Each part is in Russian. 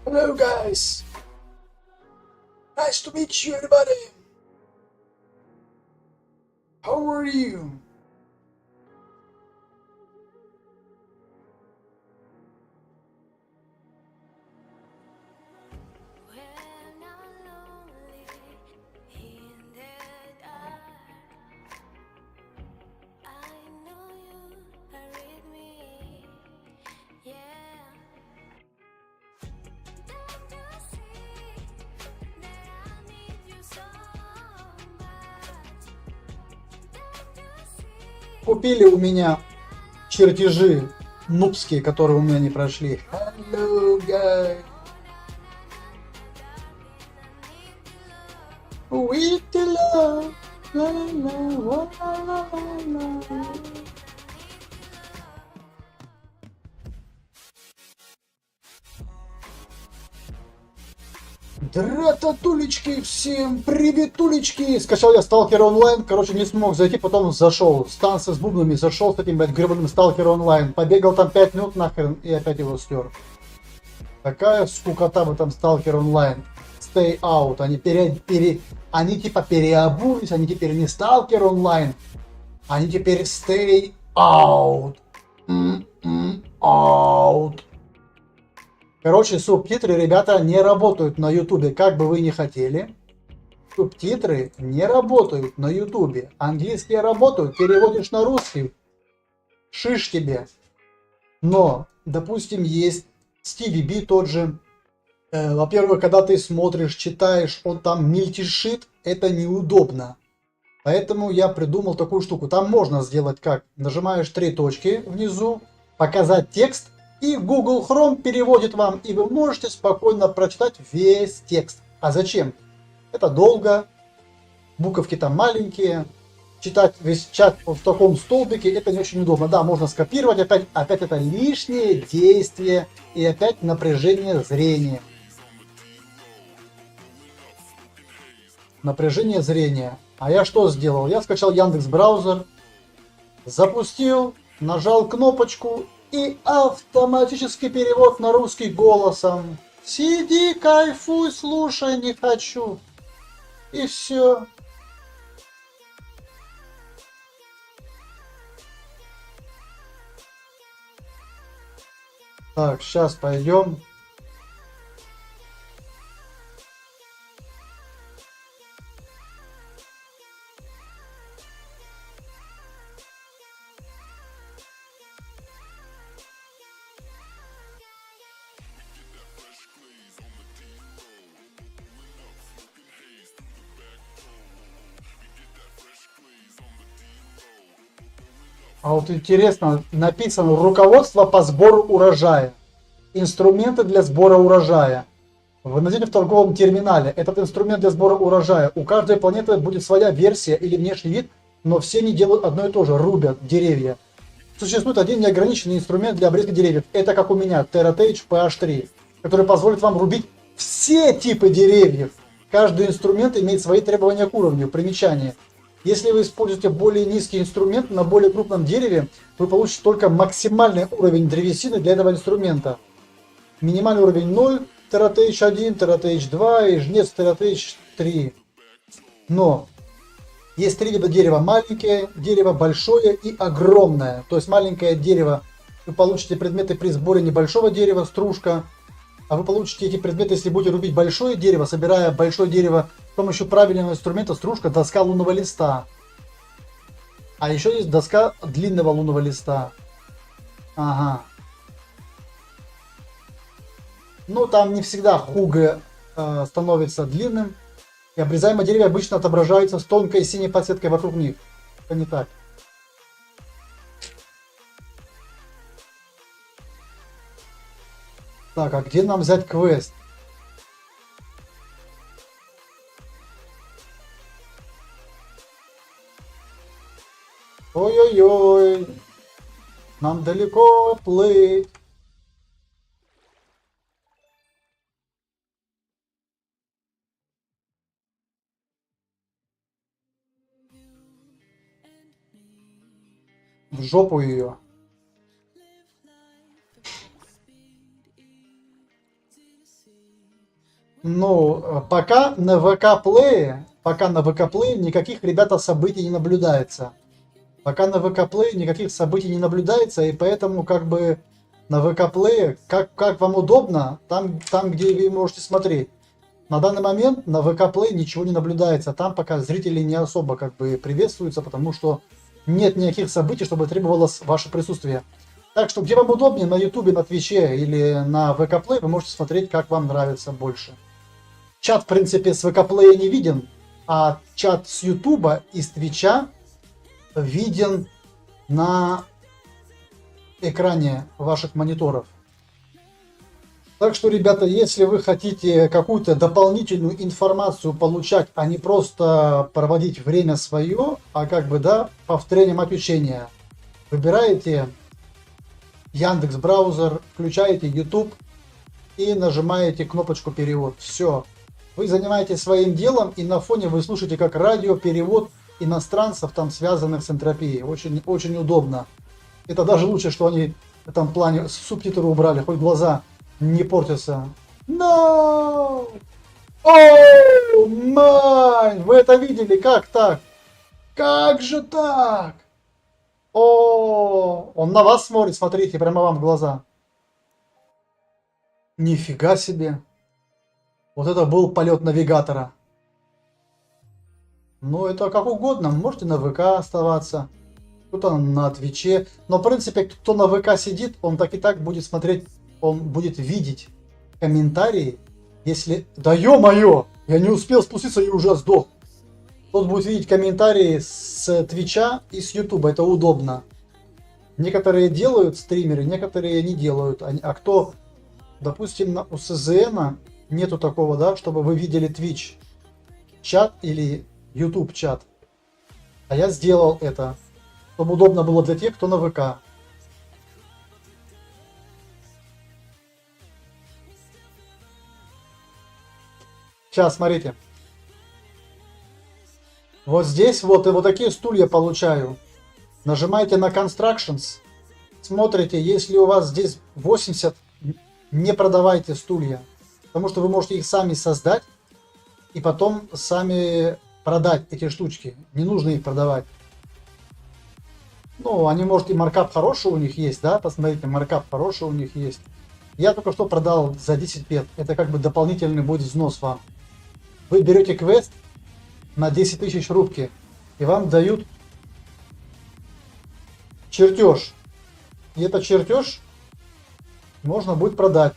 Hello guys, nice to meet you everybody. How are you? Купили у меня чертежи нубские, которые у меня не прошли. Hello guys. With the love. La, la, la, la, la. Дрататулечки, всем приветулечки! Скачал я Сталкер онлайн, короче, не смог зайти, потом зашел. Станция с бубнами, зашел с этим, блядь, гребаным Сталкер онлайн. Побегал там 5 минут нахрен и опять его стер. Такая скукота в этом Сталкер онлайн. Stay out. Они типа переобулись, они теперь не Сталкер онлайн. Они теперь stay out. Out. Короче, субтитры, ребята, не работают на ютубе, как бы вы ни хотели. Субтитры не работают на ютубе. Английские работают, переводишь на русский. Шиш тебе. Но, допустим, есть Стиви Би тот же. Во-первых, когда ты смотришь, читаешь, он там мельтешит, это неудобно. Поэтому я придумал такую штуку. Там можно сделать как? Нажимаешь 3 точки внизу, показать текст, и Google Chrome переводит вам, и вы можете спокойно прочитать весь текст. А зачем? Это долго, буковки там маленькие, читать весь чат в таком столбике, это не очень удобно. Да, можно скопировать, опять это лишнее действие и опять напряжение зрения. Напряжение зрения. А я что сделал? Я скачал Яндекс браузер, запустил, нажал кнопочку и автоматический перевод на русский голосом. Сиди, кайфуй, слушай, не хочу. И все. Так, сейчас пойдем. А вот интересно, написано руководство по сбору урожая. Инструменты для сбора урожая. Вы найдете в торговом терминале. Этот инструмент для сбора урожая. У каждой планеты будет своя версия или внешний вид, но все они делают одно и то же. Рубят деревья. Существует один неограниченный инструмент для обрезки деревьев. Это как у меня, TerraTage PH3, который позволит вам рубить все типы деревьев. Каждый инструмент имеет свои требования к уровню. Примечание. Если вы используете более низкий инструмент на более крупном дереве, вы получите только максимальный уровень древесины для этого инструмента. Минимальный уровень 0, TerraTage 1, TerraTage 2 и жнец TerraTage 3. Но есть 3 вида дерева. Маленькое дерево, большое и огромное. То есть маленькое дерево вы получите предметы при сборе небольшого дерева, стружка. А вы получите эти предметы, если будете рубить большое дерево, собирая большое дерево с помощью правильного инструмента, стружка, доска лунного листа. А еще есть доска длинного лунного листа. Ага. Но там не всегда хуг становится длинным. И обрезаемые деревья обычно отображаются с тонкой синей подсветкой вокруг них. Это не так. Так, а где нам взять квест? Ой-ой-ой. Нам далеко плыть. В жопу ее. Пока на ВК-плее никаких, ребята, событий не наблюдается. Пока на ВК-плее никаких событий не наблюдается, и поэтому как бы на ВК-плее, как вам удобно, там, где вы можете смотреть. На данный момент на ВК-плей ничего не наблюдается, там пока зрители не особо как бы приветствуются, потому что нет никаких событий, чтобы требовалось ваше присутствие. Так что где вам удобнее, на Ютубе, на Твиче или на ВК-плей, вы можете смотреть, как вам нравится больше. Чат, в принципе, с ВК-плея не виден, а чат с Ютуба и с Твича виден на экране ваших мониторов. Так что, ребята, если вы хотите какую-то дополнительную информацию получать, а не просто проводить время свое, а как бы, да, повторением отвлечения, выбираете Яндекс браузер, включаете YouTube и нажимаете кнопочку перевод. Все. Вы занимаетесь своим делом, и на фоне вы слушаете как радио перевод иностранцев, там связанных с энтропией. Очень, очень удобно. Это даже лучше, что они в этом плане субтитры убрали, хоть глаза не портятся. No! Oh my! Вы это видели? Как так? Как же так? О, он на вас смотрит, смотрите, прямо вам в глаза. Нифига себе. Вот это был полет навигатора. Ну, это как угодно. Можете на ВК оставаться. Кто-то на Твиче. Но, в принципе, кто на ВК сидит, он так и так будет смотреть, он будет видеть комментарии. Если... Да ё-моё! Я не успел спуститься и уже сдох. Тот будет видеть комментарии с Твича и с Ютуба. Это удобно. Некоторые делают стримеры, некоторые не делают. А кто, допустим, у СЗН нету такого, да, чтобы вы видели Twitch чат или YouTube чат. А я сделал это, чтобы удобно было для тех, кто на ВК. Сейчас, смотрите. Вот здесь вот и вот такие стулья получаю. Нажимаете на Constructions. Смотрите, если у вас здесь 80, не продавайте стулья. Потому что вы можете их сами создать и потом сами продать эти штучки. Не нужно их продавать. Ну, они, может, и маркап хороший у них есть, да? Посмотрите, маркап хороший у них есть. Я только что продал за 10 пет. Это как бы дополнительный будет взнос вам. Вы берете квест на 10 тысяч рубки, и вам дают чертеж. И этот чертеж можно будет продать,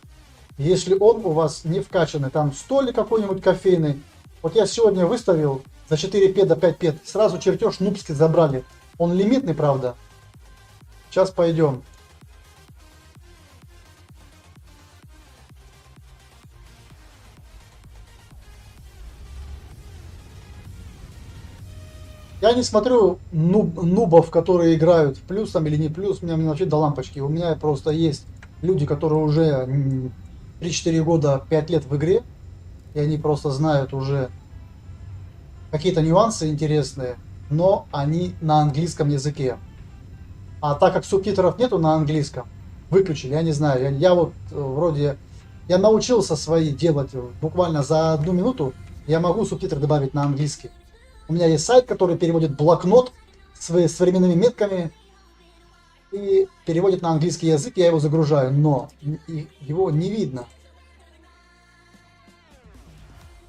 если он у вас не вкачанный. Там столик какой-нибудь кофейный. Вот я сегодня выставил за 4 педа 5 пед. Сразу чертеж нубский забрали. Он лимитный, правда. Сейчас пойдем. Я не смотрю нубов, которые играют в плюс там или не плюс. Мне вообще до лампочки. У меня просто есть люди, которые уже 3-4 года, 5 лет в игре. И они просто знают уже какие-то нюансы интересные. Но они на английском языке. А так как субтитров нету на английском, выключили, я не знаю. Я вот вроде... Я научился свои делать буквально за 1 минуту. Я могу субтитры добавить на английский. У меня есть сайт, который переводит блокнот с современными метками и переводит на английский язык, я его загружаю, но его не видно.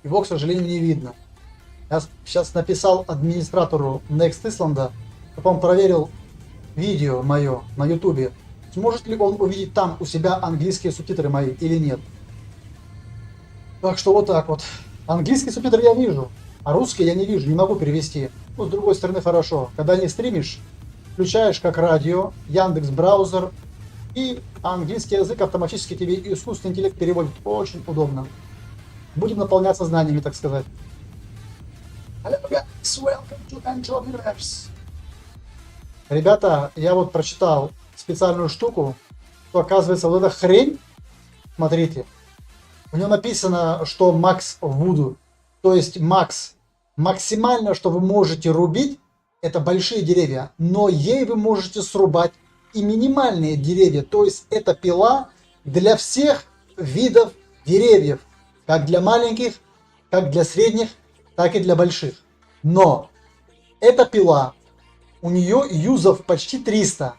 Его, к сожалению, не видно. Я сейчас написал администратору Next Island, чтобы он проверил видео мое на YouTube, сможет ли он увидеть там у себя английские субтитры мои или нет. Так что вот так вот. Английские субтитры я вижу. А русский я не вижу, не могу перевести. Ну, с другой стороны, хорошо. Когда не стримишь, включаешь как радио, Яндекс браузер, и английский язык автоматически тебе искусственный интеллект переводит. Очень удобно. Будем наполняться знаниями, так сказать. Hello guys, welcome to Angel Universe. Ребята, я вот прочитал специальную штуку, что оказывается вот эта хрень, смотрите, у него написано, что Макс Вуду, то есть Макс. Максимально, что вы можете рубить, это большие деревья, но ей вы можете срубать и минимальные деревья. То есть это пила для всех видов деревьев. Как для маленьких, как для средних, так и для больших. Но эта пила, у нее юзов почти 300.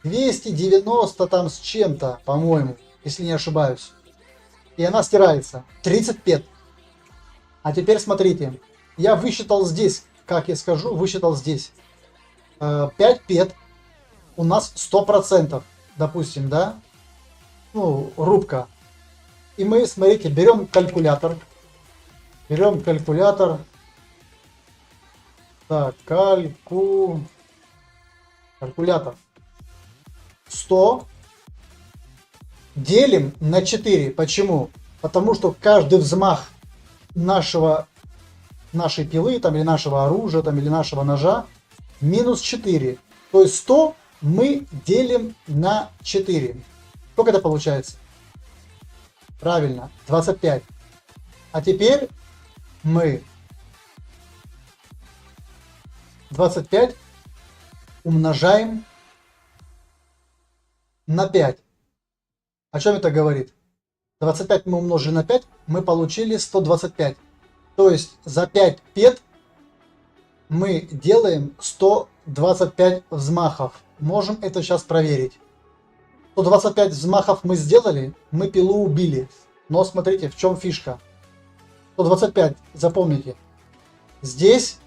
290 там с чем-то, по-моему, если не ошибаюсь. И она стирается. 30 пет. А теперь смотрите. Я высчитал здесь, как я скажу, высчитал здесь. 5 пет у нас 100%, допустим, да? Ну, рубка. И мы, смотрите, берем калькулятор. Берем калькулятор. Так, калькулятор. 100 делим на 4. Почему? Потому что каждый взмах нашей пилы, там, или нашего оружия, там, или нашего ножа, минус 4. То есть 100 мы делим на 4. Сколько это получается? Правильно, 25. А теперь мы 25 умножаем на 5. О чем это говорит? 25 мы умножили на 5, мы получили 125. То есть за 5 пет мы делаем 125 взмахов. Можем это сейчас проверить. 125 взмахов мы сделали, мы пилу убили. Но смотрите, в чем фишка. 125, запомните. Здесь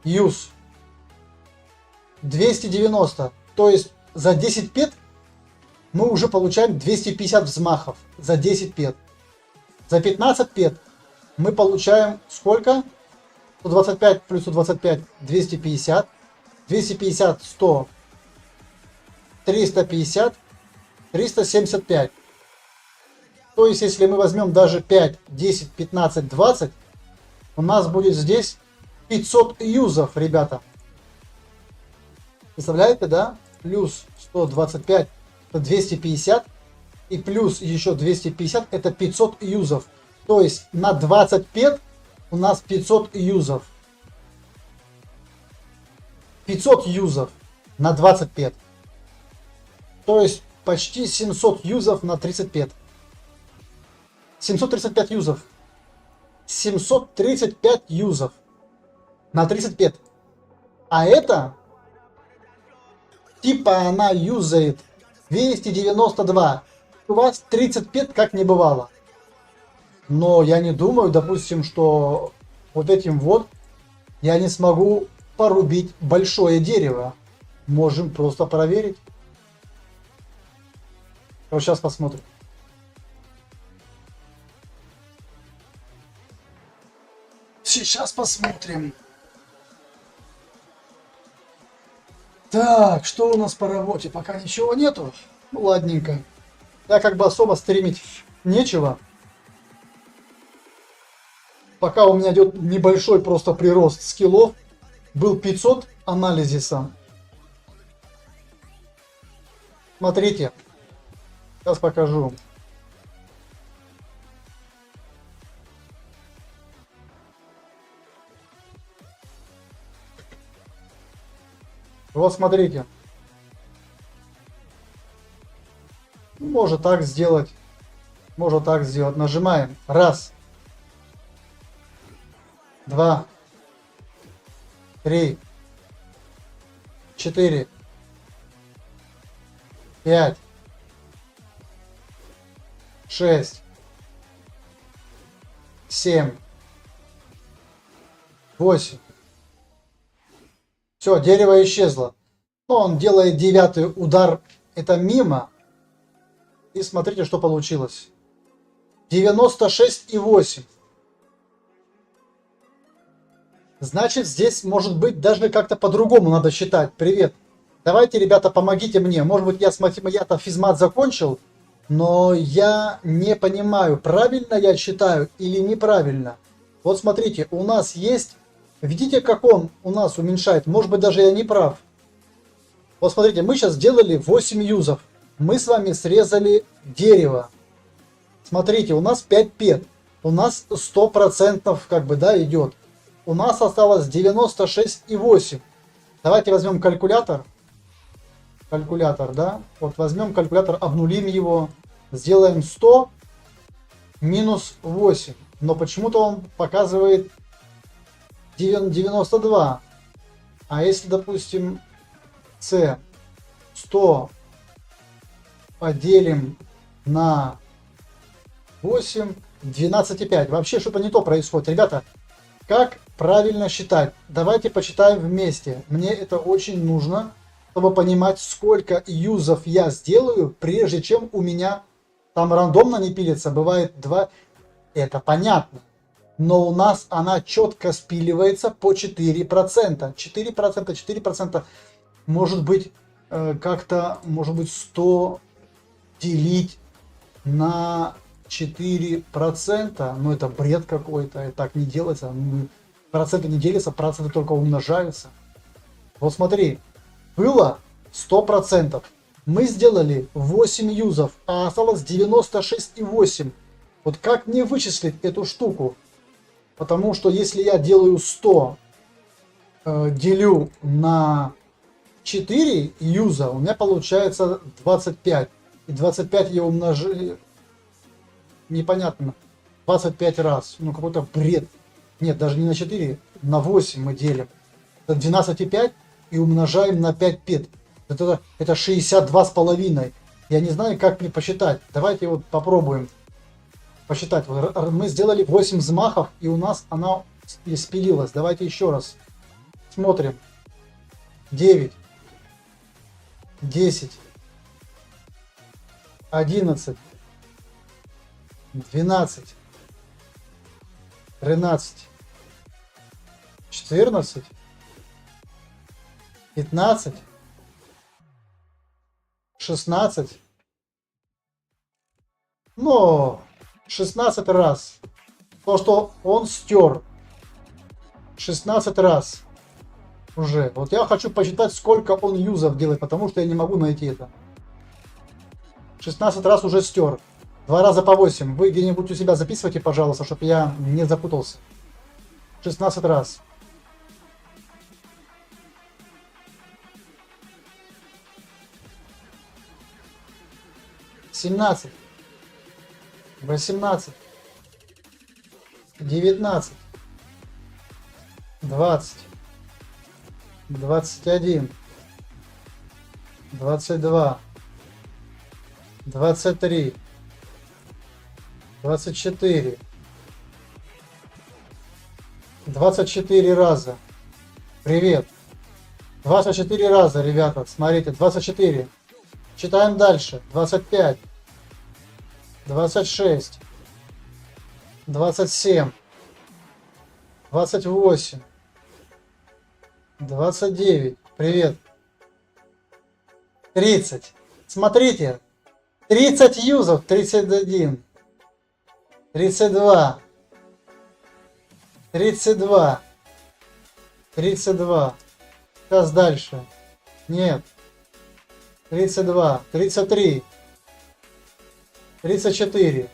юз 290. То есть за 10 пет мы уже получаем 250 взмахов. За 10 пет. За 15 пет мы получаем сколько? 125 плюс 125, 250. 250, 100, 350, 375. То есть, если мы возьмем даже 5, 10, 15, 20, у нас будет здесь 500 юзов, ребята. Представляете, да? Плюс 125, это 250. И плюс еще 250, это 500 юзов. То есть, на 20 пет у нас 500 юзов. 500 юзов на 20 пет. То есть почти 700 юзов на 30 пет. 735 юзов. 735 юзов на 30 пет. А это типа она юзает 292. У вас 30 пет как не бывало. Но я не думаю, допустим, что вот этим вот я не смогу порубить большое дерево. Можем просто проверить. Вот сейчас посмотрим. Сейчас посмотрим. Так, что у нас по работе? Пока ничего нету. Ну, ладненько. Я как бы особо стримить нечего. Пока у меня идет небольшой просто прирост скиллов. Был 500 анализиса. Смотрите. Сейчас покажу. Вот смотрите. Может так сделать. Может так сделать. Нажимаем. Раз. 2. 3. 4. 5. 6. 7. 8. Все, дерево исчезло. Но он делает 9-й удар. Это мимо. И смотрите, что получилось. 96,8. Значит, здесь может быть даже как-то по-другому надо считать. Привет. Давайте, ребята, помогите мне. Может быть, я физмат закончил, но я не понимаю, правильно я считаю или неправильно. Вот смотрите, у нас есть... Видите, как он у нас уменьшает? Может быть, даже я не прав. Вот смотрите, мы сейчас сделали 8 юзов. Мы с вами срезали дерево. Смотрите, у нас 5 пет. У нас 100% как бы, да, идет. У нас осталось 96,8. Давайте возьмем калькулятор. Калькулятор, да? Вот возьмем калькулятор, обнулим его. Сделаем 100. минус 8. Но почему-то он показывает 92. А если, допустим, c 100 поделим на 8, 12,5. Вообще что-то не то происходит. Ребята, как правильно считать? Давайте почитаем вместе. Мне это очень нужно, чтобы понимать, сколько юзов я сделаю, прежде чем у меня там рандомно не пилится. Бывает 2. Это понятно. Но у нас она четко спиливается по 4%. 4%, 4%. Может быть, как-то, может быть, 100 делить на 4%. Ну, это бред какой-то. И так не делается. Проценты не делятся, проценты только умножаются. Вот смотри. Было 100%. Мы сделали 8 юзов, а осталось 96,8. Вот как мне вычислить эту штуку? Потому что если я делаю 100, делю на 4 юза, у меня получается 25. И 25 я умножаю... Непонятно. 25 раз. Ну какой-то бред. Нет, даже не на 4, на 8 мы делим. Это 12,5 и умножаем на 5 пет. Это 62,5. Я не знаю, как мне посчитать. Давайте вот попробуем посчитать. Мы сделали 8 взмахов, и у нас она спилилась. Давайте еще раз. Смотрим. 9, 10, 11, 12, 13, 14, 15, 16, но 16 раз. То, что он стер 16 раз уже. Вот я хочу посчитать, сколько он юзов делает, потому что я не могу найти это. 16 раз уже стер. 2 раза по 8. Вы где-нибудь у себя записывайте, пожалуйста, чтобы я не запутался. 16 раз. 17, 18, 19, 20, 21, 22, 23, 24, 24 раза. Привет. 24 раза, ребята. Смотрите, 24. Читаем дальше. 25. 26. 27. 28. 29. Привет. 30. Смотрите. 30 юзов. 31. 32. 32. 32. Сейчас дальше. Нет. 32. 33. 34.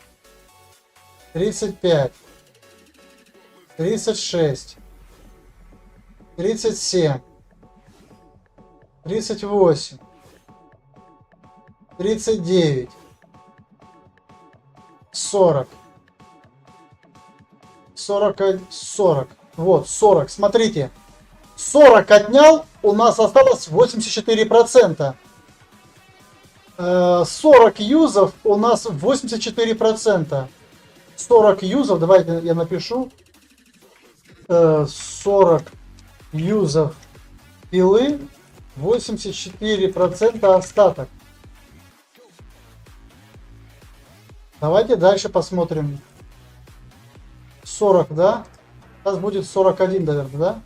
35. 36. 37. 38. 39. 40. 40. Вот, 40. Смотрите. 40 отнял, у нас осталось 84%. 40 юзов у нас 84%. 40 юзов, давайте я напишу. 40 юзов пилы, 84% остаток. Давайте дальше посмотрим. 40, да? Сейчас будет 41, наверное, да?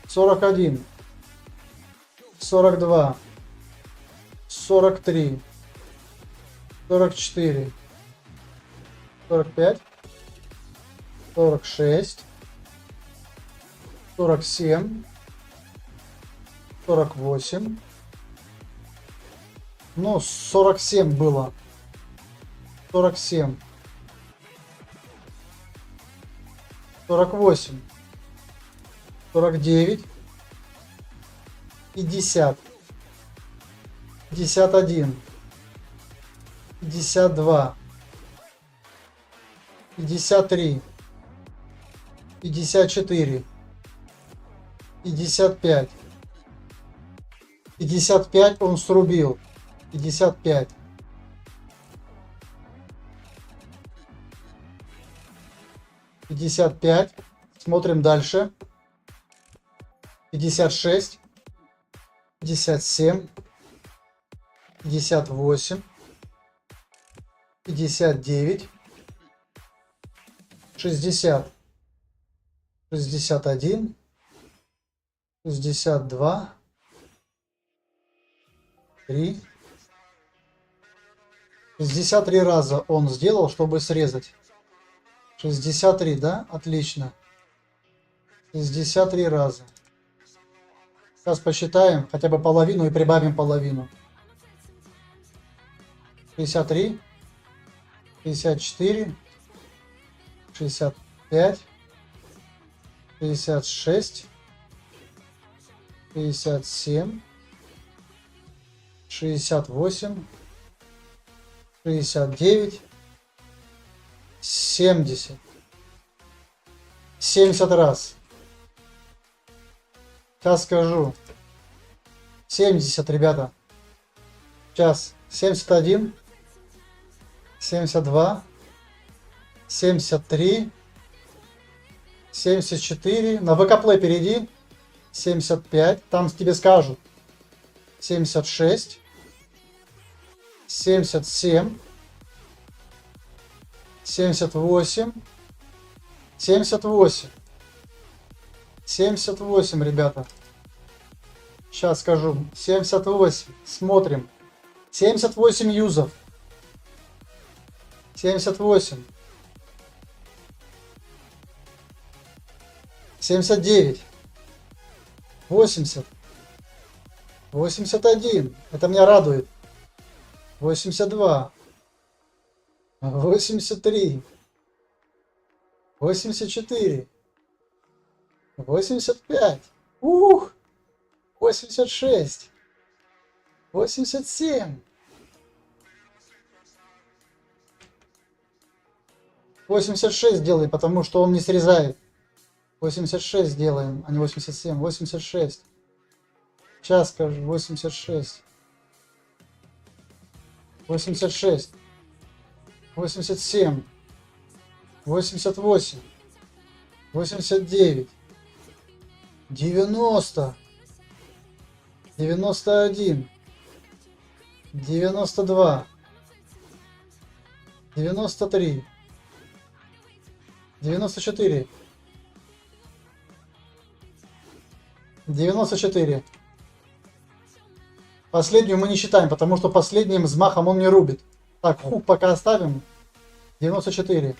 41, 42, 43, 44, 45, 46, 47, 48, ну 47 было, 47, 48, 49, 50, 51, 52, 53, 54, 55, 55 он срубил, 55, 55, смотрим дальше, 56, 57, 58, 59, 60, 61, 62, 3, 63 раза он сделал, чтобы срезать. 63, да? Отлично. 63 раза. Сейчас посчитаем хотя бы половину и прибавим половину. 63, 54, 65, 56, 57, 68, 69, 70. 70 раз. Сейчас скажу. 70, ребята. Сейчас. 71, 72, 73, 74. На ВК-плей перейди. 75. Там тебе скажут. 76, 77, 78, 78, 78, ребята. Сейчас скажу. 78. Смотрим. 78 юзов. 78. 79. 80. 81. Это меня радует. 82. 83. 84. 85. 86. 87. 86 делай, потому что он не срезает. 86 делаем, а не 87. 86. Сейчас скажу. 86. 86. 87. 88. 89. 90. 91. 92. 93. 94. 94. Последнюю мы не считаем, потому что последним взмахом он не рубит. Так, хук пока оставим. 94.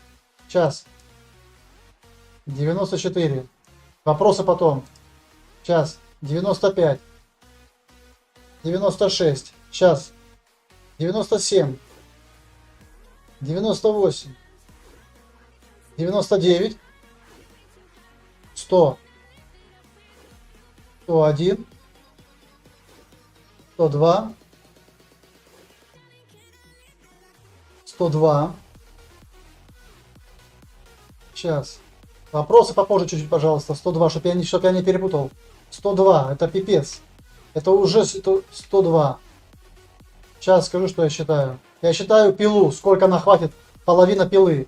Сейчас. 94. Вопросы потом. Сейчас. 95. 96. Сейчас. 97. 98. 99. 100. 101. 102. 102. Сейчас. Вопросы попозже чуть-чуть, пожалуйста. 102, чтобы я не перепутал. 102. Это пипец. Это уже 102. Сейчас скажу, что я считаю. Я считаю пилу. Сколько она хватит. Половина пилы.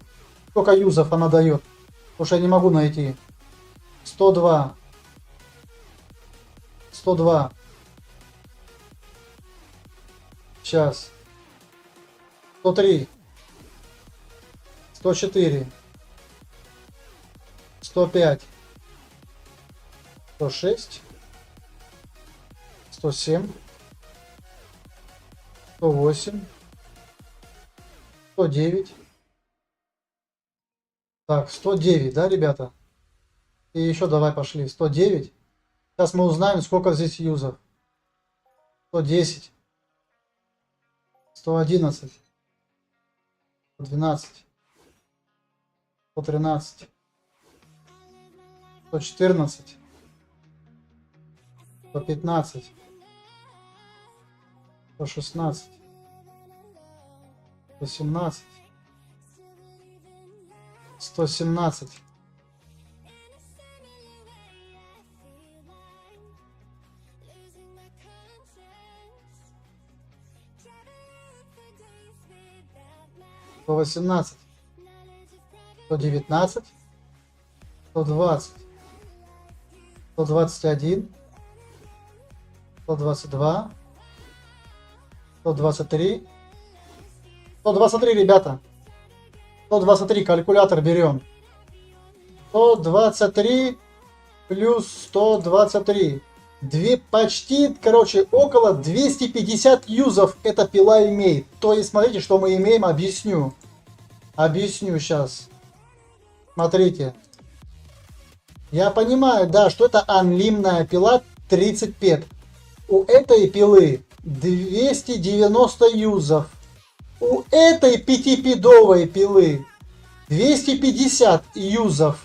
Сколько юзов она дает. Потому что я не могу найти. 102. 102. Сейчас. 103. 104. 105. 106. 107. 108. 109. Так, 109, да, ребята? И еще давай пошли. 109. Сейчас мы узнаем, сколько здесь юзов. 110. 111. 112. 113. 114. 115. 116. 117. 117. Сто 18. 119. 120. 121. 122. 123. 123, ребята. 123, калькулятор берем. 123 плюс 123. Почти, короче, около 250 юзов эта пила имеет. То есть, смотрите, что мы имеем, объясню. Объясню сейчас. Смотрите. Я понимаю, да, что это анлимная пила 35. У этой пилы 290 юзов. У этой пятипедовой пилы 250 юзов.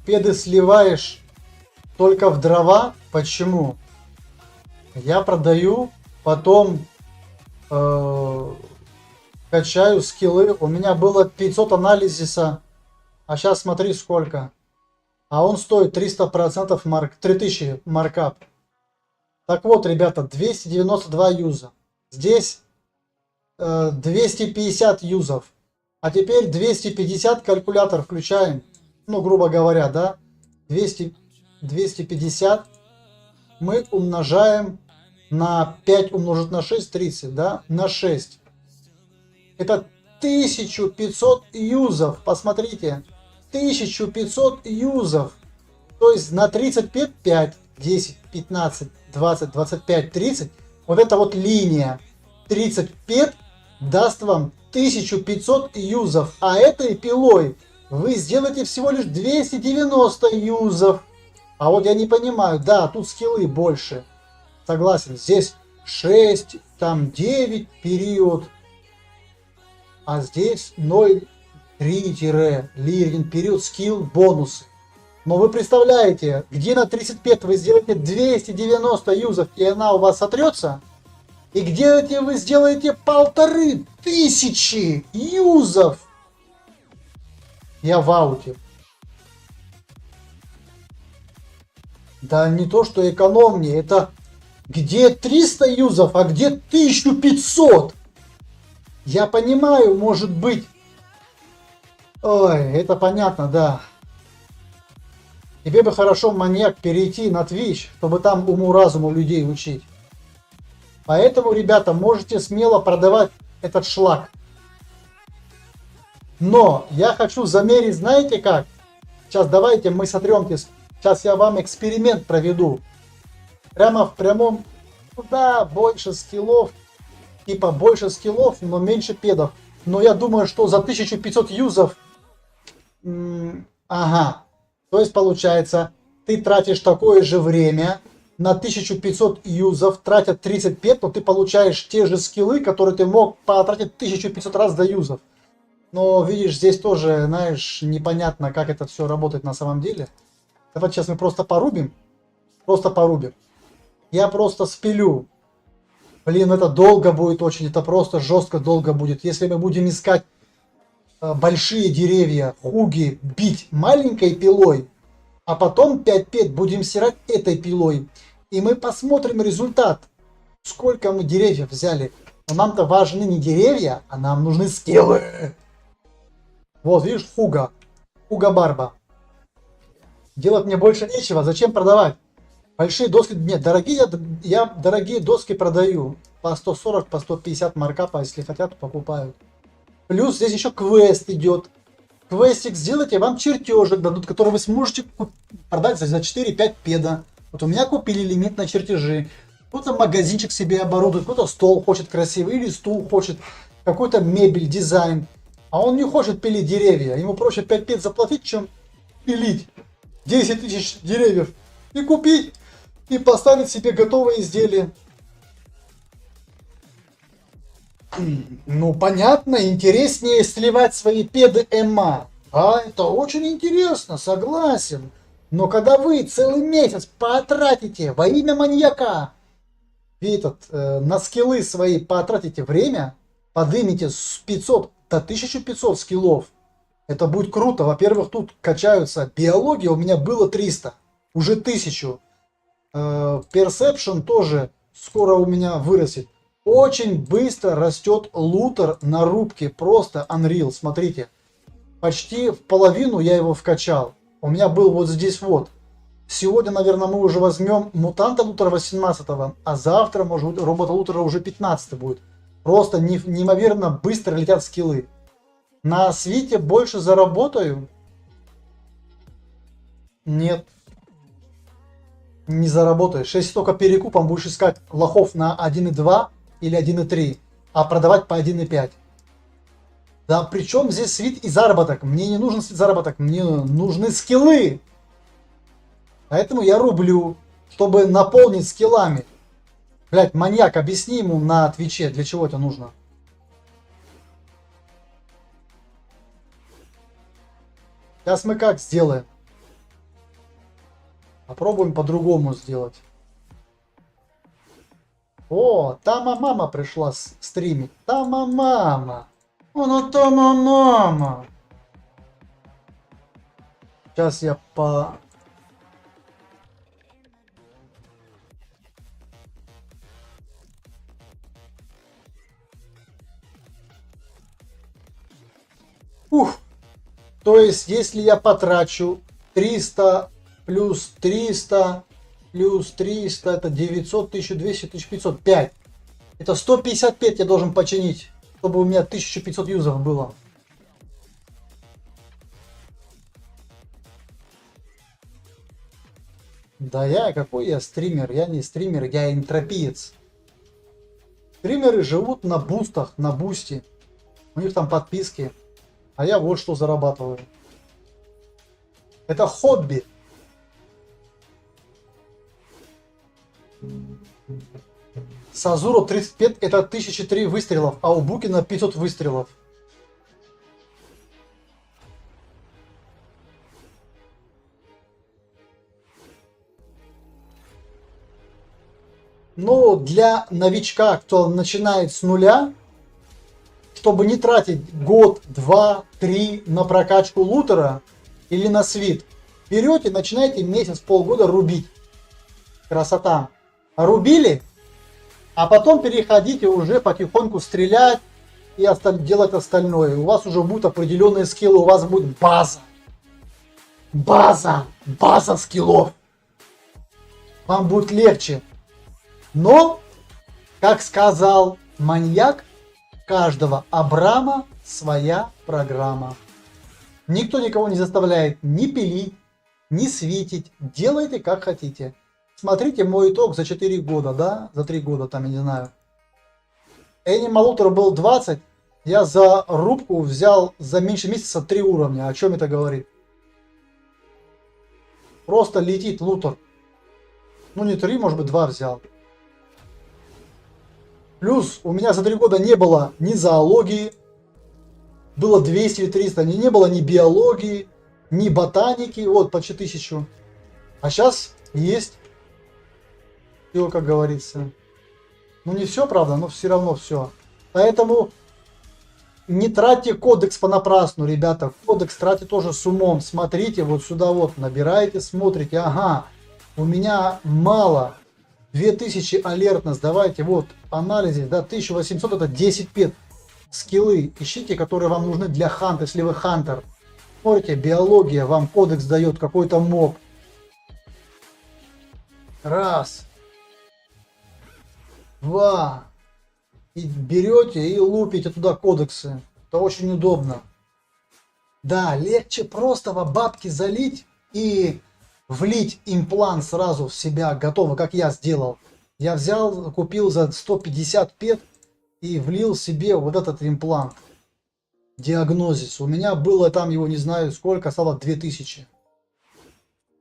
Педы сливаешь только в дрова. Почему? Я продаю, потом качаю скиллы. У меня было 500 анализиса, а сейчас смотри сколько. А он стоит 300% 3000 маркап. Так вот, ребята, 292 юза. Здесь 250 юзов. А теперь 250 калькулятор включаем. Ну, грубо говоря, да. 250 мы умножаем на 5 умножить на 6, 30, да, на 6. Это 1500 юзов. Посмотрите. 1500 юзов. То есть на 35, 5, 10, 15, 20, 25, 30. Вот эта вот линия 35 даст вам 1500 юзов. А этой пилой вы сделаете всего лишь 290 юзов. А вот я не понимаю. Да, тут скиллы больше. Согласен. Здесь 6, там 9 период. А здесь 0,3-лирин период скилл бонусы. Но вы представляете, где на 35 вы сделаете 290 юзов, и она у вас сотрется? И где вы сделаете 1500 юзов? Я в ауте. Да не то, что экономнее, это где 300 юзов, а где 1500? Я понимаю, может быть. Ой, это понятно, да. Тебе бы хорошо, маньяк, перейти на Twitch, чтобы там уму-разуму людей учить. Поэтому, ребята, можете смело продавать этот шлак. Но я хочу замерить, знаете как? Сейчас давайте мы сотремте. Сейчас я вам эксперимент проведу. Прямо в прямом. Да, больше скиллов. Типа больше скиллов, но меньше педов. Но я думаю, что за 1500 юзов... Ага. То есть получается, ты тратишь такое же время на 1500 юзов, тратя 35, но ты получаешь те же скиллы, которые ты мог потратить 1500 раз до юзов. Но видишь, здесь тоже, знаешь, непонятно, как это все работает на самом деле. Давайте сейчас мы просто порубим. Просто порубим. Я просто спилю. Блин, это долго будет очень, это просто жестко долго будет. Если мы будем искать большие деревья, хуги, бить маленькой пилой, а потом 5 пет будем стирать этой пилой. И мы посмотрим результат. Сколько мы деревьев взяли. Но нам-то важны не деревья, а нам нужны скиллы. Вот, видишь, хуга. Хуга-барба. Делать мне больше нечего. Зачем продавать? Большие доски. Нет, дорогие, я дорогие доски продаю. По 140, по 150 маркапа, если хотят, покупают. Плюс здесь еще квест идет. Квестик сделайте, вам чертежик дадут, который вы сможете продать за 4-5 педа. Вот у меня купили лимит на чертежи. Кто-то магазинчик себе оборудует, кто-то стол хочет красивый, или стул хочет, какой-то мебель, дизайн. А он не хочет пилить деревья. Ему проще 5 пед заплатить, чем пилить 10 тысяч деревьев. И купить, и поставить себе готовое изделие. Ну, понятно, интереснее сливать свои педы МА. А, это очень интересно, согласен. Но когда вы целый месяц потратите во имя маньяка На скиллы свои потратите время, поднимите с 500 до 1500 скиллов. Это будет круто. Во-первых, тут качаются биология, у меня было 300, уже 1000. Perception тоже скоро у меня вырастет. Очень быстро растет лутер на рубке, просто Unreal, смотрите. Почти в половину я его вкачал. У меня был вот здесь вот. Сегодня, наверное, мы уже возьмем мутанта лутера 18, а завтра, может быть, робота лутера уже 15 будет. Просто неимоверно быстро летят скиллы. На свите больше заработаю? Нет. Не заработаешь. Если только перекупом будешь искать лохов на 1.2 или 1.3, а продавать по 1.5. Да причем здесь свит и заработок? Мне не нужен заработок, мне нужны скиллы. Поэтому я рублю, чтобы наполнить скиллами. Блять, маньяк, объясни ему на Твиче, для чего это нужно. Сейчас мы как сделаем? Попробуем по-другому сделать. О, Тама-мама пришла стримить. Тама-мама. Ну Тама-мама. Сейчас я по... Ух. То есть, если я потрачу 300 плюс 300 плюс 300, это 900, 1200, 1500, 5. Это 155 я должен починить, чтобы у меня 1500 юзов было. Да какой я стример? Я не стример, я энтропиец. Стримеры живут на бустах, на бусте. У них там подписки. А я вот что зарабатываю. Это хобби. Сазуру 35 это 1003 выстрелов, а у Букина 500 выстрелов. Но для новичка, кто начинает с нуля, чтобы не тратить год, 2, 3 на прокачку лутера или на свит, берете, начинаете месяц, полгода рубить. Красота. Рубили, а потом переходите уже потихоньку стрелять и делать остальное. У вас уже будут определенные скиллы, у вас будет база. База скиллов. Вам будет легче. Но, как сказал маньяк, каждого Абрама своя программа. Никто никого не заставляет ни пилить, ни светить. Делайте как хотите. Смотрите мой итог за 4 года, да? За 3 года, там, я не знаю. Animal Looter был 20. Я за рубку взял за меньше месяца 3 уровня. О чем это говорит? Просто летит лутер. Ну не 3, может быть 2 взял. Плюс у меня за 3 года не было ни зоологии. Было 200 или 300. Не было ни биологии, ни ботаники. Вот почти 1000. А сейчас есть. Все, как говорится. Ну не все, правда, но все равно все. Поэтому не тратьте кодекс понапрасну, ребята. Кодекс тратьте тоже с умом. Смотрите вот сюда вот, набираете, смотрите. Ага, у меня мало. 2000 алертность, давайте вот анализе, да, 1800 это 10 пет. Скиллы ищите, которые вам нужны для ханта, если вы хантер. Смотрите, биология, вам кодекс дает какой-то моб. Раз. 2. И берете и лупите туда кодексы. Это очень удобно. Да, легче просто бабки залить и влить имплант сразу в себя готово, как я сделал. Я взял, купил за 150 пет и влил себе вот этот имплант. Диагнозис. У меня было там его не знаю сколько, стало 2000.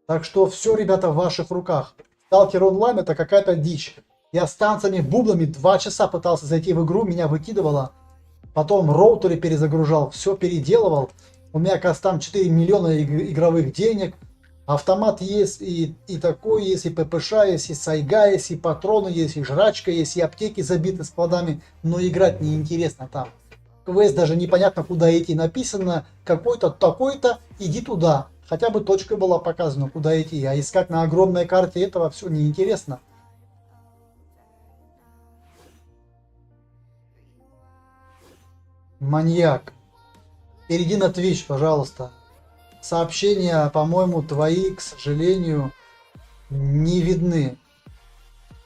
Так что все, ребята, в ваших руках. Сталкер онлайн это какая-то дичь. Я с танцами, бублами 2 часа пытался зайти в игру, меня выкидывало. Потом роутеры перезагружал, все переделывал. У меня, кажется, там 4 миллиона игровых денег. Автомат есть, и такой есть, и ППШ есть, и сайга есть, и патроны есть, и жрачка есть, и аптеки забиты складами, но играть неинтересно там. Квест даже непонятно куда идти, написано какой-то такой-то, иди туда. Хотя бы точка была показана, куда идти, а искать на огромной карте этого все неинтересно. Маньяк. Перейди на Twitch, пожалуйста. Сообщения, по-моему, твои, к сожалению, не видны.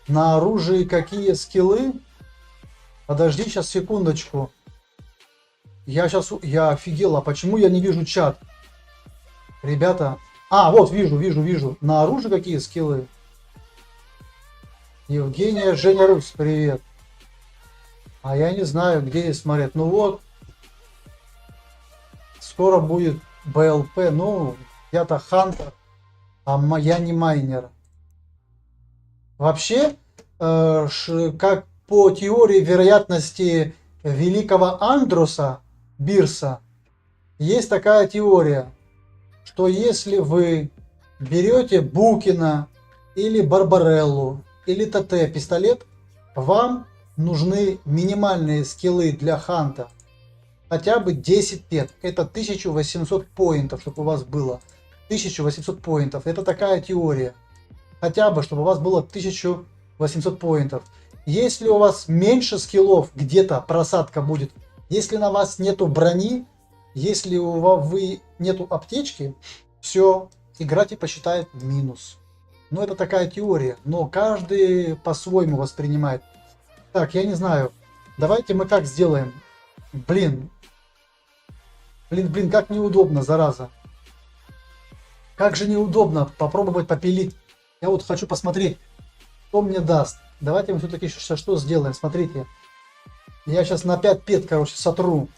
На оружии какие скиллы? Подожди сейчас секундочку. Я офигел, а почему я не вижу чат? Ребята, вот вижу. На оружии какие скиллы? Евгения, Женя Рус, привет. А я не знаю, где их смотреть. Ну вот, скоро будет БЛП, ну, я-то хантер, а я не майнер. Вообще, как по теории вероятности великого Андруса Бирса, есть такая теория, что если вы берете Букина или Барбареллу или ТТ пистолет, вам нужны минимальные скиллы для ханта. Хотя бы 10 пет. Это 1800 поинтов, чтобы у вас было. 1800 поинтов. Это такая теория. Хотя бы, чтобы у вас было 1800 поинтов. Если у вас меньше скиллов, где-то просадка будет. Если на вас нету брони, если у вас нету аптечки, все, игра типа считает минус. Но это такая теория. Но каждый по-своему воспринимает. Так, я не знаю. Давайте мы как сделаем. Блин, как неудобно, зараза. Как же неудобно попробовать попилить. Я вот хочу посмотреть, что мне даст. Давайте мы все-таки что сделаем. Смотрите. Я сейчас на 5 пет, короче, сотру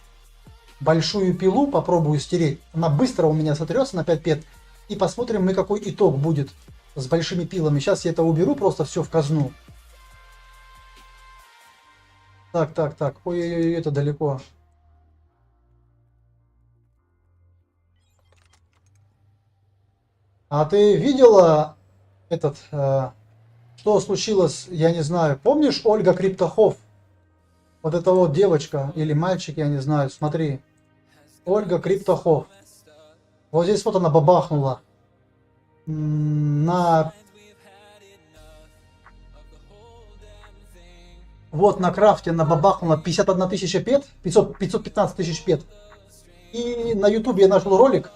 большую пилу, попробую стереть. Она быстро у меня сотрется на 5 пет. И посмотрим мы, какой итог будет с большими пилами. Сейчас я это уберу просто все в казну. Так. Ой, это далеко. А ты видела что случилось, я не знаю. Помнишь Ольга Криптохов? Вот эта вот девочка или мальчик, я не знаю. Смотри. Ольга Криптохов. Вот здесь вот она бабахнула. Вот на крафте она бабахнула 51 тысяча пет. 515 тысяч пет. И на ютубе я нашел ролик,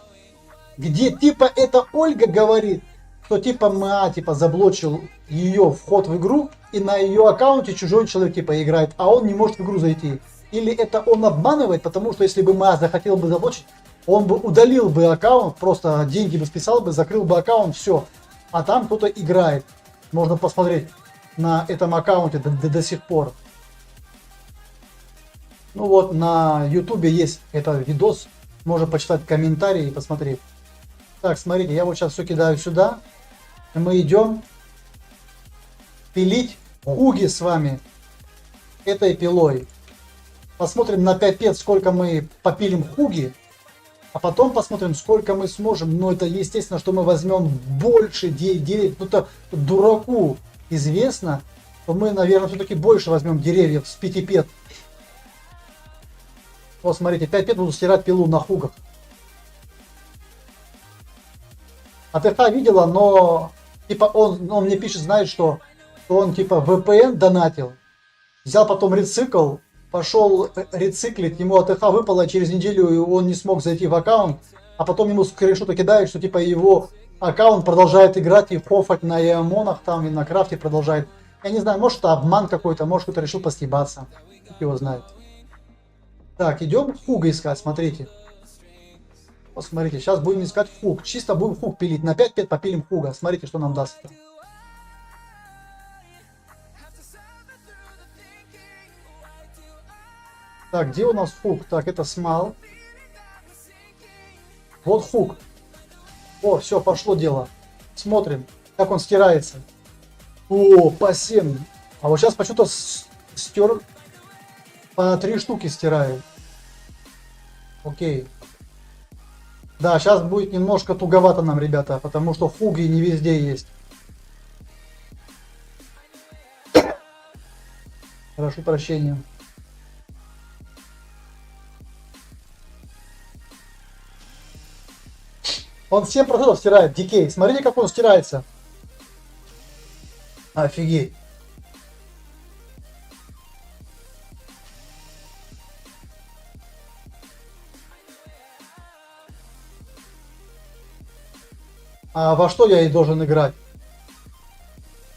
где типа эта Ольга говорит, что типа заблочил ее вход в игру, и на ее аккаунте чужой человек типа играет, а он не может в игру зайти. Или это он обманывает, потому что если бы МА захотел бы заблочить, он бы удалил бы аккаунт, просто деньги бы списал бы, закрыл бы аккаунт, все. А там кто-то играет. Можно посмотреть на этом аккаунте до сих пор. Ну вот, на ютубе есть этот видос, можно почитать комментарии и посмотреть. Так, смотрите, я вот сейчас все кидаю сюда. И мы идем пилить хуги с вами этой пилой. Посмотрим на 5 пет, сколько мы попилим хуги. А потом посмотрим, сколько мы сможем. Но это естественно, что мы возьмем больше деревьев. Ну-то дураку известно, что мы, наверное, все-таки больше возьмем деревьев с 5 пет. Вот смотрите, 5 пет буду стирать пилу на хугах. АТХ видела, но типа он мне пишет, знаешь, что он типа VPN донатил, взял потом рецикл, пошел рециклить, ему АТХ выпало, через неделю он не смог зайти в аккаунт, а потом ему скриншоты кидают, что типа его аккаунт продолжает играть и пофать на Иомонах там и на крафте продолжает. Я не знаю, может это обман какой-то, может кто-то решил постебаться, кто его знает. Так, идем хуга искать, смотрите. Вот смотрите, сейчас будем искать хуг. Чисто будем хуг пилить. На 5 пет попилим хуга. Смотрите, что нам даст. Так, где у нас хуг? Так, это смал. Вот хуг. О, все, пошло дело. Смотрим, как он стирается. О, по 7. А вот сейчас почему-то стер по 3 штуки стирает. Окей. Да, сейчас будет немножко туговато нам, ребята, потому что фуги не везде есть. Прошу прощения. Он 7% стирает, дикей. Смотрите, как он стирается. Офигеть. А во что я и должен играть?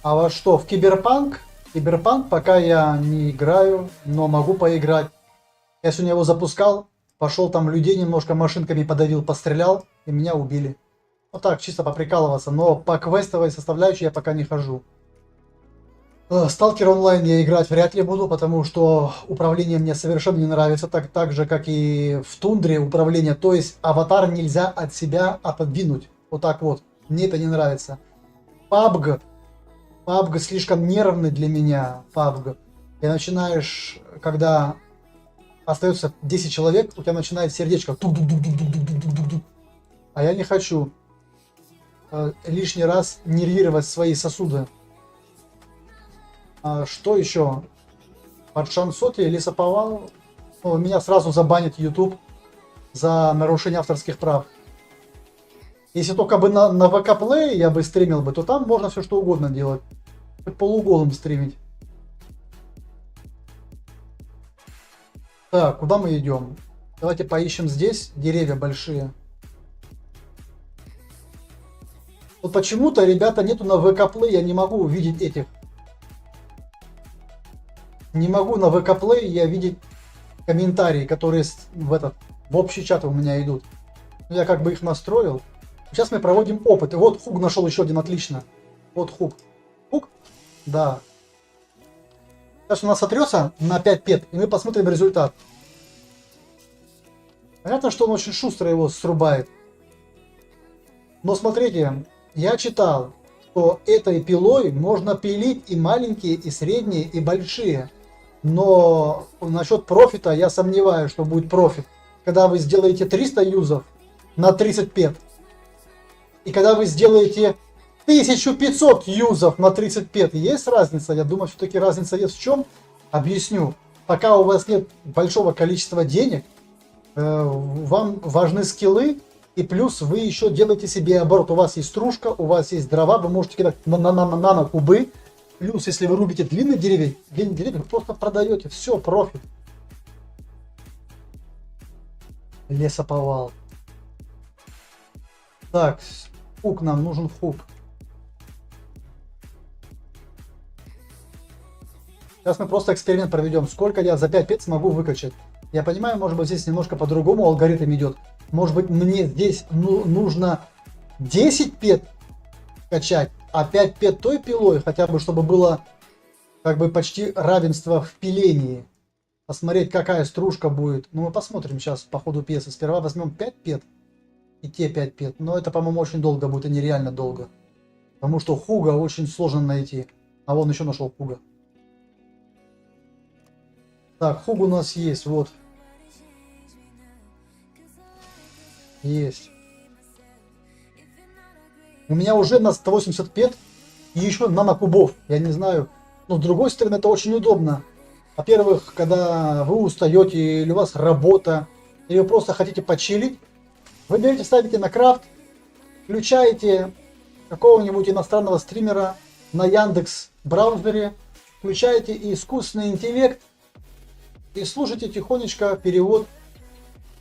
А во что? В Киберпанк? Киберпанк пока я не играю, но могу поиграть. Я сегодня его запускал, пошел там людей немножко машинками подавил, пострелял, и меня убили. Вот так, чисто поприкалываться, но по квестовой составляющей я пока не хожу. Сталкер онлайн я играть вряд ли буду, потому что управление мне совершенно не нравится, так же, как и в Тундре управление. То есть аватар нельзя от себя отодвинуть. Вот так вот. Мне это не нравится. PUBG. PUBG слишком нервный для меня. PUBG. И начинаешь, когда остается 10 человек, у тебя начинает сердечко. А я не хочу лишний раз нервировать свои сосуды. Что еще? Под шансоты и лесоповал. Ну, меня сразу забанит YouTube за нарушение авторских прав. Если только бы на ВК Play я бы стримил бы, то там можно все что угодно делать. Хоть полуголым стримить. Так, куда мы идем? Давайте поищем здесь деревья большие. Вот почему-то, ребята, нету на ВК Play, я не могу увидеть этих. Не могу на ВК Play я видеть комментарии, которые в общий чат у меня идут. Я как бы их настроил. Сейчас мы проводим опыт. И вот Хуг нашел еще один, отлично. Вот Хуг. Хуг? Да. Сейчас у нас сотрется на 5 пет, и мы посмотрим результат. Понятно, что он очень шустро его срубает. Но смотрите, я читал, что этой пилой можно пилить и маленькие, и средние, и большие. Но насчет профита я сомневаюсь, что будет профит. Когда вы сделаете 300 юзов на 30 пет, и когда вы сделаете 1500 юзов на 30 пет, есть разница? Я думаю, все-таки разница есть в чем? Объясню. Пока у вас нет большого количества денег, вам важны скиллы, и плюс вы еще делаете себе оборот. У вас есть стружка, у вас есть дрова, вы можете кидать на кубы. Плюс, если вы рубите длинные деревья, вы просто продаете. Все, профит. Лесоповал. Так, хук, нам нужен хук. Сейчас мы просто эксперимент проведем. Сколько я за 5 пет смогу выкачать. Я понимаю, может быть, здесь немножко по-другому алгоритм идет. Может быть, мне здесь нужно 10 пет качать, а 5 пет той пилой, хотя бы, чтобы было как бы почти равенство в пилении. Посмотреть, какая стружка будет. Ну, мы посмотрим сейчас по ходу пьесы. Сперва возьмем 5 пет и те 5 пет. Но это, по-моему, очень долго будет, и нереально долго. Потому что Хуга очень сложно найти. А вон еще нашел Хуга. Так, Хуг у нас есть, вот. Есть. У меня уже на 180 пет и еще нанокубов. Я не знаю. Но с другой стороны, это очень удобно. Во-первых, когда вы устаете, или у вас работа, или вы просто хотите почилить, вы берете, ставите на крафт, включаете какого-нибудь иностранного стримера на Яндекс браузере, включаете искусственный интеллект и слушайте тихонечко перевод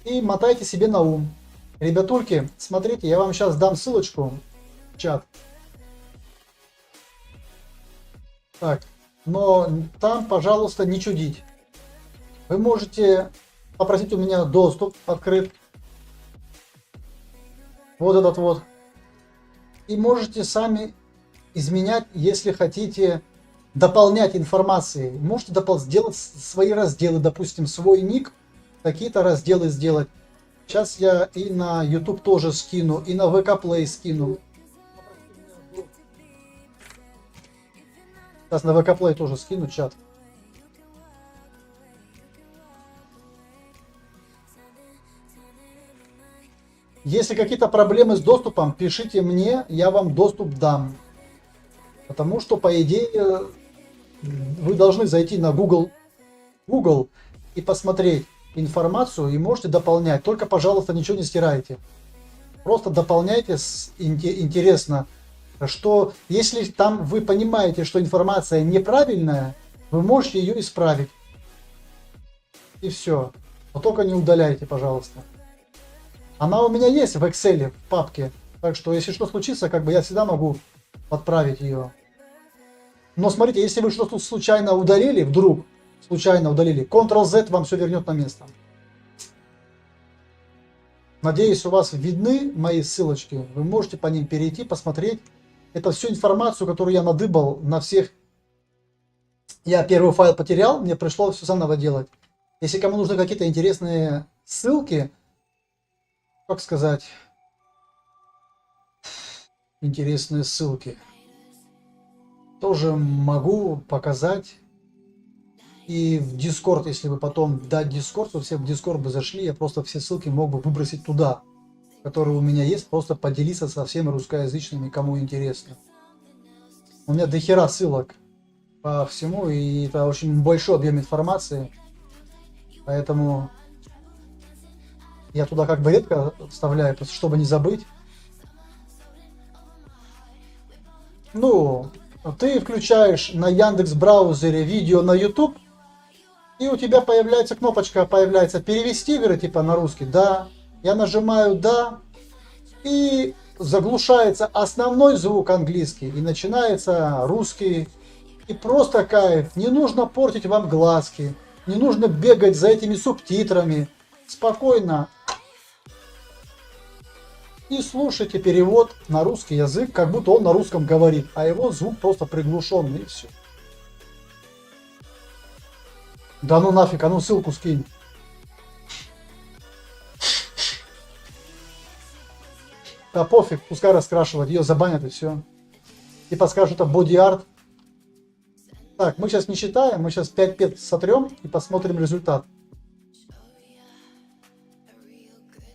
и мотайте себе на ум. Ребятульки, смотрите, я вам сейчас дам ссылочку в чат. Так, но там, пожалуйста, не чудить. Вы можете попросить у меня доступ открыт. Вот этот вот. И можете сами изменять, если хотите дополнять информацией. Можете сделать свои разделы, допустим, свой ник, какие-то разделы сделать. Сейчас я и на YouTube тоже скину, и на ВК Play скину. Сейчас на ВК Play тоже скину чат. Если какие-то проблемы с доступом, пишите мне, я вам доступ дам. Потому что, по идее, вы должны зайти на Google и посмотреть информацию и можете дополнять. Только, пожалуйста, ничего не стирайте. Просто дополняйте. Интересно, что если там вы понимаете, что информация неправильная, вы можете ее исправить. И все. Но только не удаляйте, пожалуйста. Она у меня есть в Excel, в папке. Так что, если что случится, как бы я всегда могу подправить ее. Но смотрите, если вы что-то случайно удалили, вдруг случайно удалили, Ctrl-Z вам все вернет на место. Надеюсь, у вас видны мои ссылочки. Вы можете по ним перейти, посмотреть. Это всю информацию, которую я надыбал на всех. Я первый файл потерял, мне пришлось все заново делать. Если кому нужны какие-то интересные ссылки, как сказать, интересные ссылки, тоже могу показать. И в Discord, если бы потом дать Discord, то все в Discord бы зашли, я просто все ссылки мог бы выбросить туда, которые у меня есть, просто поделиться со всеми русскоязычными, кому интересно. У меня дохера ссылок по всему, и это очень большой объем информации, поэтому я туда как бы редко вставляю, просто чтобы не забыть. Ну, ты включаешь на Яндекс браузере видео на YouTube, и у тебя появляется кнопочка, перевести, говорит, типа на русский, да. Я нажимаю да, и заглушается основной звук английский, и начинается русский. И просто кайф, не нужно портить вам глазки, не нужно бегать за этими субтитрами. Спокойно. И слушайте перевод на русский язык, как будто он на русском говорит, а его звук просто приглушенный, и все. Да ну нафиг, а ну ссылку скинь. Да пофиг, пускай раскрашивать, ее забанят и все. Типа скажут, это боди-арт. Так, мы сейчас не считаем, мы сейчас 5 пет сотрем и посмотрим результат.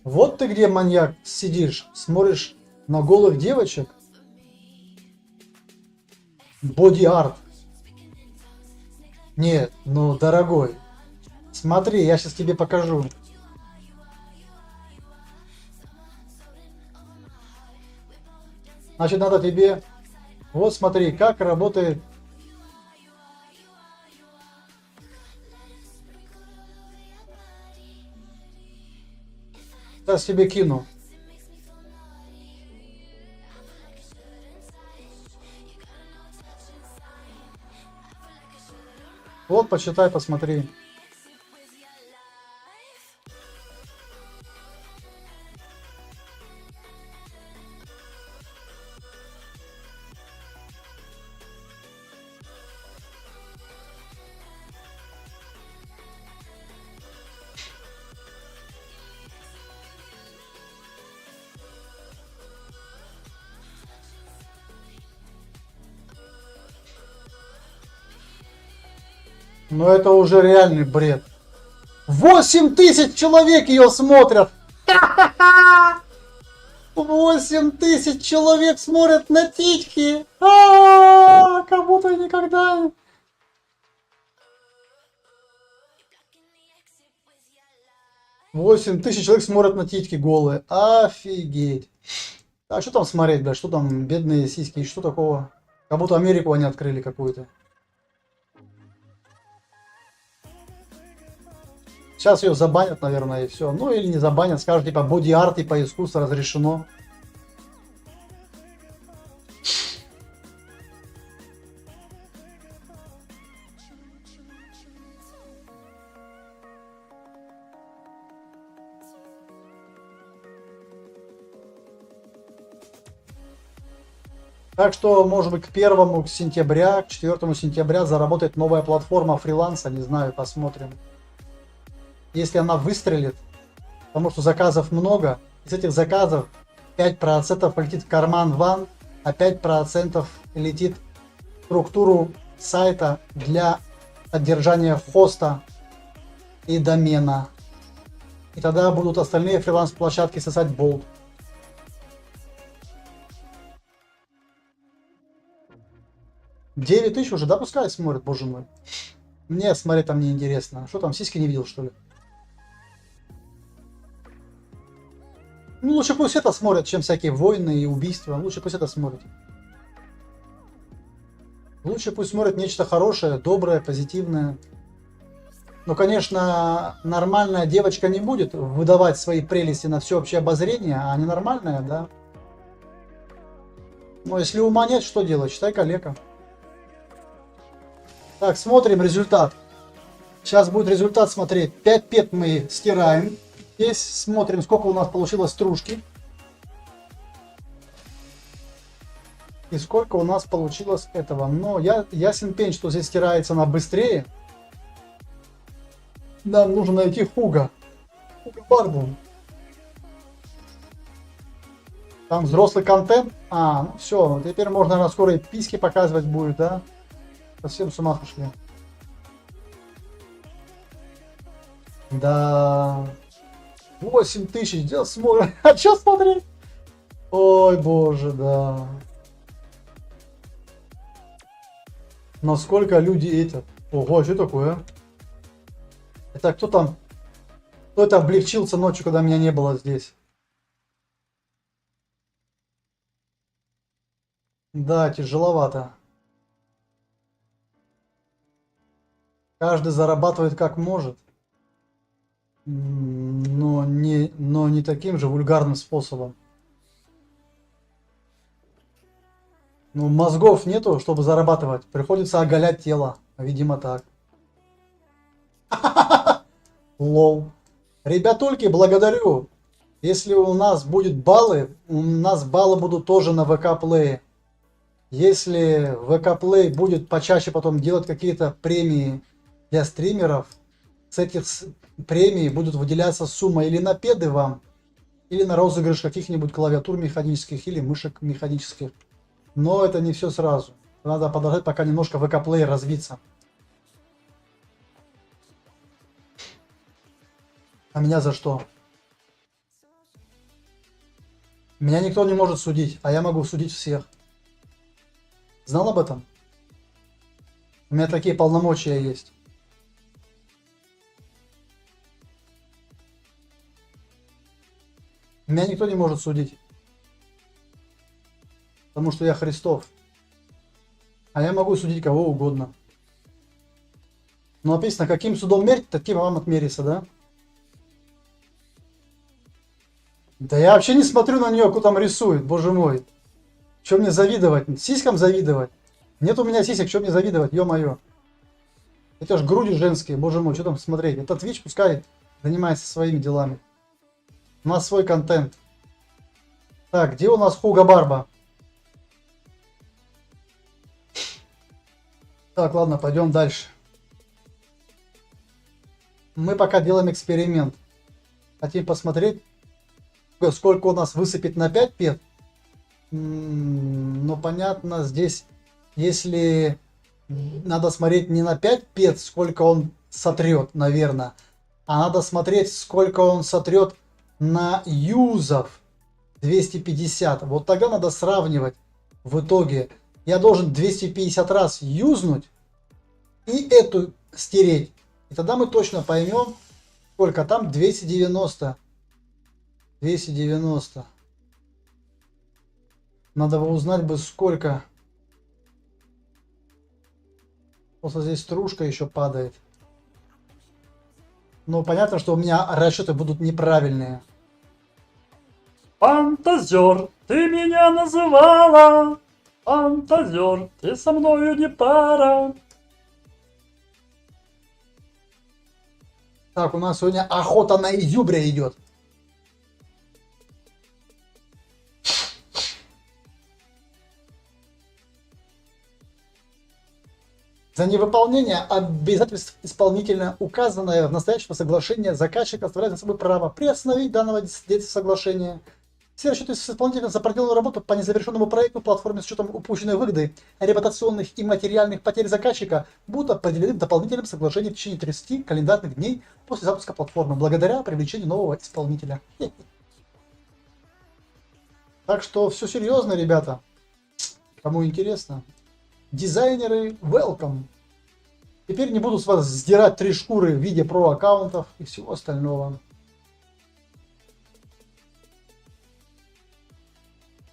Вот ты где, маньяк, сидишь, смотришь на голых девочек. Боди-арт. Нет, ну, дорогой, смотри, я сейчас тебе покажу. Значит, надо тебе... Вот смотри, как работает... Сейчас тебе кину. Вот, почитай, посмотри. Но это уже реальный бред. 8000 человек ее смотрят. 8000 человек смотрят на титьки. Как будто никогда. Восемь тысяч человек смотрят на титьки голые. Офигеть. А что там смотреть, да? Что там, бедные сиськи? Что такого? Как будто Америку они открыли какую-то. Сейчас ее забанят, наверное, и все. Ну или не забанят, скажут, типа, боди-арт, типа, искусство разрешено. Так что, может быть, к 1 сентября, к 4 сентября заработает новая платформа фриланса, не знаю, посмотрим. Если она выстрелит, потому что заказов много, из этих заказов 5% полетит в карман ван, а 5% летит в структуру сайта для поддержания хоста и домена. И тогда будут остальные фриланс-площадки сосать болт. 9 тысяч уже, да, пускай смотрят, боже мой. Мне смотреть там не интересно. Что там, сиськи не видел, что ли? Ну, лучше пусть это смотрят, чем всякие войны и убийства. Лучше пусть это смотрят. Лучше пусть смотрят нечто хорошее, доброе, позитивное. Ну, конечно, нормальная девочка не будет выдавать свои прелести на всеобщее обозрение, а ненормальная, да. Но если ума нет, что делать? Читай калека. Так, смотрим результат. Сейчас будет результат смотреть. 5 пет мы стираем. Здесь смотрим, сколько у нас получилось стружки. И сколько у нас получилось этого. Но ясен пень, что здесь стирается она быстрее. Нам нужно найти Хуга. Хуга Барбу. Там взрослый контент. А, ну все. Теперь можно, наверное, скоро и письки показывать будет, да? Совсем с ума сошли. Да. 8 тысяч. Где смотрим? А что смотреть? Ой, боже, да. Насколько люди эти... Ого, а что такое? Это кто там? Кто это облегчился ночью, когда меня не было здесь? Да, тяжеловато. Каждый зарабатывает как может. Но не таким же вульгарным способом. Ну, мозгов нету, чтобы зарабатывать. Приходится оголять тело. Видимо, так. Лол. Ребятульки, благодарю. Если у нас будут баллы, у нас баллы будут тоже на ВК Play. Если ВК Play будет почаще потом делать какие-то премии для стримеров, с этих премий будут выделяться сумма или на педы вам, или на розыгрыш каких-нибудь клавиатур механических или мышек механических. Но это не все сразу. Надо подождать, пока немножко ВК Play развиться. А меня за что? Меня никто не может судить, а я могу судить всех. Знал об этом? У меня такие полномочия есть. Меня никто не может судить. Потому что я Христов. А я могу судить кого угодно. Но написано, каким судом мерить, таким вам отмерится, да? Да я вообще не смотрю на нее, кто там рисует, боже мой. Что мне завидовать? Сиськам завидовать? Нет у меня сисек, что мне завидовать, ё-моё. Это ж груди женские, боже мой, что там смотреть? Это Twitch пускай занимается своими делами. У нас свой контент. Так, где у нас Хуга Барба? Так, ладно, пойдем дальше. Мы пока делаем эксперимент. Хотим посмотреть, сколько у нас высыпет на 5 пет. Но понятно, здесь, если надо смотреть не на 5 пет, сколько он сотрет, наверное, а надо смотреть, сколько он сотрет на юзов 250. Вот тогда надо сравнивать в итоге. Я должен 250 раз юзнуть и эту стереть. И тогда мы точно поймем, сколько там 290. 290. Надо бы узнать бы сколько. Просто здесь стружка еще падает. Но понятно, что у меня расчеты будут неправильные. Фантазер, ты меня называла. Фантазер, ты со мною не пара. Так, у нас сегодня охота на изюбря идет. За невыполнение обязательств исполнителя, указанное в настоящем соглашении, заказчик оставляет за собой право приостановить данного действия соглашения. Все расчеты с исполнителем за проделанную работу по незавершенному проекту платформе с учетом упущенной выгоды, репутационных и материальных потерь заказчика будут определены в дополнительном соглашении в течение 30 календарных дней после запуска платформы, благодаря привлечению нового исполнителя. Так что все серьезно, ребята. Кому интересно. Дизайнеры, welcome. Теперь не буду с вас сдирать 3 шкуры в виде про аккаунтов и всего остального.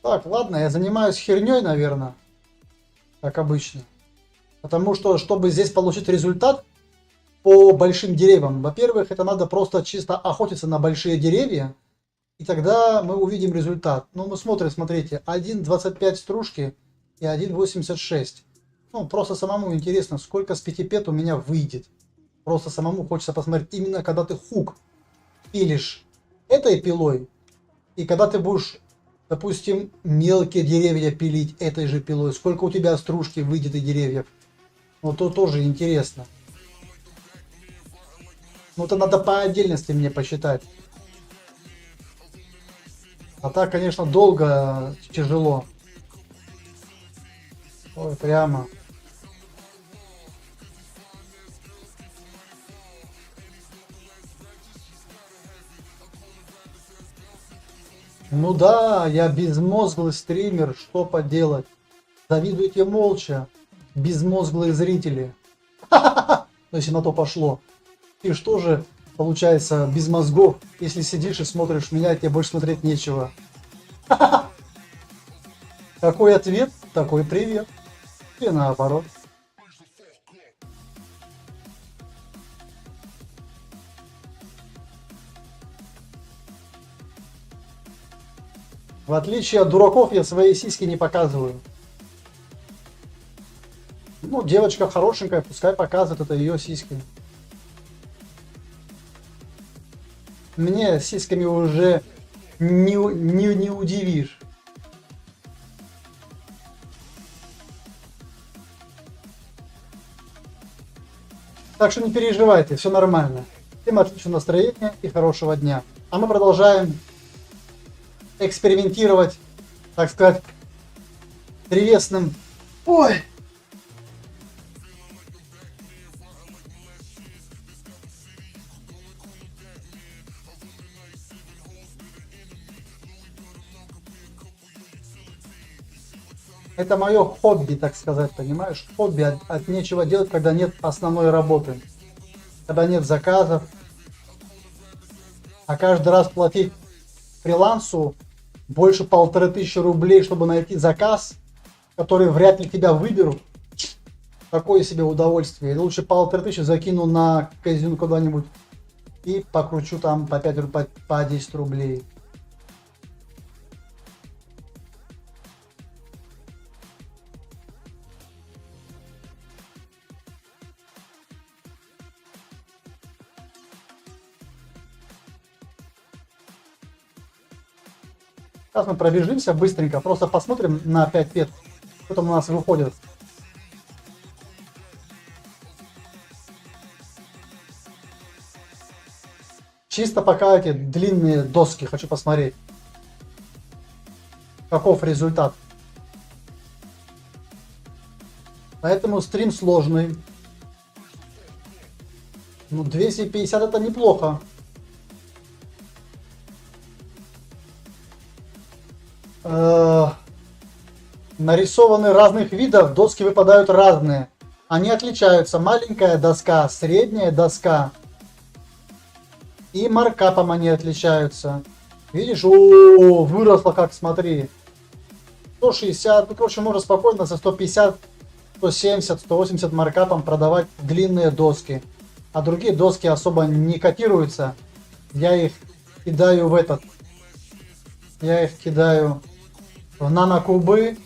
Так, ладно, я занимаюсь херней, наверное, как обычно. Потому что, чтобы здесь получить результат по большим деревьям, во-первых, это надо просто чисто охотиться на большие деревья, и тогда мы увидим результат. Ну, мы смотрим, смотрите, 1,25 стружки и 1,86. Ну, просто самому интересно, сколько с 5 пет у меня выйдет. Просто самому хочется посмотреть, именно когда ты хук пилишь этой пилой, и когда ты будешь, допустим, мелкие деревья пилить этой же пилой, сколько у тебя стружки выйдет и деревьев. Вот то тоже интересно. Ну, это надо по отдельности мне посчитать. А так, конечно, долго, тяжело. Ой, прямо. Ну да, я безмозглый стример, что поделать. Завидуйте молча, безмозглые зрители. Ну, если на то пошло. И что же получается без мозгов, если сидишь и смотришь меня, тебе больше смотреть нечего. Какой ответ, такой привет. И наоборот. В отличие от дураков, я свои сиськи не показываю. Ну, девочка хорошенькая, пускай показывает, это ее сиськи. Мне сиськами уже не удивишь. Так что не переживайте, все нормально. Всем отличного настроения и хорошего дня. А мы продолжаем экспериментировать, так сказать, древесным. Ой! Это мое хобби, так сказать, понимаешь? Хобби от нечего делать, когда нет основной работы. Когда нет заказов. А каждый раз платить фрилансу больше 1500 рублей, чтобы найти заказ, который вряд ли тебя выберут. Такое себе удовольствие. Лучше 1500 закину на казино куда-нибудь и покручу там по 5 по 10 рублей. Сейчас мы пробежимся быстренько, просто посмотрим на 5 пет, что там у нас выходит. Чисто пока эти длинные доски хочу посмотреть. Каков результат. Поэтому стрим сложный. Ну, 250 это неплохо. Нарисованы разных видов, доски выпадают разные. Они отличаются. Маленькая доска, средняя доска. И маркапом они отличаются. Видишь? О, выросло как, смотри. 160, ну, короче, можно спокойно за 150, 170, 180 маркапом продавать длинные доски. А другие доски особо не котируются. Я их кидаю в этот. Я их кидаю в нанокубы.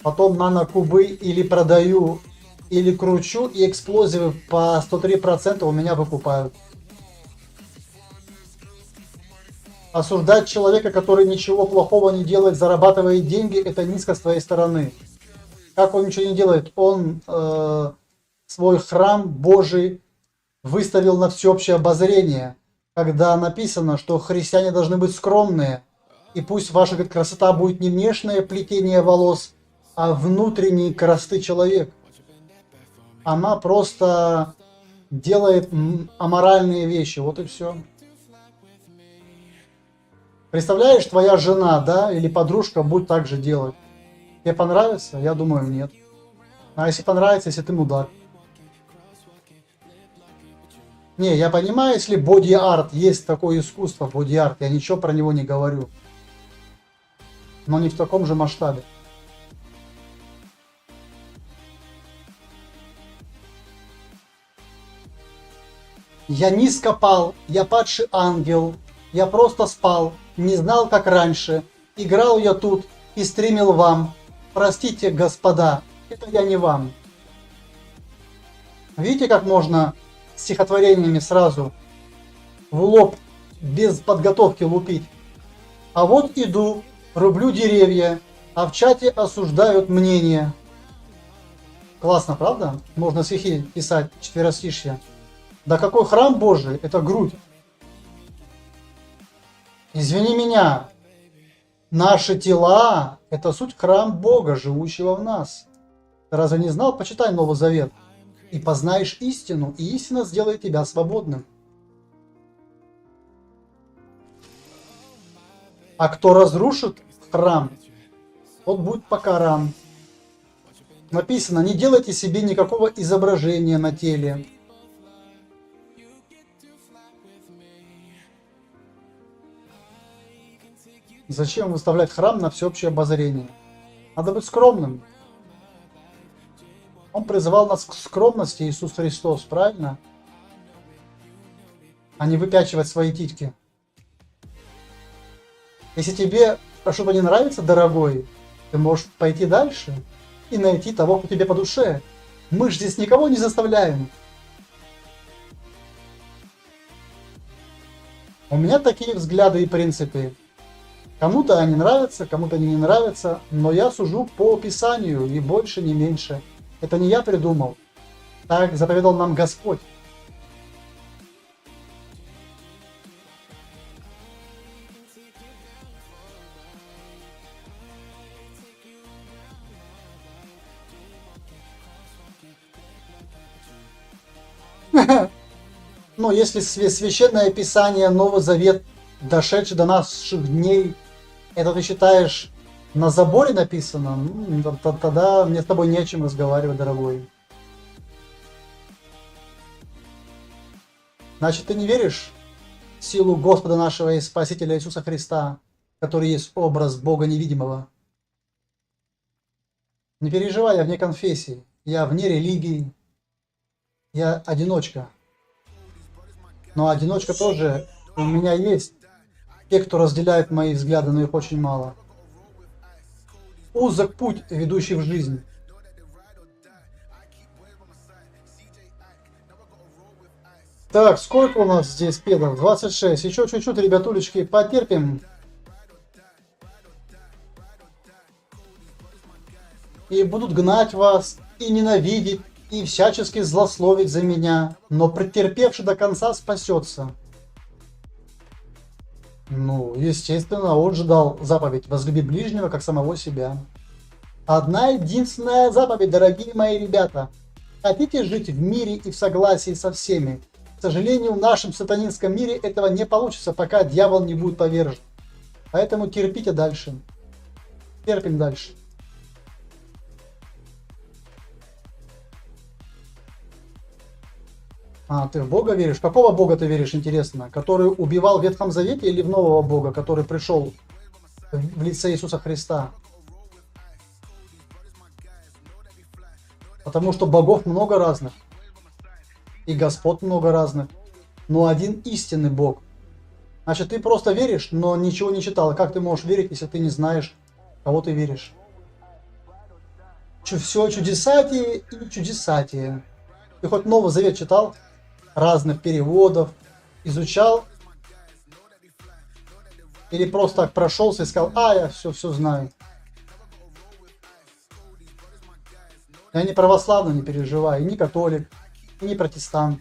Потом нанокубы или продаю, или кручу. И эксплозивы по 103% у меня выкупают. Осуждать человека, который ничего плохого не делает, зарабатывает деньги, это низко с твоей стороны. Как он ничего не делает? Он свой храм Божий выставил на всеобщее обозрение, когда написано, что христиане должны быть скромные, и пусть ваша, говорит, красота будет не внешнее плетение волос, а внутренней красоты человек. Она просто делает аморальные вещи, вот и все. Представляешь, твоя жена, да, или подружка будет так же делать. Тебе понравится? Я думаю, нет. А если понравится, если ты мудак? Не, я понимаю, если боди-арт, есть такое искусство, боди-арт, я ничего про него не говорю. Но не в таком же масштабе. Я низко пал, я падший ангел, я просто спал, не знал, как раньше. Играл я тут и стримил вам. Простите, господа, это я не вам. Видите, как можно стихотворениями сразу в лоб, без подготовки лупить? А вот иду, рублю деревья, а в чате осуждают мнение. Классно, правда? Можно стихи писать, четверостишья. Да какой храм Божий, это грудь. Извини меня, наши тела – это суть храм Бога, живущего в нас. Ты разве не знал? Почитай Новый Завет. И познаешь истину, и истина сделает тебя свободным. А кто разрушит храм, тот будет покаран. Написано, не делайте себе никакого изображения на теле. Зачем выставлять храм на всеобщее обозрение? Надо быть скромным. Он призывал нас к скромности, Иисус Христос, правильно? А не выпячивать свои титьки. Если тебе что-то не нравится, дорогой, ты можешь пойти дальше и найти того, кто тебе по душе. Мы же здесь никого не заставляем. У меня такие взгляды и принципы. Кому-то они нравятся, кому-то они не нравятся, но я сужу по Писанию, ни больше, ни меньше. Это не я придумал. Так заповедал нам Господь. Но если священное Писание, Новый Завет, дошедший до наших дней, это ты считаешь на заборе написано, тогда мне с тобой не о чем разговаривать, дорогой. Значит, ты не веришь в силу Господа нашего и Спасителя Иисуса Христа, который есть образ Бога невидимого? Не переживай, я вне конфессии, я вне религии, я одиночка. Но одиночка тоже у меня есть. Те, кто разделяет мои взгляды, но их очень мало. Узок путь, ведущий в жизнь. Так, сколько у нас здесь педов? 26. Еще чуть-чуть, ребятулечки, потерпим. И будут гнать вас, и ненавидеть, и всячески злословить за меня. Но претерпевший до конца спасется. Ну, естественно, он же дал заповедь: возлюби ближнего, как самого себя. Одна единственная заповедь, дорогие мои ребята. Хотите жить в мире и в согласии со всеми? К сожалению, в нашем сатанинском мире этого не получится, пока дьявол не будет повержен. Поэтому терпите дальше. Терпим дальше. А, ты в Бога веришь? В какого Бога ты веришь, интересно? Который убивал в Ветхом Завете или в нового Бога, который пришел в лице Иисуса Христа? Потому что богов много разных. И господ много разных. Но один истинный Бог. Значит, ты просто веришь, но ничего не читал. Как ты можешь верить, если ты не знаешь, кого ты веришь? Все чудесатие и чудесатие. Ты хоть Новый Завет читал? Разных переводов, изучал? Или просто так прошелся и сказал: а, я все знаю. Я не православный, не переживай, и не католик, и не протестант.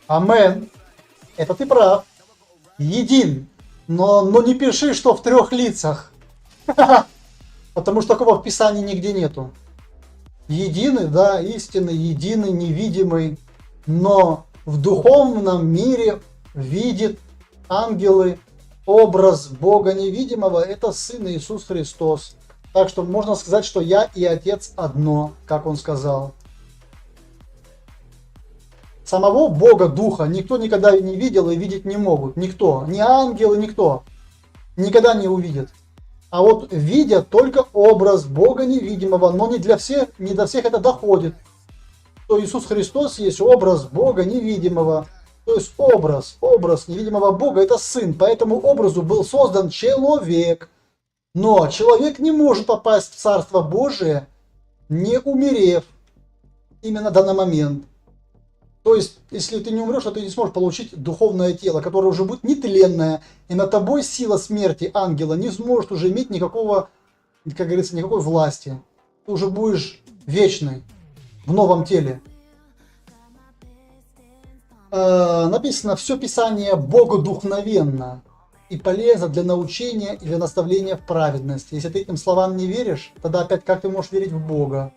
Амен. Это ты прав. Един. Но не пиши, что в трех лицах. Потому что такого в Писании нигде нету. Единый, да, истинный, единый, невидимый, но в духовном мире видит ангелы образ Бога невидимого, это Сын Иисус Христос. Так что можно сказать, что я и Отец одно, как он сказал. Самого Бога Духа никто никогда не видел и видеть не могут. Никто, ни ангелы, никто. Никогда не увидит. А вот видят только образ Бога невидимого, но не до всех это доходит. То Иисус Христос есть образ Бога невидимого. То есть образ невидимого Бога это Сын. По этому образу был создан человек. Но человек не может попасть в Царство Божие, не умерев именно в данный момент. То есть, если ты не умрешь, то ты не сможешь получить духовное тело, которое уже будет нетленное, и над тобой сила смерти ангела не сможет уже иметь никакого, как говорится, никакой власти. Ты уже будешь вечный в новом теле. Написано, все Писание богодухновенно и полезно для научения и для наставления в праведности. Если ты этим словам не веришь, тогда опять как ты можешь верить в Бога?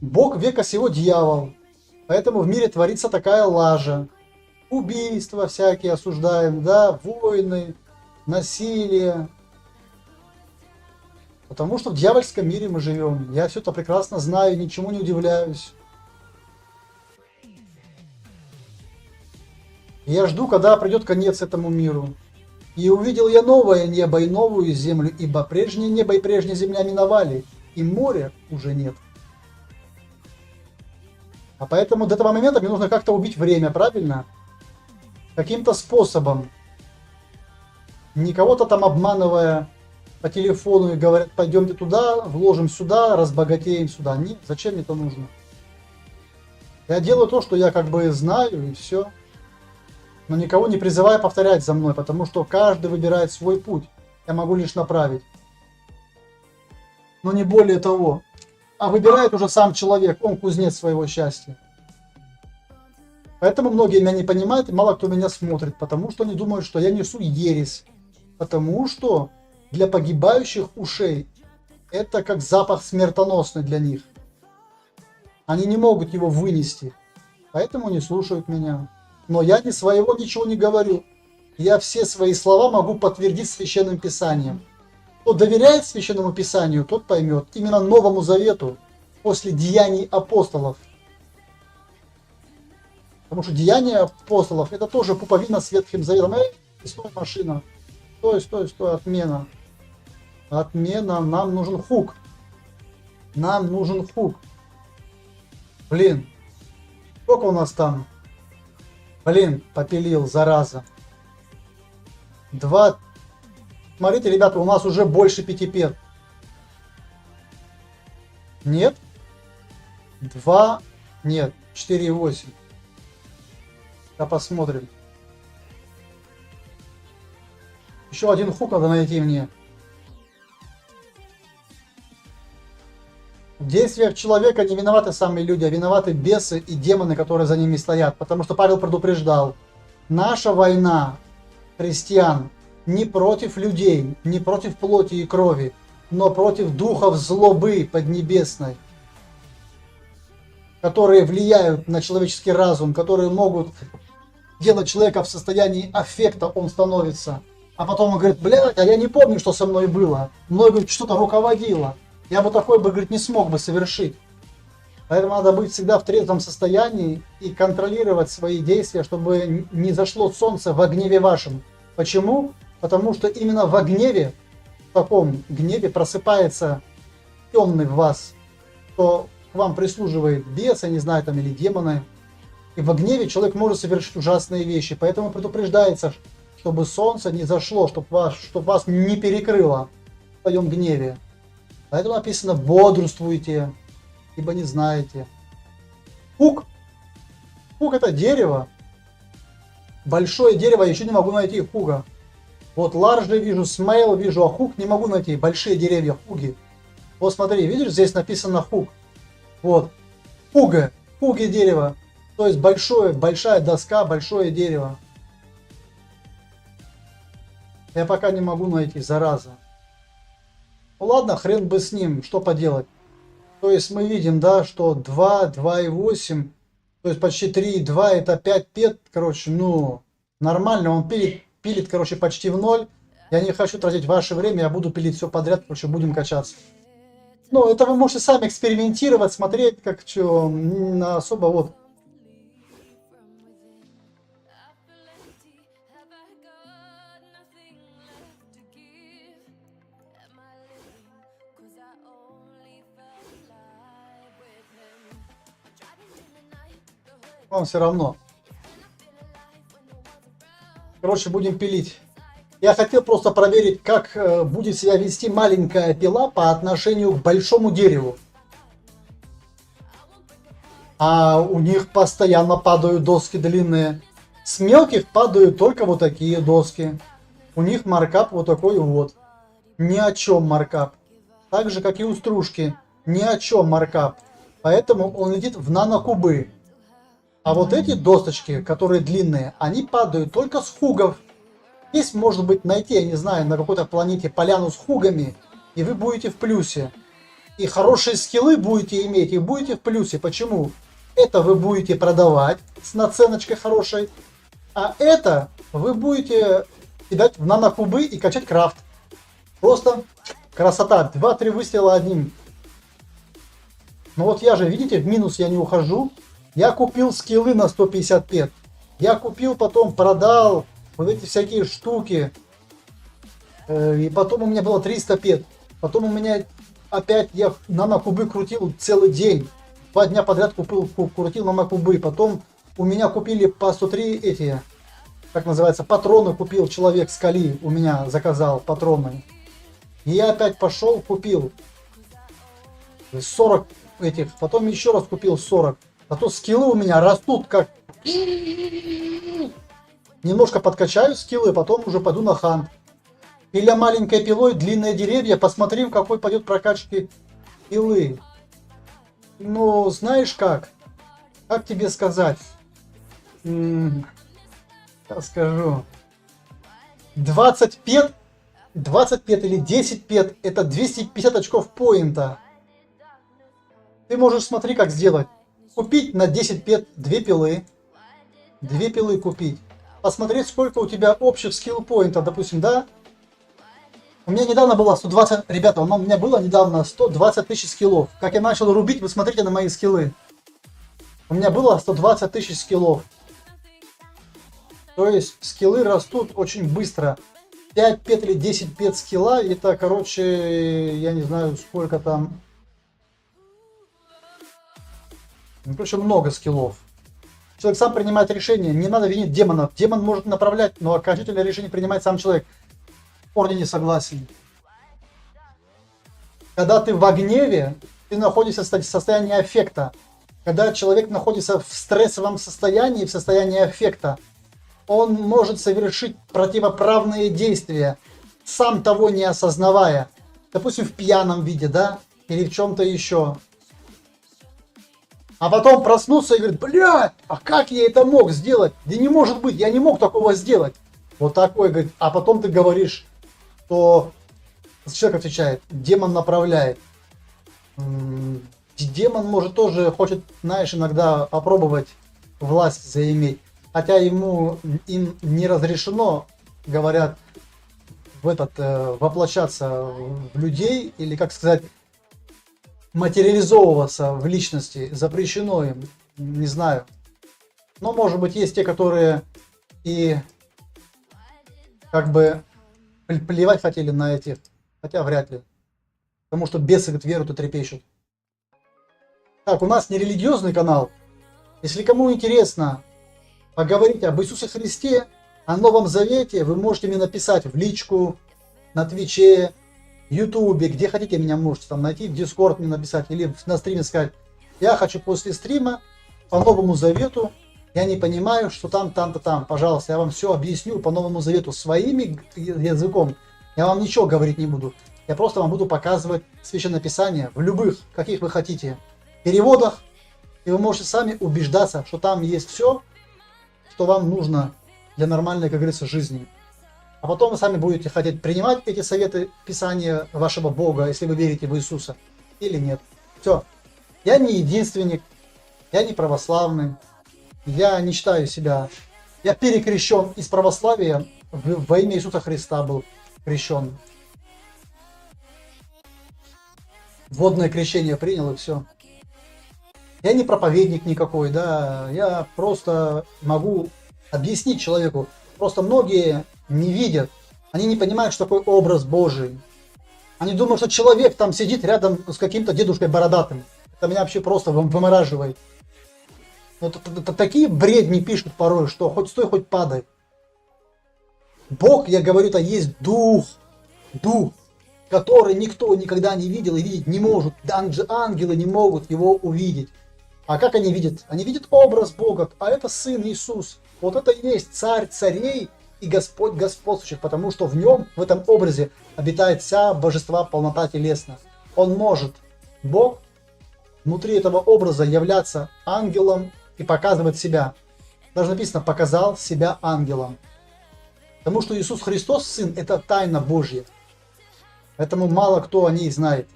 Бог века сего дьявол, поэтому в мире творится такая лажа. Убийства всякие осуждаем, да, войны, насилие. Потому что в дьявольском мире мы живем. Я все это прекрасно знаю, ничему не удивляюсь. Я жду, когда придет конец этому миру. И увидел я новое небо и новую землю, ибо прежнее небо и прежняя земля миновали, и моря уже нет. А поэтому до этого момента мне нужно как-то убить время, правильно? Каким-то способом. Не кого-то там обманывая по телефону и говорят, пойдемте туда, вложим сюда, разбогатеем сюда. Нет, зачем мне это нужно? Я делаю то, что я как бы знаю, и все. Но никого не призываю повторять за мной, потому что каждый выбирает свой путь. Я могу лишь направить. Но не более того. А выбирает уже сам человек, он кузнец своего счастья. Поэтому многие меня не понимают, и мало кто меня смотрит, потому что они думают, что я несу ересь. Потому что для погибающих ушей это как запах смертоносный для них. Они не могут его вынести, поэтому не слушают меня. Но я ни своего ничего не говорю. Я все свои слова могу подтвердить Священным Писанием. Кто доверяет Священному Писанию, тот поймет именно Новому Завету после деяний апостолов. Потому что деяния апостолов это тоже пуповина с Ветхим Заветом. Стой, машина. Стой, отмена. Отмена, нам нужен хук. Нам нужен хук. Блин, сколько у нас там? Блин, попилил, зараза. 2. Смотрите, ребята, у нас уже больше 5 пет. Нет? 2. Нет, 4,8. Да посмотрим. Еще один хук надо найти мне. В действиях человека не виноваты сами люди, а виноваты бесы и демоны, которые за ними стоят. Потому что Павел предупреждал. Наша война христиан не против людей, не против плоти и крови, но против духов злобы поднебесной, которые влияют на человеческий разум, которые могут делать человека в состоянии аффекта, он становится. А потом он говорит, блядь, а я не помню, что со мной было. Мной, говорит, что-то руководило. Я бы такой бы, говорит, не смог бы совершить. Поэтому надо быть всегда в трезвом состоянии и контролировать свои действия, чтобы не зашло солнце во гневе вашем. Почему? Потому что именно во гневе, в таком гневе просыпается темный в вас, что к вам прислуживает бес, я не знаю, там, или демоны. И во гневе человек может совершить ужасные вещи. Поэтому предупреждается, чтобы солнце не зашло, чтобы вас не перекрыло в своем гневе. Поэтому написано бодрствуйте, ибо не знаете. Хук. Хук это дерево. Большое дерево, еще не могу найти хуга. Вот ларжи вижу, смейл вижу, а хук не могу найти. Большие деревья, хуги. Вот смотри, видишь, здесь написано хук. Вот. Хуга. Хуги дерево. То есть большая доска, большое дерево. Я пока не могу найти, зараза. Ну ладно, хрен бы с ним, что поделать. То есть мы видим, да, что 2, 2,8, то есть почти 3,2 это 5 пет, короче, ну, нормально, он пилит, короче, почти в ноль. Я не хочу тратить ваше время, я буду пилить все подряд, короче, будем качаться. Ну, это вы можете сами экспериментировать, смотреть, как что, особо вот. Вам все равно. Короче, будем пилить. Я хотел просто проверить, как будет себя вести маленькая пила по отношению к большому дереву. А у них постоянно падают доски длинные. С мелких падают только вот такие доски. У них маркап вот такой вот. Ни о чем маркап. Так же, как и у стружки. Ни о чем маркап. Поэтому он летит в нанокубы. А вот эти досточки, которые длинные, они падают только с хугов. Здесь может быть найти, я не знаю, на какой-то планете поляну с хугами, и вы будете в плюсе. И хорошие скиллы будете иметь, и будете в плюсе. Почему? Это вы будете продавать с наценочкой хорошей, а это вы будете кидать в нанокубы и качать крафт. Просто красота. 2-3 выстрела одним. Ну вот я же, видите, в минус я не ухожу. Я купил скиллы на 150 пет. Я купил, потом продал вот эти всякие штуки. И потом у меня было 300 пет. Потом у меня опять я нанокубы крутил целый день. 2 дня подряд крутил нанокубы. Потом у меня купили по 103 эти, как называется, патроны купил человек с Кали. У меня заказал патроны. И я опять пошел, купил 40 этих. Потом еще раз купил 40. А то скиллы у меня растут как... Немножко подкачаю скиллы, потом уже пойду на хант. Пиля маленькой пилой, длинные деревья, посмотрим, какой пойдет прокачки пилы. Ну, знаешь как? Как тебе сказать? Я скажу. 20 пет или 10 пет, это 250 очков поинта. Ты можешь, смотри, как сделать. Купить на 10 пет 2 пилы. 2 пилы купить. Посмотреть, сколько у тебя общих скилл-поинтов, допустим, да? У меня недавно было 120, ребята, у меня было недавно 120 тысяч скиллов. Как я начал рубить, вы смотрите на мои скиллы. У меня было 120 тысяч скиллов. То есть скиллы растут очень быстро. 5 пет или 10 пет скилла, это, короче, я не знаю, сколько там. Ну, короче, много скиллов. Человек сам принимает решение, не надо винить демонов. Демон может направлять, но окончательное решение принимает сам человек. Орден не согласен. Когда ты в гневе, ты находишься в состоянии аффекта. Когда человек находится в стрессовом состоянии, в состоянии аффекта, он может совершить противоправные действия, сам того не осознавая. Допустим, в пьяном виде, да? Или в чем-то еще. А потом проснуться и говорит, блядь, а как я это мог сделать? Да не может быть, я не мог такого сделать. Вот такой, говорит, а потом ты говоришь, что человек отвечает, демон направляет. Демон может тоже, хочет, знаешь, иногда попробовать власть заиметь. Хотя им не разрешено, говорят, воплощаться в людей, или, как сказать, материализовываться в личности, запрещено им, не знаю. Но, может быть, есть те, которые и как бы плевать хотели на этих, хотя вряд ли. Потому что бесы, говорит, веруют и трепещут. Так, у нас не религиозный канал. Если кому интересно поговорить об Иисусе Христе, о Новом Завете, вы можете мне написать в личку, на Твиче, Ютубе, где хотите меня можете там найти, в Дискорд мне написать или на стриме сказать, я хочу после стрима по Новому Завету, я не понимаю, что там, там-то, там, пожалуйста, я вам все объясню по Новому Завету своим языком, я вам ничего говорить не буду, я просто вам буду показывать Священное Писание в любых, каких вы хотите, переводах, и вы можете сами убеждаться, что там есть все, что вам нужно для нормальной, как говорится, жизни. А потом вы сами будете хотеть принимать эти советы Писания вашего Бога, если вы верите в Иисуса, или нет. Все. Я не единственник, я не православный, я не считаю себя... Я перекрещен из православия, во имя Иисуса Христа был крещен. Водное крещение принял и все. Я не проповедник никакой, да, я просто могу объяснить человеку. Просто многие не видят, они не понимают, что такое образ Божий. Они думают, что человек там сидит рядом с каким-то дедушкой бородатым. Это меня вообще просто вымораживает. Это такие бредни пишут порой, что хоть стой, хоть падай. Бог, я говорю, это есть дух, который никто никогда не видел и видеть не может. Даже ангелы не могут его увидеть. А как они видят? Они видят образ Бога, а это Сын Иисус. Вот это и есть Царь царей и Господь господствующих, потому что в нем, в этом образе, обитает вся божества полнота телесна. Он может, Бог, внутри этого образа являться ангелом и показывать себя. Даже написано, показал себя ангелом. Потому что Иисус Христос, Сын, это тайна Божья. Поэтому мало кто о ней знает.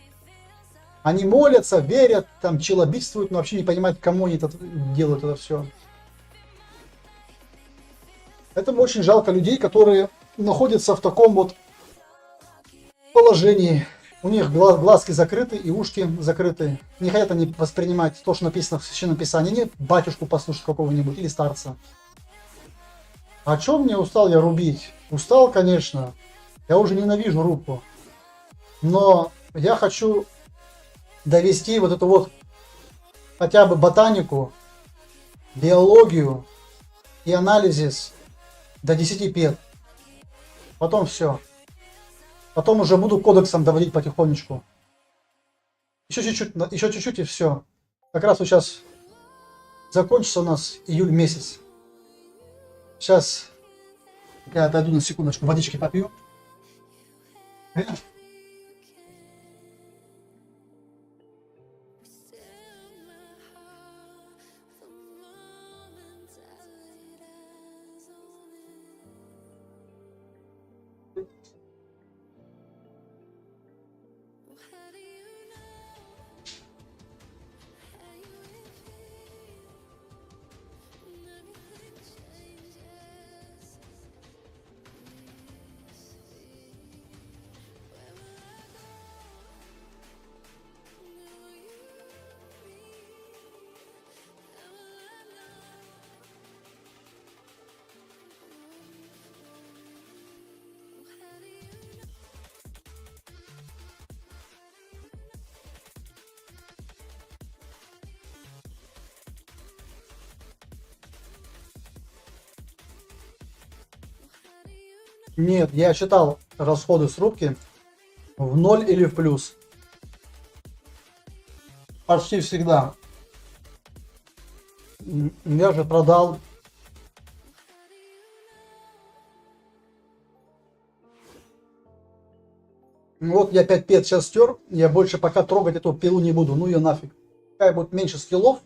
Они молятся, верят, там челобитствуют, но вообще не понимают, кому они это делают это все. Поэтому очень жалко людей, которые находятся в таком вот положении. У них глазки закрыты и ушки закрыты. Не хотят они воспринимать то, что написано в Священном Писании. Не батюшку послушать какого-нибудь или старца. А чем мне устал я рубить? Устал, конечно. Я уже ненавижу рубку. Но я хочу довести вот эту вот хотя бы ботанику, биологию и анализис до 10 пет. Потом все. Потом уже буду кодексом доводить потихонечку. Еще чуть-чуть и все. Как раз вот сейчас закончится у нас июль месяц. Сейчас я отойду на секундочку, водички попью. Нет, я считал расходы срубки в ноль или в плюс. Почти всегда. Я же продал. Вот я 5 пет сейчас стер, я больше пока трогать эту пилу не буду, ну ее нафиг. Пускай будет меньше скиллов,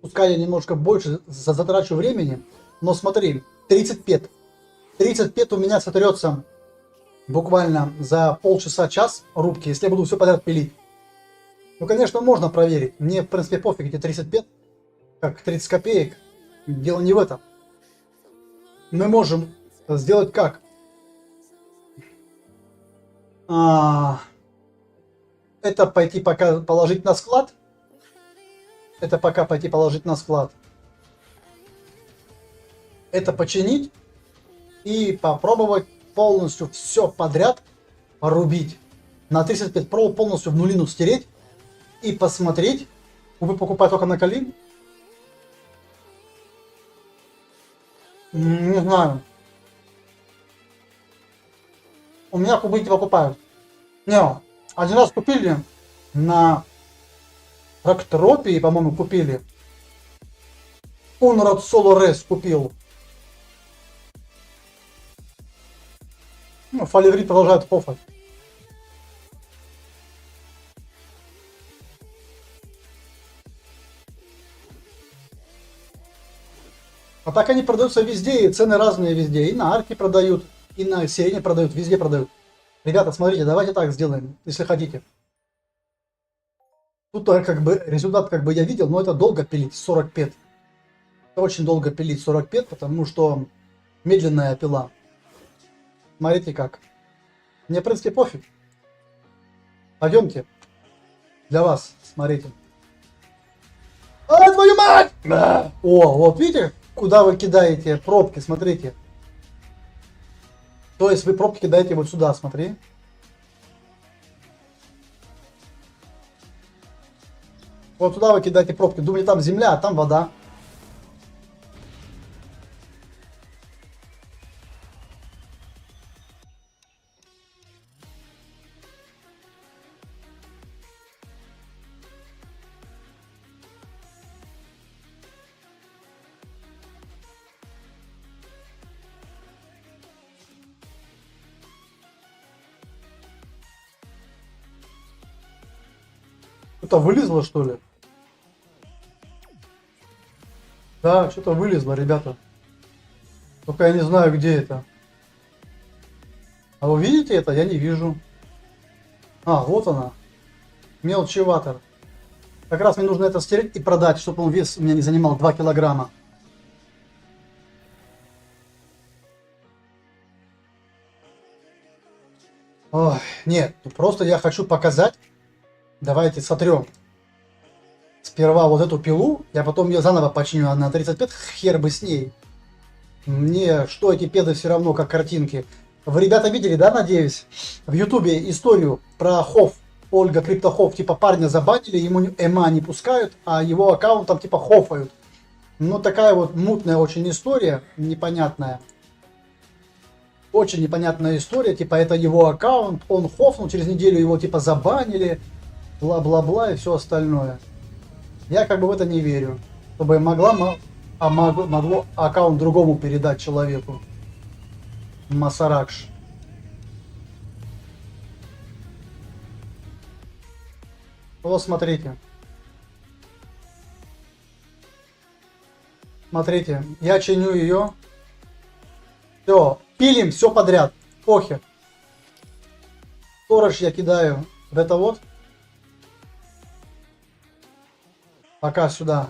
пускай я немножко больше затрачу времени, но смотри, 30 пет. 30 пет у меня сотрется буквально за полчаса-час рубки, если я буду все подряд пилить. Ну, конечно, можно проверить. Мне, в принципе, пофиг эти 30 пет, как 30 копеек. Дело не в этом. Мы можем сделать как? Это пойти пока положить на склад. Это пока пойти положить на склад. Это починить. И попробовать полностью все подряд порубить. На 35 Pro полностью в нулину стереть. И посмотреть. Вы покупаете только на Калин? Не знаю. У меня кубики покупают. Не, один раз купили на Рактропии, по-моему, купили. Конрад Солорес купил. Ну, Фаливрит продолжает пофать. А так они продаются везде, и цены разные везде. И на Арке продают. И на сирене продают, везде продают. Ребята, смотрите, давайте так сделаем, если хотите. Тут как бы результат как бы я видел, но это долго пилить, 40 пет. Это очень долго пилить 40 пет, потому что медленная пила. Смотрите как. Мне в принципе пофиг. Пойдемте. Для вас, смотрите. А, твою мать! О, вот видите, куда вы кидаете пробки, смотрите. То есть вы пробки кидаете вот сюда, смотри. Вот туда вы кидаете пробки. Думали, там земля, а там вода. Что-то вылезло, что ли? Да, что-то вылезло, ребята. Только я не знаю, где это. А вы видите это? Я не вижу. А, вот она. Мелчеватор. Как раз мне нужно это стереть и продать, чтобы он вес у меня не занимал 2 килограмма. Ой, нет, просто я хочу показать. Давайте сотрем. Сперва вот эту пилу, я потом ее заново починю на 35, хер бы с ней. Мне что эти педы все равно, как картинки. Вы, ребята, видели, да, надеюсь, в ютубе историю про Хофф, Ольга Криптохофф, типа парня забанили, ему эма не пускают, а его аккаунт там типа хофают. Ну, такая вот мутная очень история, непонятная. Очень непонятная история, типа это его аккаунт, он хофнул, через неделю его типа забанили, бла-бла-бла и все остальное. Я как бы в это не верю, чтобы могло аккаунт другому передать человеку. Масаракш. Вот смотрите. Смотрите, я чиню ее. Все, пилим все подряд. Похер. Сторож я кидаю в это вот. Пока сюда.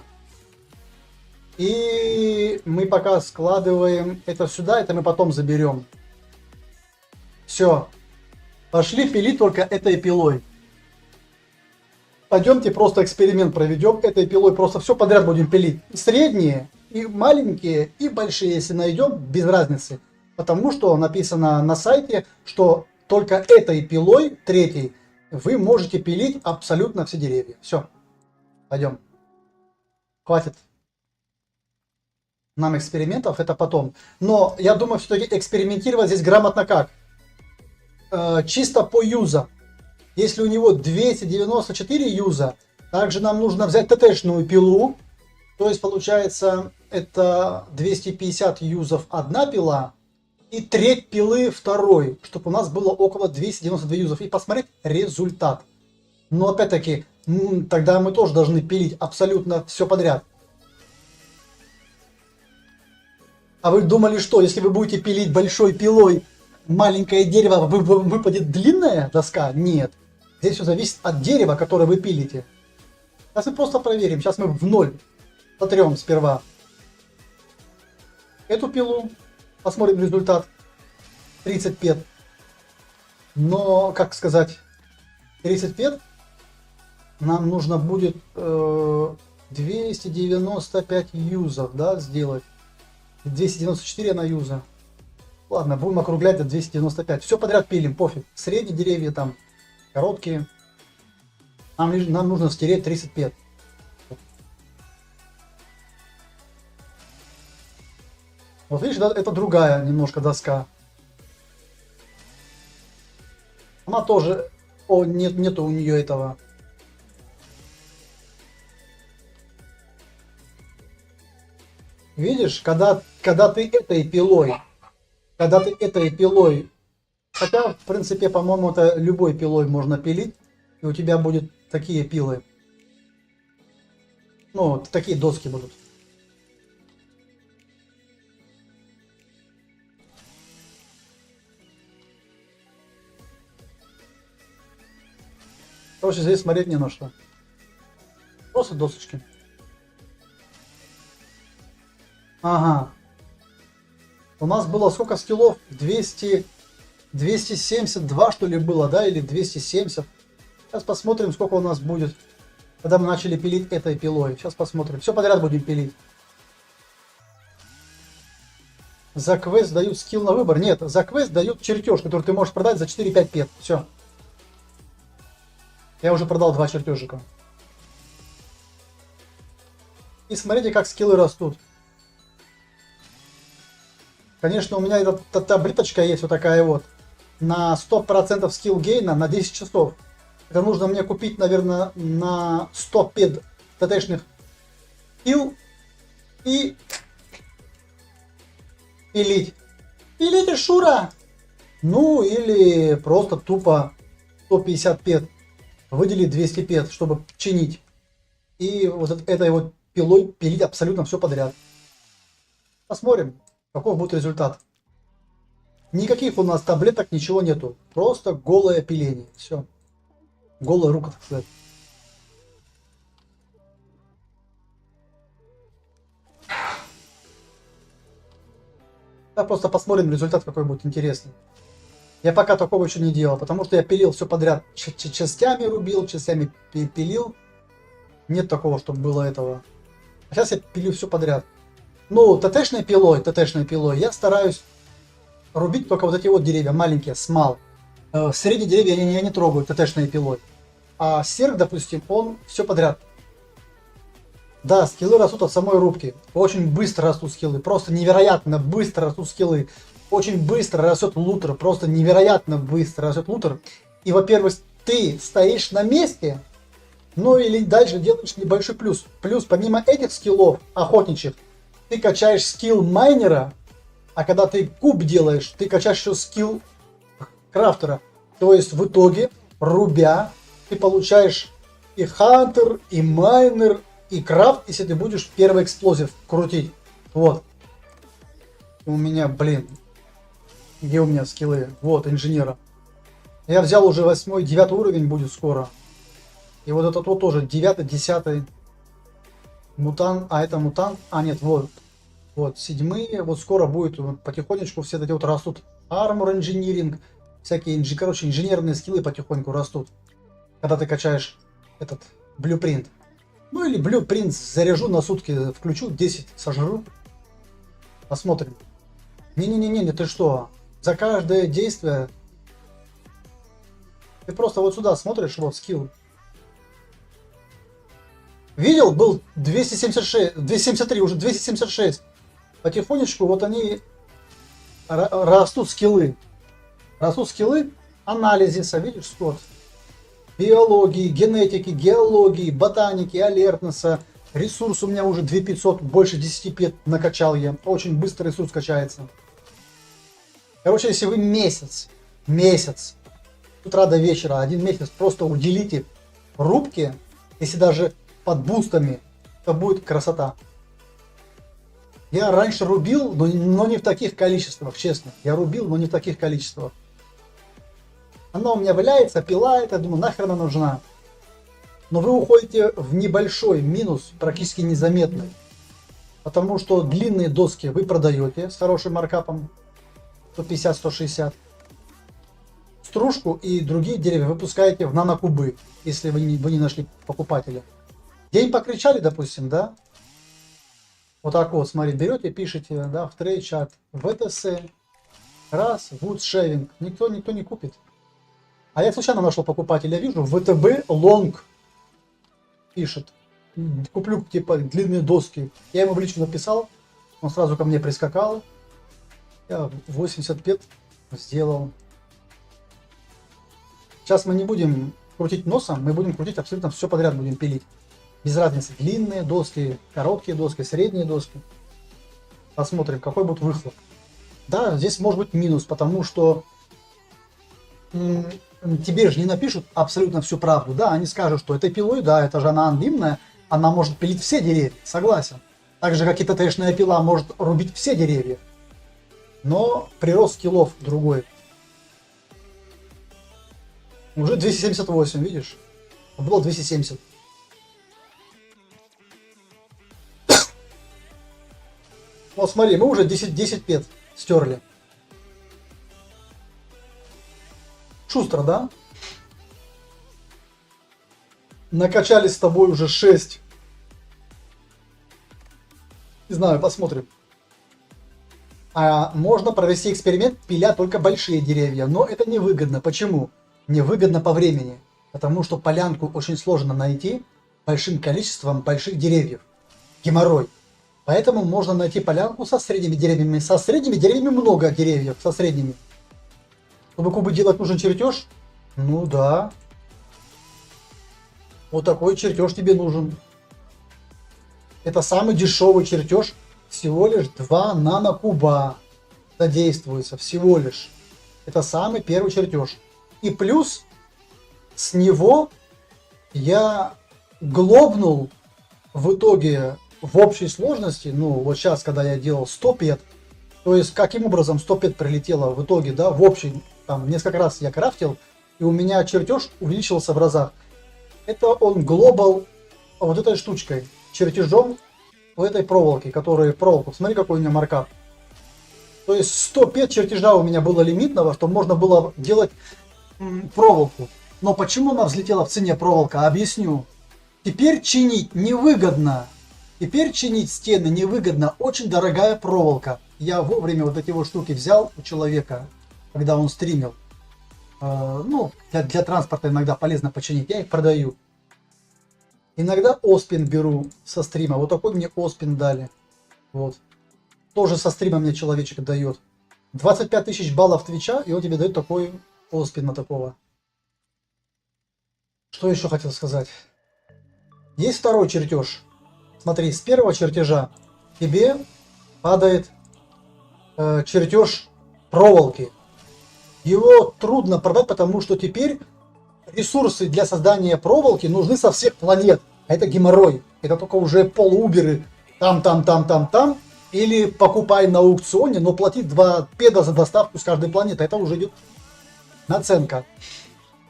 И мы пока складываем это сюда, это мы потом заберем. Все. Пошли пилить только этой пилой. Пойдемте просто эксперимент проведем этой пилой. Просто все подряд будем пилить. И средние, и маленькие, и большие, если найдем, без разницы. Потому что написано на сайте, что только этой пилой, третьей, вы можете пилить абсолютно все деревья. Все. Пойдем. Хватит нам экспериментов, это потом. Но я думаю, все-таки экспериментировать здесь грамотно как? Чисто по юза. Если у него 294 юза, также нам нужно взять ТТ-шную пилу. То есть получается это 250 юзов одна пила и треть пилы второй, чтобы у нас было около 292 юзов. И посмотреть результат. Но опять-таки, тогда мы тоже должны пилить абсолютно все подряд. А вы думали, что если вы будете пилить большой пилой маленькое дерево, выпадет длинная доска? Нет. Здесь все зависит от дерева, которое вы пилите. Сейчас мы просто проверим. Сейчас мы в ноль сотрем сперва эту пилу. Посмотрим результат. 35. Но, как сказать, 35 нам нужно будет 295 юзов, да, сделать. 294 на юза. Ладно, будем округлять до 295. Все подряд пилим, пофиг. Средние деревья там, короткие. Нам нужно стереть 35. Вот видишь, да, это другая немножко доска. Она тоже... О, нету у нее этого. Видишь, когда ты этой пилой, хотя, в принципе, по-моему, это любой пилой можно пилить, и у тебя будут такие пилы. Ну, такие доски будут. Короче, здесь смотреть не на что. Просто досочки. Ага. У нас было сколько скиллов? 272 что ли было, да? Или 270? Сейчас посмотрим, сколько у нас будет, когда мы начали пилить этой пилой. Сейчас посмотрим. Все подряд будем пилить. За квест дают скилл на выбор. Нет, за квест дают чертеж, который ты можешь продать за 4-5 пет. Все. Я уже продал 2 чертежика. И смотрите, как скиллы растут. Конечно, у меня эта таблеточка есть вот такая вот. На 100% скилл гейна на 10 часов. Это нужно мне купить, наверное, на 100 пед ТТшных пил. И пилить. Пилите, Шура! Ну, или просто тупо 150 пет. Выделить 200 пет, чтобы чинить. И вот этой вот пилой пилить абсолютно все подряд. Посмотрим, какой будет результат. Никаких у нас таблеток, ничего нету. Просто голое пиление. Все. Голая рука, так сказать. Так просто посмотрим результат, какой будет интересный. Я пока такого еще не делал, потому что я пилил все подряд. Частями рубил, частями пилил. Нет такого, чтобы было этого. А сейчас я пилю все подряд. Ну, ТТшной пилой я стараюсь рубить только вот эти вот деревья, маленькие, смал. Средние деревья я не трогаю ТТшной пилой. А серк, допустим, он все подряд. Да, скиллы растут от самой рубки. Очень быстро растут скиллы. Просто невероятно быстро растут скиллы. Очень быстро растет лутер. Просто невероятно быстро растет лутер. И, во-первых, ты стоишь на месте, ну или дальше делаешь небольшой плюс. Плюс, помимо этих скиллов охотничьих, ты качаешь скилл майнера, а когда ты куб делаешь, ты качаешь еще скилл крафтера. То есть в итоге, рубя, ты получаешь и хантер, и майнер, и крафт, если ты будешь первый эксплозив крутить. Вот. У меня, блин. Где у меня скиллы? Вот, инженера. Я взял уже 8-9 уровень будет скоро. И вот этот вот тоже 9-10 мутант. А это мутант. А нет, вот. Вот, 7. Вот скоро будет потихонечку все эти вот растут. Армор инжиниринг. Всякие, короче, инженерные скиллы потихоньку растут. Когда ты качаешь этот блюпринт. Ну или блюпринт заряжу на сутки, включу, 10 сожру. Посмотрим. Не-не-не, ты что? За каждое действие ты просто вот сюда смотришь, вот скилл. Видел? Был 276, 273, уже 276. Потихонечку вот они растут скиллы. Растут скиллы анализиса, видишь, Скотт? Биологии, генетики, геологии, ботаники, алертнеса. Ресурс у меня уже 2500, больше 10 пет накачал я. Очень быстро ресурс качается. Короче, если вы месяц, с утра до вечера, 1 месяц просто уделите рубке, если даже под бустами, то будет красота. Я раньше рубил, но не в таких количествах, честно. Я рубил, но не в таких количествах. Она у меня валяется, пила это, думаю, нахер она нужна. Но вы уходите в небольшой минус, практически незаметный. Потому что длинные доски вы продаете с хорошим маркапом, 150-160. Стружку и другие деревья выпускаете в нанокубы, если вы не нашли покупателя. День покричали, допустим, да? Вот так вот, смотри, берете, пишите, да, в трейд-чат, ВТС, раз, вудшевинг, никто не купит. А я случайно нашел покупателя, вижу, ВТБ лонг пишет. Куплю, типа, длинные доски. Я ему в личку написал, он сразу ко мне прискакал. Я 85 сделал. Сейчас мы не будем крутить носом, мы будем крутить абсолютно все подряд, будем пилить. Без разницы, длинные доски, короткие доски, средние доски. Посмотрим, какой будет выхлоп. Да, здесь может быть минус, потому что тебе же не напишут абсолютно всю правду. Да, они скажут, что этой пилой, да, это же она длинная, она может пилить все деревья, согласен. Так же, как и ТТшная пила может рубить все деревья. Но прирост скиллов другой. Уже 278, видишь? Было 270. Вот смотри, мы уже 10 пет стерли. Шустро, да? Накачали с тобой уже 6. Не знаю, посмотрим. А можно провести эксперимент, пиля только большие деревья, но это невыгодно. Почему? Невыгодно по времени. Потому что полянку очень сложно найти большим количеством больших деревьев. Геморрой. Поэтому можно найти полянку со средними деревьями. Со средними деревьями много деревьев, со средними. Чтобы кубы делать, нужен чертеж? Ну да. Вот такой чертеж тебе нужен. Это самый дешевый чертеж. Всего лишь 2 нанокуба задействуется. Всего лишь. Это самый первый чертеж. И плюс с него я глобнул в итоге в общей сложности, ну вот сейчас, когда я делал 100 пет, то есть каким образом 100 пет прилетело в итоге, да, в общей, там несколько раз я крафтил, и у меня чертеж увеличился в разах. Это он глобал вот этой штучкой, чертежом в этой проволоке, которая проволоку. Смотри, какой у меня маркап. То есть 100 пет чертежа у меня было лимитного, что можно было делать проволоку. Но почему она взлетела в цене проволока? Объясню. Теперь чинить невыгодно. Теперь чинить стены невыгодно. Очень дорогая проволока. Я вовремя вот эти вот штуки взял у человека, когда он стримил. Ну, для транспорта иногда полезно починить. Я их продаю. Иногда оспин беру со стрима. Вот такой мне оспин дали. Вот. Тоже со стрима мне человечек дает. 25 тысяч баллов твича, и он тебе дает такой оспин на такого. Что еще хотел сказать? Есть второй чертеж. Смотри, с первого чертежа тебе падает чертеж проволоки. Его трудно продать, потому что теперь ресурсы для создания проволоки нужны со всех планет. А это геморрой. Это только уже полуберы там. Или покупай на аукционе, но плати 2 педа за доставку с каждой планеты. Это уже идет наценка.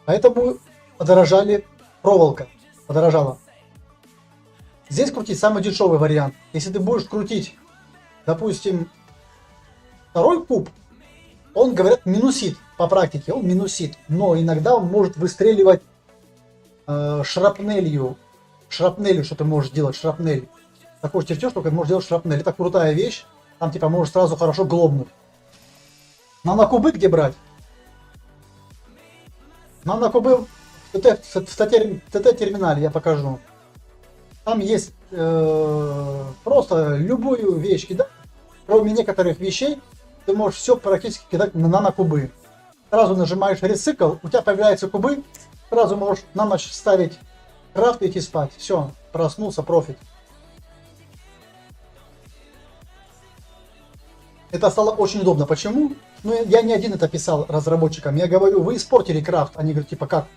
Поэтому подорожали проволока. Подорожала. Здесь крутить самый дешевый вариант. Если ты будешь крутить, допустим, второй куб, он, говорят, минусит. По практике он минусит. Но иногда он может выстреливать шрапнелью. Шрапнелью, что ты можешь делать, шрапнель. Такой чертеж, только можешь делать шрапнель. Это крутая вещь. Там типа можешь сразу хорошо глобнуть. Нанокубы где брать? Нанокубы в ТТ-терминале я покажу. Там есть просто любую вещь кидать. Кроме некоторых вещей, ты можешь все практически кидать на нанокубы. Сразу нажимаешь рецикл, у тебя появляются кубы. Сразу можешь на ночь ставить крафт и идти спать. Все, проснулся, профит. Это стало очень удобно. Почему? Ну, я не один это писал разработчикам. Я говорю, вы испортили крафт. Они говорят, типа, как?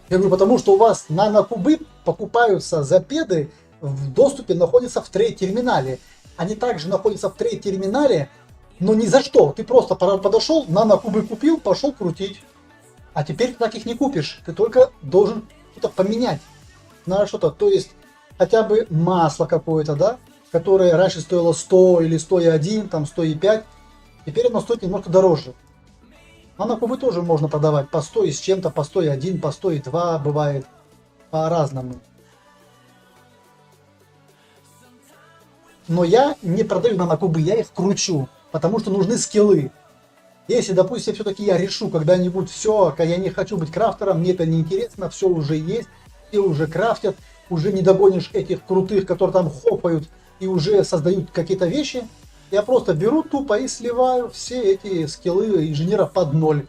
Я говорю, потому что у вас нанокубы покупаются за педы, в доступе находятся в трейд-терминале. Они также находятся в трейд-терминале, но ни за что. Ты просто подошел, нанокубы купил, пошел крутить. А теперь ты так их не купишь. Ты только должен что-то поменять на что-то. То есть, хотя бы масло какое-то, да? Которое раньше стоило 100 или 101, там 105. Теперь оно стоит немножко дороже. Нанокубы тоже можно продавать по 100 и с чем-то, по 101, по 102 бывает. По-разному. Но я не продаю нанокубы, я их кручу. Потому что нужны скиллы. Если, допустим, все-таки я решу когда-нибудь, все, я не хочу быть крафтером, мне это не интересно, все уже есть, все уже крафтят, уже не догонишь этих крутых, которые там хопают и уже создают какие-то вещи. Я просто беру тупо и сливаю все эти скиллы инженера под ноль.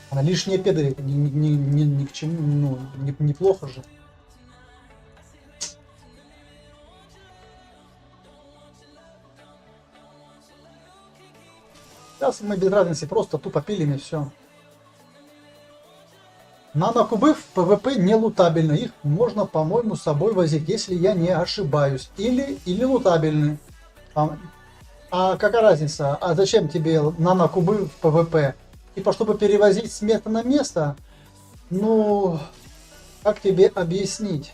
А лишние педы ни к чему, ну, неплохо же. Сейчас мы без разницы просто тупо пилим и все. Нанокубы в PvP не лутабельны. Их можно, по-моему, с собой возить, если я не ошибаюсь. Или лутабельны. А какая разница? А зачем тебе нанокубы в PvP? Типа, чтобы перевозить с места на место? Ну, Как тебе объяснить?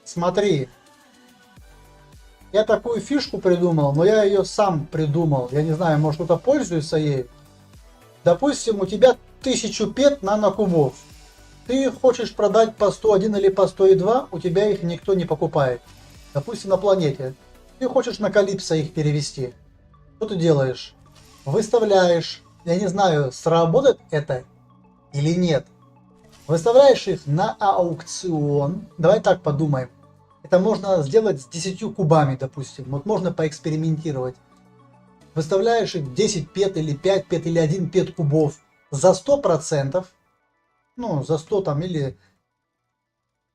Смотри. Я такую фишку придумал, но я ее сам придумал. Я не знаю, может кто-то пользуется ей. Допустим, у тебя 1000 пет нанокубов. Ты хочешь продать по 101 или по 102, у тебя их никто не покупает. Допустим, на планете. Ты хочешь на Калипсо их перевести. Что ты делаешь? Выставляешь. Я не знаю, сработает это или нет. Выставляешь их на аукцион. Давай так подумаем. Это можно сделать с 10 кубами, допустим. Вот можно поэкспериментировать. Выставляешь их 10 пет или 5 пет или 1 пет кубов за 100%. Ну, за 100 там или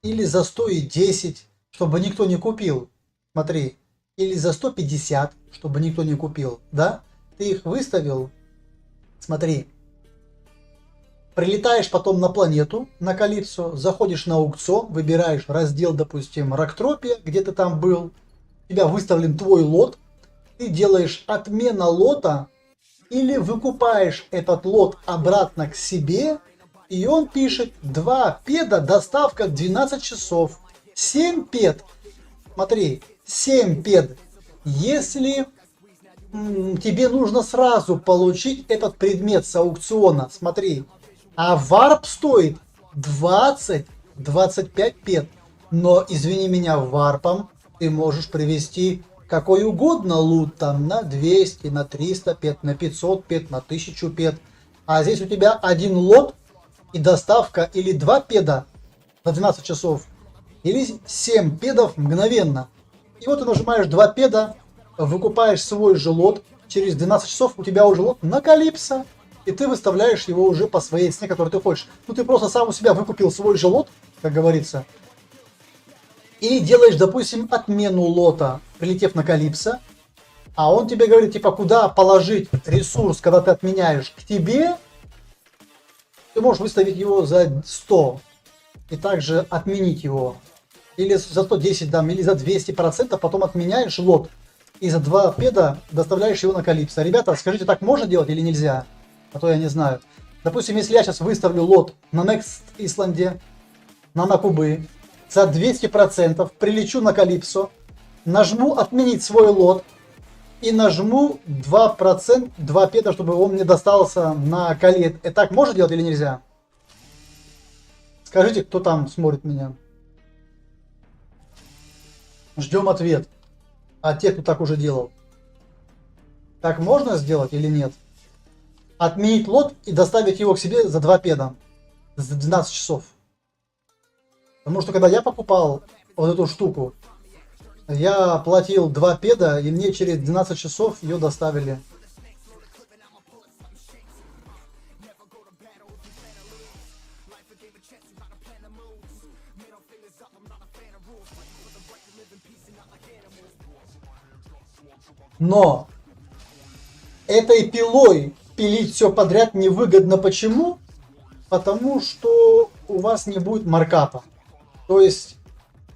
за 110, чтобы никто не купил. Смотри. Или за 150, чтобы никто не купил. Да? Ты их выставил. Смотри. Прилетаешь потом на планету, на Калипсо, заходишь на аукцион, выбираешь раздел, допустим, Рактропия, где ты там был, у тебя выставлен твой лот, ты делаешь отмена лота или выкупаешь этот лот обратно к себе, и он пишет 2 педа, доставка 12 часов, 7 пед, смотри, 7 пед, если тебе нужно сразу получить этот предмет с аукциона, смотри. А варп стоит 20-25 пет. Но, извини меня, варпом ты можешь привести какой угодно лут там на 200, на 300 пет, на 500 пет, на 1000 пет. А здесь у тебя один лот и доставка или 2 педа на 12 часов, или 7 педов мгновенно. И вот ты нажимаешь 2 педа, выкупаешь свой же лот, через 12 часов у тебя уже лот на Калипсо. И ты выставляешь его уже по своей цене, которую ты хочешь. Ну, ты просто сам у себя выкупил свой же лот, как говорится. И делаешь, допустим, отмену лота, прилетев на Калипсо. А он тебе говорит, типа, куда положить ресурс, когда ты отменяешь к тебе. Ты можешь выставить его за 100. И также отменить его. Или за 110, там, или за 200%, потом отменяешь лот. И за 2 педа доставляешь его на Калипсо. Ребята, скажите, так можно делать или нельзя? А то я не знаю. Допустим, если я сейчас выставлю лот на Next Исланде, на кубы, за 200%, прилечу на Калипсо, нажму отменить свой лот и нажму 2%, 2 пета, чтобы он мне достался на Кали. Это так можно делать или нельзя? Скажите, кто там смотрит меня. Ждем ответ от тех, кто так уже делал. Так можно сделать или нет? Отменить лот и доставить его к себе за 2 педа. За 12 часов. Потому что когда я покупал вот эту штуку, я платил 2 педа, и мне через 12 часов ее доставили. Но этой пилой пилить все подряд невыгодно. Почему? Потому что у вас не будет маркапа. То есть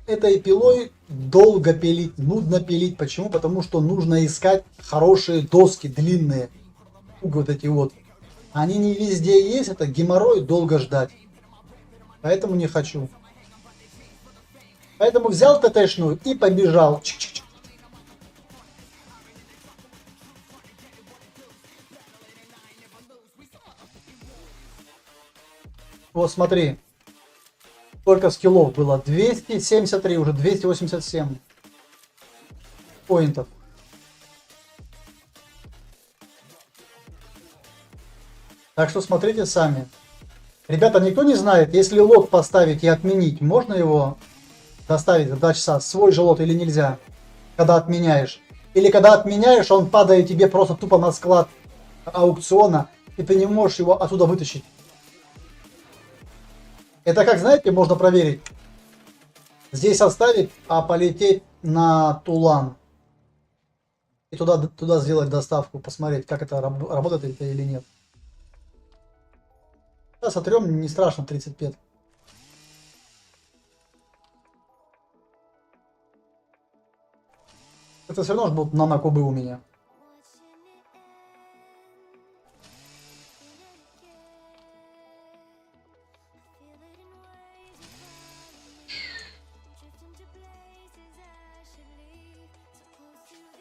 этой пилой долго пилить, нудно пилить. Почему? Потому что нужно искать хорошие доски длинные. Вот эти вот. Они не везде есть, это геморрой, долго ждать. Поэтому не хочу. Поэтому взял ТТшную и побежал. Чик-чик-чик. Вот смотри. Сколько скиллов было? 273, уже 287 поинтов. Так что смотрите сами. Ребята, никто не знает, если лот поставить и отменить, можно его доставить за 2 часа? Свой же лот или нельзя? Когда отменяешь. Или когда отменяешь, он падает тебе просто тупо на склад аукциона, и ты не можешь его оттуда вытащить. Это как, знаете, можно проверить. Здесь оставить, а полететь на Тулан. И туда сделать доставку, посмотреть, как это работает это или нет. Сейчас сотрем, не страшно, 35. Это все равно же будут нанокубы у меня.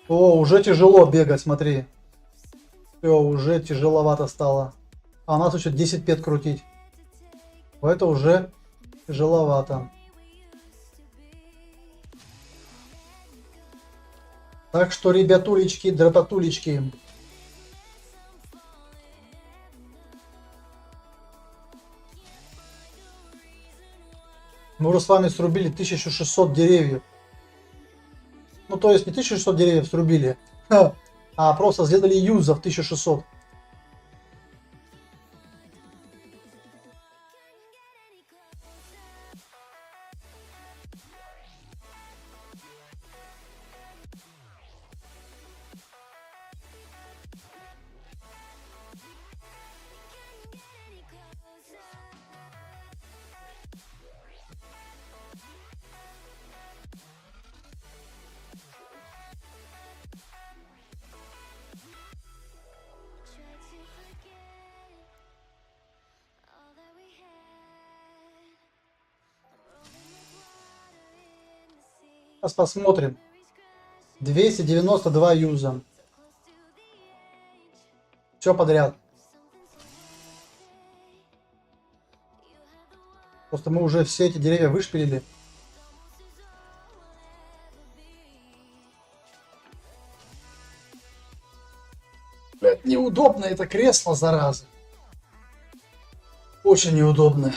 О, уже тяжело бегать, смотри. Все, уже тяжеловато стало. А у нас еще 10 пет крутить. Это уже тяжеловато. Так что, ребятулечки, дрататулечки. Мы уже с вами срубили 1600 деревьев. Ну, то есть не 1600 деревьев срубили, а просто сделали юзов 1600. Сейчас посмотрим. 292 юза. Все подряд. Просто мы уже все эти деревья вышпилили. Блядь, неудобно это кресло, зараза. Очень неудобно.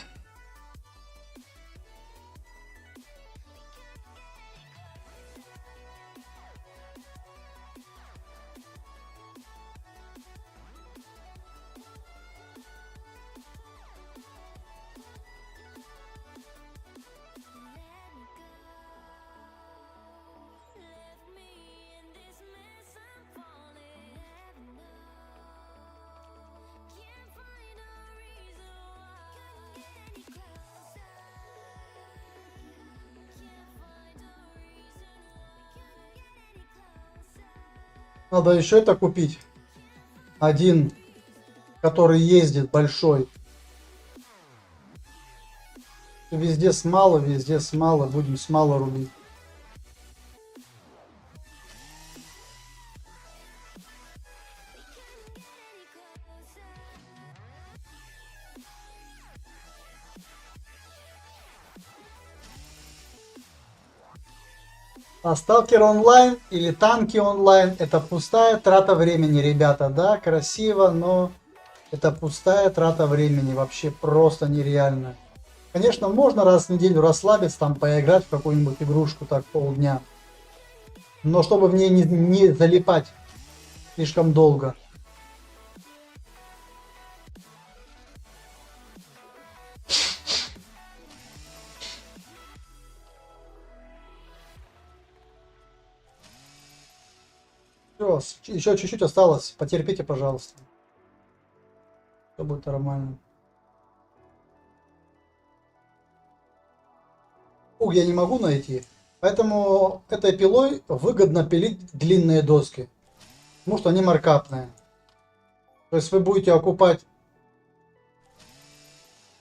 Надо еще это купить. Один, который ездит, большой. Везде смало, везде смало. Будем смало рубить. А Сталкер онлайн или танки онлайн — это пустая трата времени, ребята. Да, красиво, но это пустая трата времени. Вообще просто нереально. Конечно, можно раз в неделю расслабиться, там поиграть в какую-нибудь игрушку так полдня. Но чтобы в ней не залипать слишком долго. Все, еще чуть-чуть осталось. Потерпите, пожалуйста. Все будет нормально. Уг я не могу найти. Поэтому этой пилой выгодно пилить длинные доски. Потому что они маркапные. То есть вы будете окупать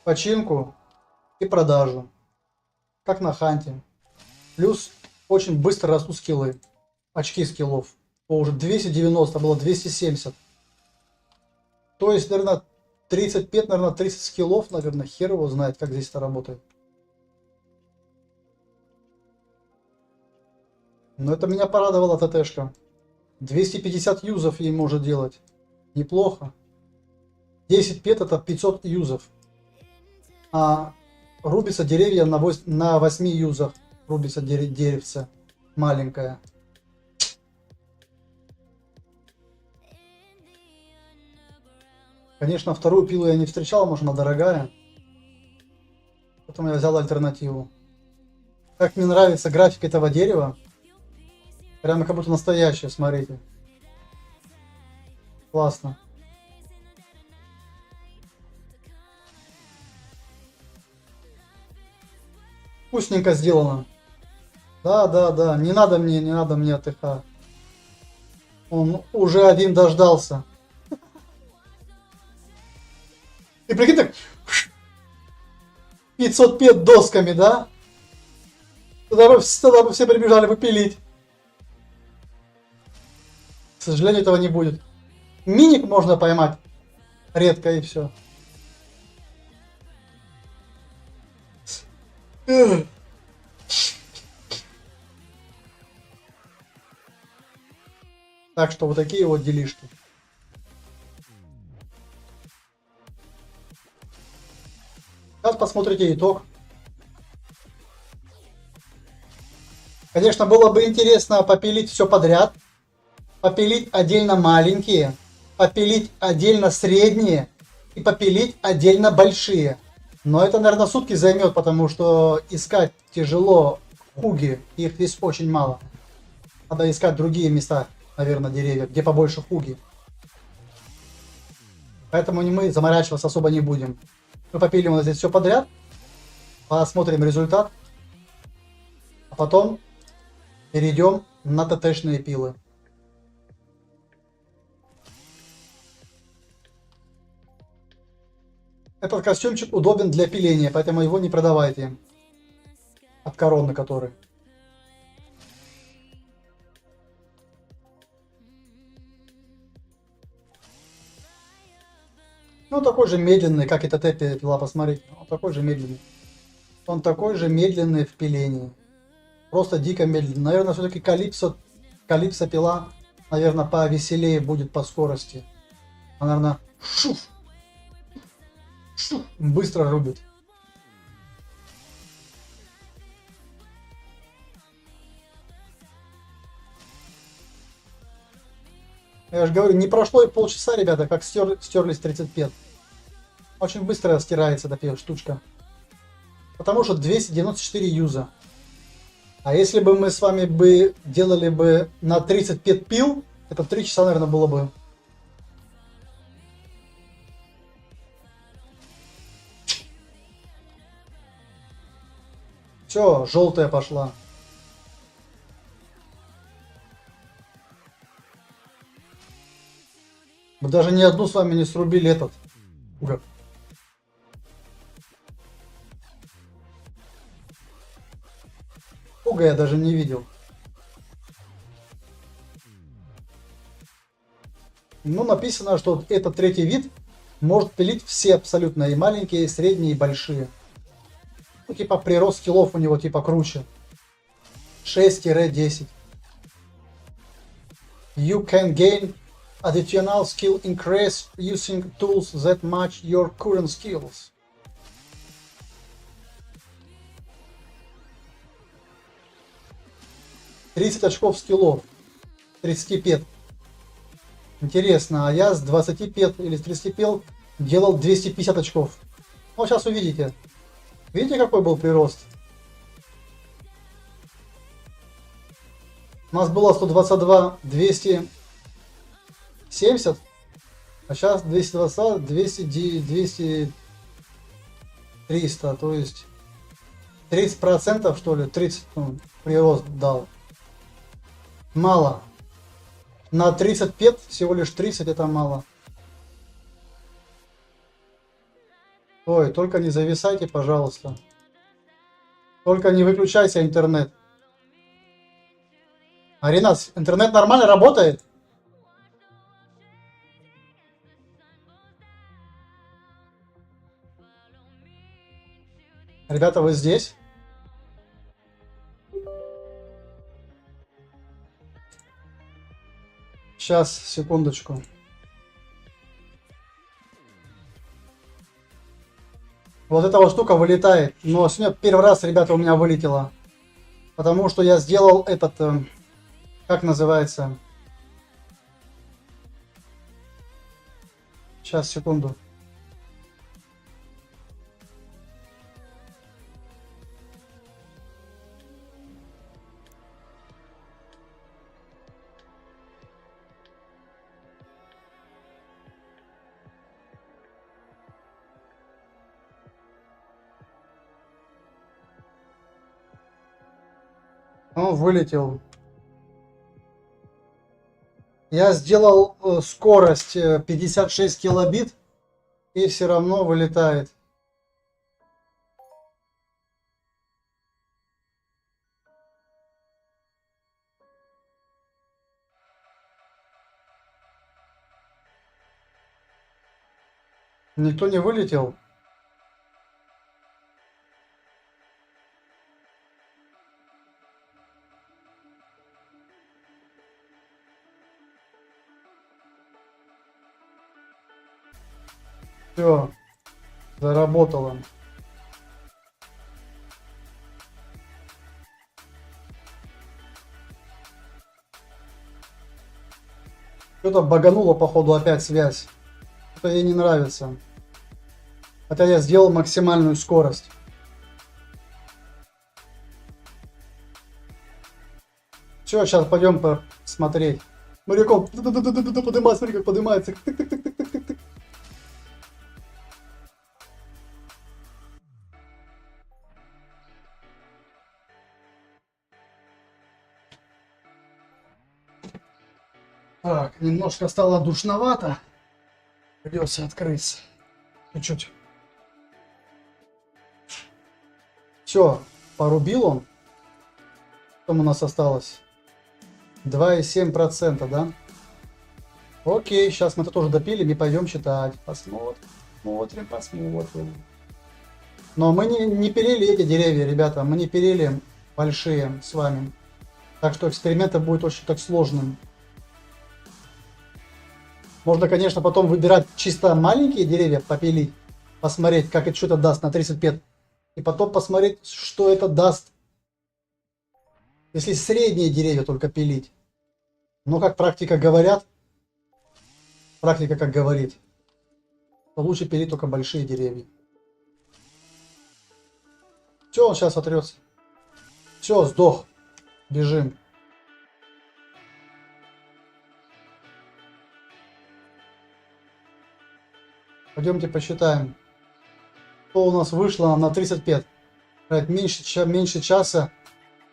починку и продажу. Как на ханте. Плюс очень быстро растут скиллы. Очки скиллов. Уже 290, было 270. То есть, наверное, 35, наверное, 30 скиллов, наверное, хер его знает, как здесь это работает. Но это меня порадовала ТТшка. 250 юзов ей может делать. Неплохо. 10 пет — это 500 юзов. А рубится деревья на 8 юзах. Рубится деревце. Маленькое. Конечно, вторую пилу я не встречал, может, она дорогая. Поэтому я взял альтернативу. Как мне нравится график этого дерева. Прямо как будто настоящее, смотрите. Классно. Вкусненько сделано. Да. Не надо мне АТХ. Он уже один дождался. И прикинь так, 500 пет досками, да? Тогда бы все прибежали бы пилить. К сожалению, этого не будет. Миник можно поймать. Редко и все. Так что вот такие вот делишки. Сейчас посмотрите итог. Конечно, было бы интересно попилить все подряд. Попилить отдельно маленькие. Попилить отдельно средние. И попилить отдельно большие. Но это, наверное, сутки займет, потому что искать тяжело хуги. Их здесь очень мало. Надо искать другие места, наверное, деревья, где побольше хуги. Поэтому мы заморачиваться особо не будем. Мы попилим вот здесь все подряд. Посмотрим результат. А потом перейдем на ТТшные пилы. Этот костюмчик удобен для пиления, поэтому его не продавайте. От короны который. Ну, такой же медленный, как и ТТ пила, посмотрите. Он такой же медленный. Он такой же медленный в пилении. Просто дико медленный. Наверное, все-таки Калипсо пила, наверное, повеселее будет по скорости. Она, наверное, быстро рубит. Я же говорю, не прошло и полчаса, ребята, как стерлись 35. Очень быстро стирается эта штучка. Потому что 294 юза. А если бы мы с вами бы делали бы на 35 пил, это 3 часа, наверное, было бы. Все, желтая пошла. Мы даже ни одну с вами не срубили этот. Ура. Пуга я даже не видел. Ну, написано, что этот третий вид может пилить все абсолютно, и маленькие, и средние, и большие. Ну, типа прирост скиллов у него типа круче. 6-10. You can gain additional skill increase using tools that match your current skills. $30 очков скиллов. 35. Интересно, а я с 25 или с 35 делал 250 очков. Ну, сейчас увидите. Видите, какой был прирост? У нас было 122, 270, а сейчас 222, 200, 200, 300, то есть 30% что ли, 30 прирост дал. Мало. На 35 всего лишь 30 это мало. Ой, только не зависайте, пожалуйста. Только не выключайся интернет. Аринас, интернет нормально работает? Ребята, вы здесь? Сейчас, секундочку. Вот эта вот штука вылетает. Но сегодня первый раз, ребята, у меня вылетела. Потому что я сделал этот... как называется? Сейчас, секунду. Он вылетел. Я сделал скорость 56 килобит, и все равно вылетает. Никто не вылетел. Все, заработало. Что-то багануло, походу, опять связь. Это ей не нравится. Хотя я сделал максимальную скорость. Все, сейчас пойдем посмотреть. Смотри, как он поднимается, смотри, как поднимается. Так, немножко стало душновато. Придется открыться. Чуть-чуть. Все, порубил он. Что у нас осталось? 2,7%, да? Окей, сейчас мы это тоже допилим и пойдем считать. Посмотрим. Но мы не пилили эти деревья, ребята. Мы не пилили большие с вами. Так что эксперимент будет очень так сложным. Можно, конечно, потом выбирать чисто маленькие деревья, попилить. Посмотреть, как это что-то даст на 35. И потом посмотреть, что это даст, если средние деревья только пилить. Но как практика говорит, то лучше пилить только большие деревья. Все, он сейчас отрется. Все, сдох. Бежим. Пойдемте посчитаем. Что у нас вышло на 35. Меньше часа.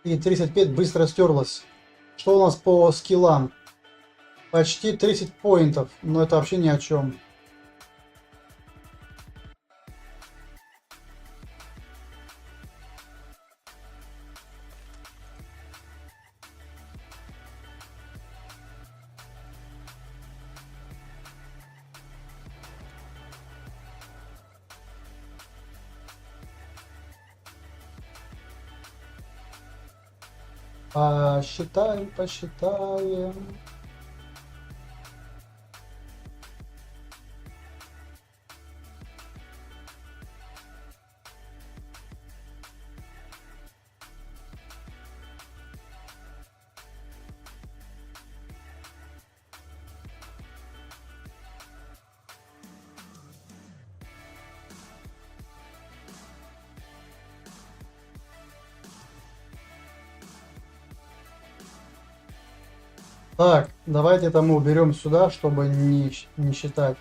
И 35 быстро стерлось. Что у нас по скиллам? Почти 30 поинтов. Но это вообще ни о чем. Посчитаем. Так, давайте это мы уберем сюда, чтобы не считать.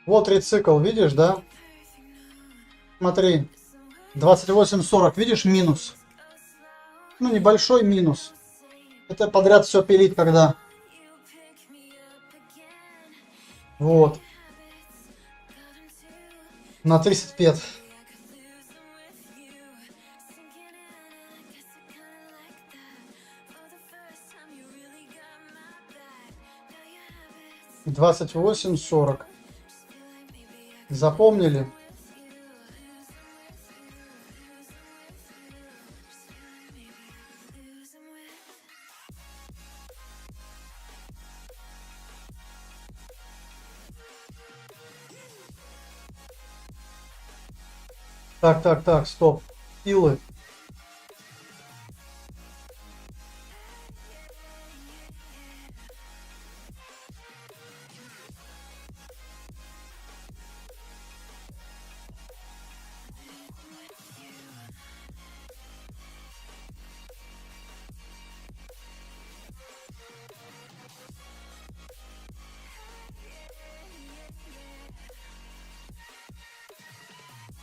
Вот рецикл, видишь, да? Смотри, 28,40, видишь, минус. Ну, небольшой минус. Это подряд все пилить, когда... Вот. На 35. Двадцать восемь сорок. Запомнили? Так, стоп. Пилы.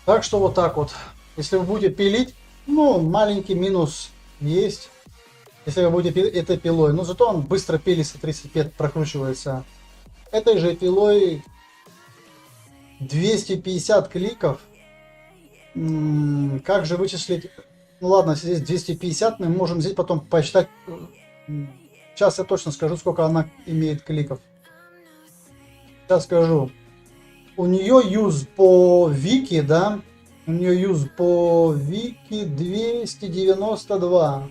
Так что вот так вот. Если вы будете пилить, ну, маленький минус есть. Если вы будете пилить этой пилой. Но зато он быстро пилится, 35 прокручивается. Этой же пилой 250 кликов. Как же вычислить? Ну ладно, если здесь 250, мы можем здесь потом посчитать. Сейчас я точно скажу, сколько она имеет кликов. Сейчас скажу. У нее юз по вики, да? У нее юз по вики 292.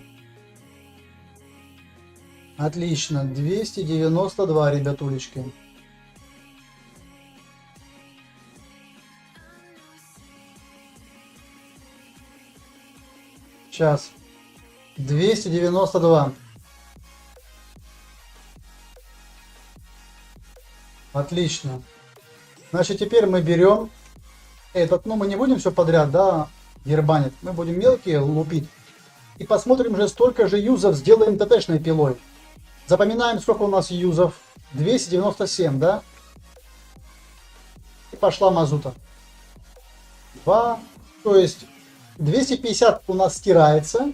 Отлично, 292, ребятулечки. Сейчас. 292. Отлично. Значит, теперь мы берем этот, ну мы не будем все подряд, да, дербанить. Мы будем мелкие лупить. И посмотрим же, столько же юзов сделаем ТТшной пилой. Запоминаем, сколько у нас юзов. 297, да? И пошла мазута. 2, то есть 250 у нас стирается.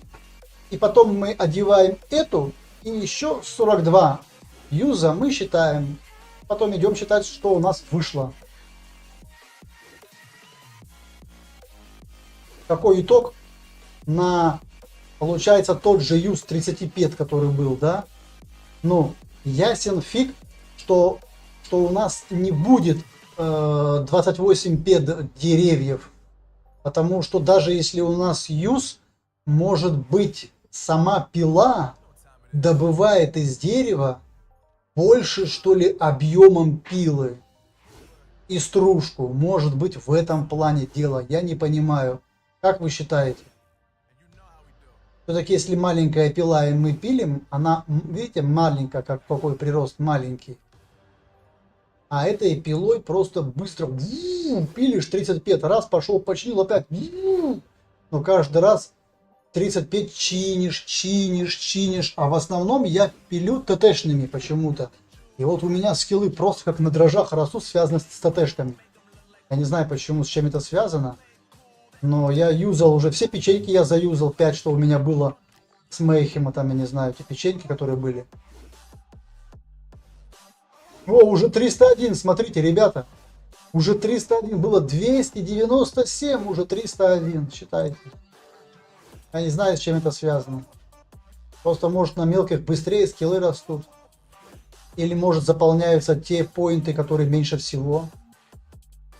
И потом мы одеваем эту. И еще 42 юза мы считаем. Потом идем считать, что у нас вышло. Какой итог? Получается тот же юз 35, который был, да? Ну, ясен фиг, что у нас не будет 28 пед деревьев. Потому что даже если у нас юз, может быть, сама пила добывает из дерева больше, что ли, объемом пилы и стружку. Может быть, в этом плане дело. Я не понимаю. Как вы считаете? Все-таки, если маленькая пила и мы пилим, она, видите, маленькая, как какой прирост маленький. А этой пилой просто быстро пилишь 35, раз пошел, починил опять. Но каждый раз 35 чинишь. А в основном я пилю ТТшными почему-то. И вот у меня скиллы просто как на дрожжах растут, связаны с ТТшками. Я не знаю почему, с чем это связано. Но я юзал уже, все печеньки я заюзал, 5, что у меня было с Мейхема, там, я не знаю, те печеньки, которые были. О, уже 301, смотрите, ребята. Уже 301, было 297, уже 301, считайте. Я не знаю, с чем это связано. Просто, может, на мелких быстрее скиллы растут. Или, может, заполняются те поинты, которые меньше всего.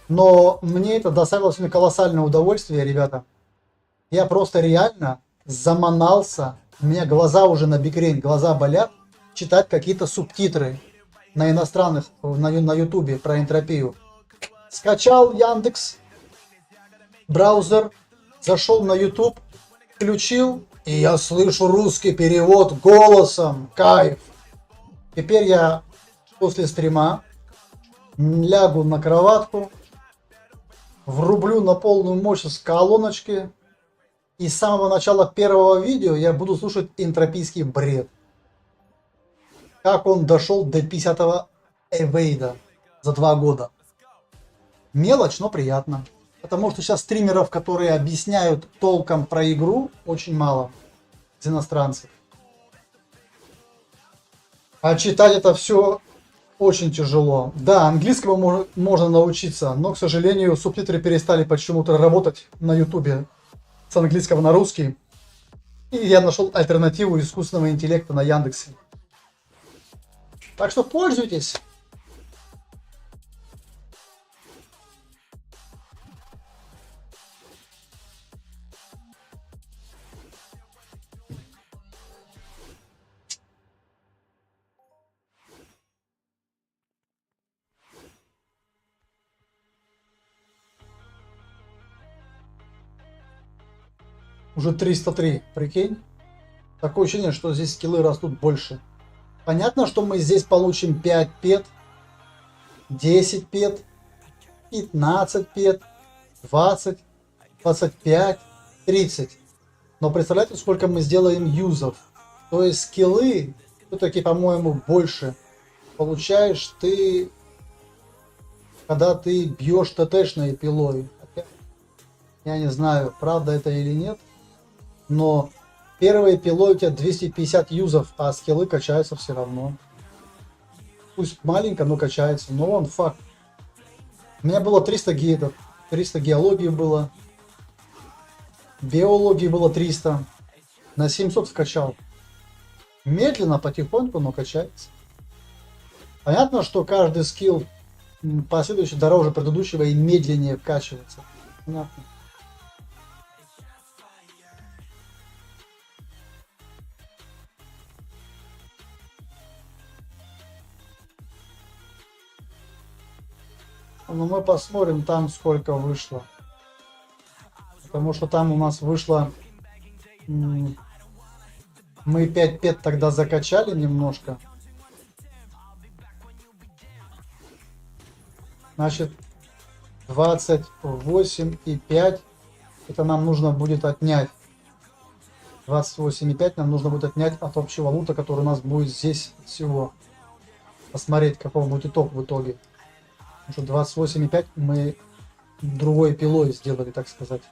Но мне это доставило сегодня колоссальное удовольствие, ребята. Я просто реально заманался. У меня глаза уже на бикрень, глаза болят. Читать какие-то субтитры на иностранных, на ютубе про энтропию. Скачал Яндекс, браузер, зашел на YouTube, включил, и я слышу русский перевод голосом. Кайф. Теперь я после стрима лягу на кроватку, врублю на полную мощность колоночки, и с самого начала первого видео я буду слушать энтропийский бред. Как он дошел до 50-го эвейда за 2 года. Мелочь, но приятно. Потому что сейчас стримеров, которые объясняют толком про игру, очень мало из иностранцев. А читать это все очень тяжело. Да, английскому можно научиться, но, к сожалению, субтитры перестали почему-то работать на ютубе с английского на русский. И я нашел альтернативу искусственного интеллекта на Яндексе. Так что пользуйтесь. Уже 303, прикинь. Такое ощущение, что здесь скиллы растут больше. Понятно, что мы здесь получим 5 пет, 10 пет, 15 пет, 20, 25, 30. Но представляете, сколько мы сделаем юзов. То есть скиллы все-таки, по-моему, больше получаешь ты, когда ты бьешь ТТшной пилой. Я не знаю, правда это или нет, но первые пилой у тебя 250 юзов, а скиллы качаются все равно. Пусть маленько, но качается. Но он факт. У меня было 300 гейтов, 300 геологии было, биологии было 300, на 700 скачал. Медленно, потихоньку, но качается. Понятно, что каждый скилл последующий дороже предыдущего и медленнее вкачивается. Понятно. Ну мы посмотрим там сколько вышло. Потому что там у нас вышло... Мы 5 пет тогда закачали немножко. Значит, 28,5 это нам нужно будет отнять. 28,5 нам нужно будет отнять от общего лута, который у нас будет здесь всего. Посмотреть, каков будет итог в итоге. Потому что 28,5 мы другой пилой сделали, так сказать.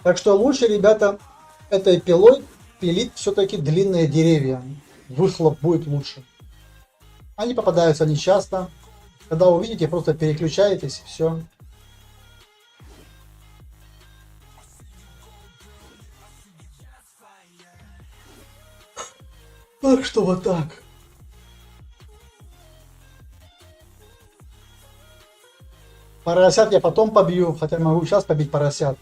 Так что лучше, ребята, этой пилой пилить все-таки длинные деревья. Выхлоп будет лучше. Они попадаются нечасто. Когда увидите, просто переключаетесь, и все. Так что вот так. Поросят я потом побью, хотя могу сейчас побить поросят.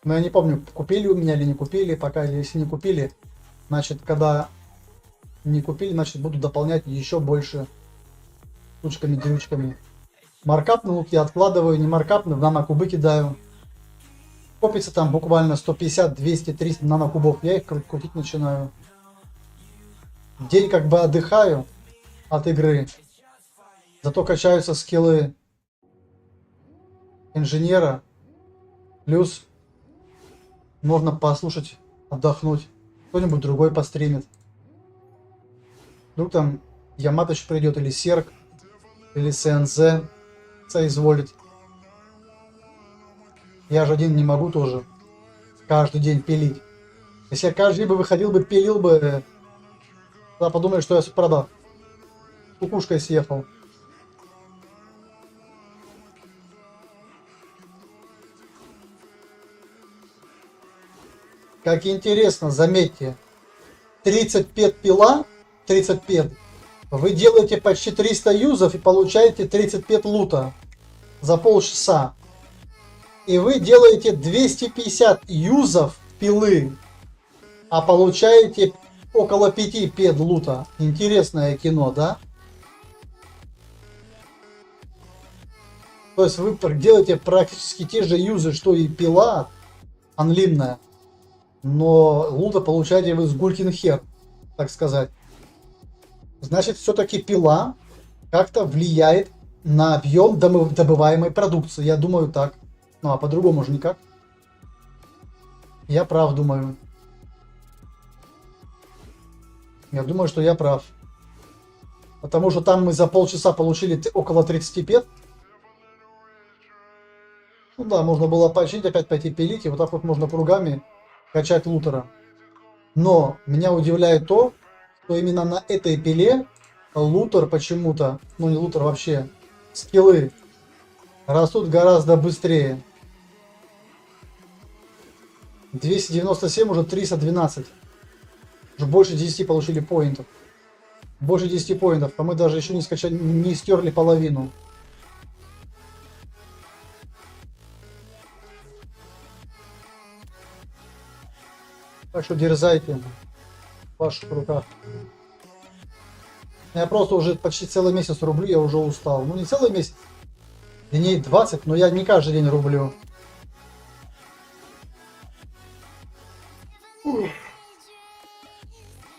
Но я не помню, купили у меня или не купили, пока, если не купили, значит, когда не купили, значит, буду дополнять еще больше штучками-дрючками. Маркапный лук я откладываю, не маркапный, в нанокубы кидаю. Копится там буквально 150, 200, 300 нанокубов, я их крутить начинаю. День как бы отдыхаю от игры, зато качаются скиллы инженера, плюс можно послушать, отдохнуть. Кто-нибудь другой постримит. Вдруг там Яматоч придет, или Серк, или СНЗ соизволит. Я же один не могу тоже каждый день пилить. Если я каждый день бы выходил бы, пилил бы, тогда подумали, что я продал. Кукушкой съехал. Как интересно, заметьте, 30 пет пила, 30 пет, вы делаете почти 300 юзов и получаете 30 пет лута за полчаса. И вы делаете 250 юзов пилы, а получаете около 5 пет лута. Интересное кино, да? То есть вы делаете практически те же юзы, что и пила анлимная. Но лута получаете вы с гулькин хер, так сказать. Значит, все-таки пила как-то влияет на объем добываемой продукции. Я думаю так. Ну а по-другому же никак. Я прав, думаю. Я думаю, что я прав. Потому что там мы за полчаса получили около 30 пет. Ну да, можно было починить, опять пойти пилить, и вот так вот можно кругами качать лутера. Но меня удивляет то, что именно на этой пиле лутер почему-то, ну не лутер вообще, скиллы растут гораздо быстрее. 297 уже 312. Уже больше 10 получили поинтов. Больше 10 поинтов, а мы даже еще не скачали, не стерли половину. Так что дерзайте, в ваших руках. Я просто уже почти целый месяц рублю, я уже устал. Ну не целый месяц, дней 20, но я не каждый день рублю.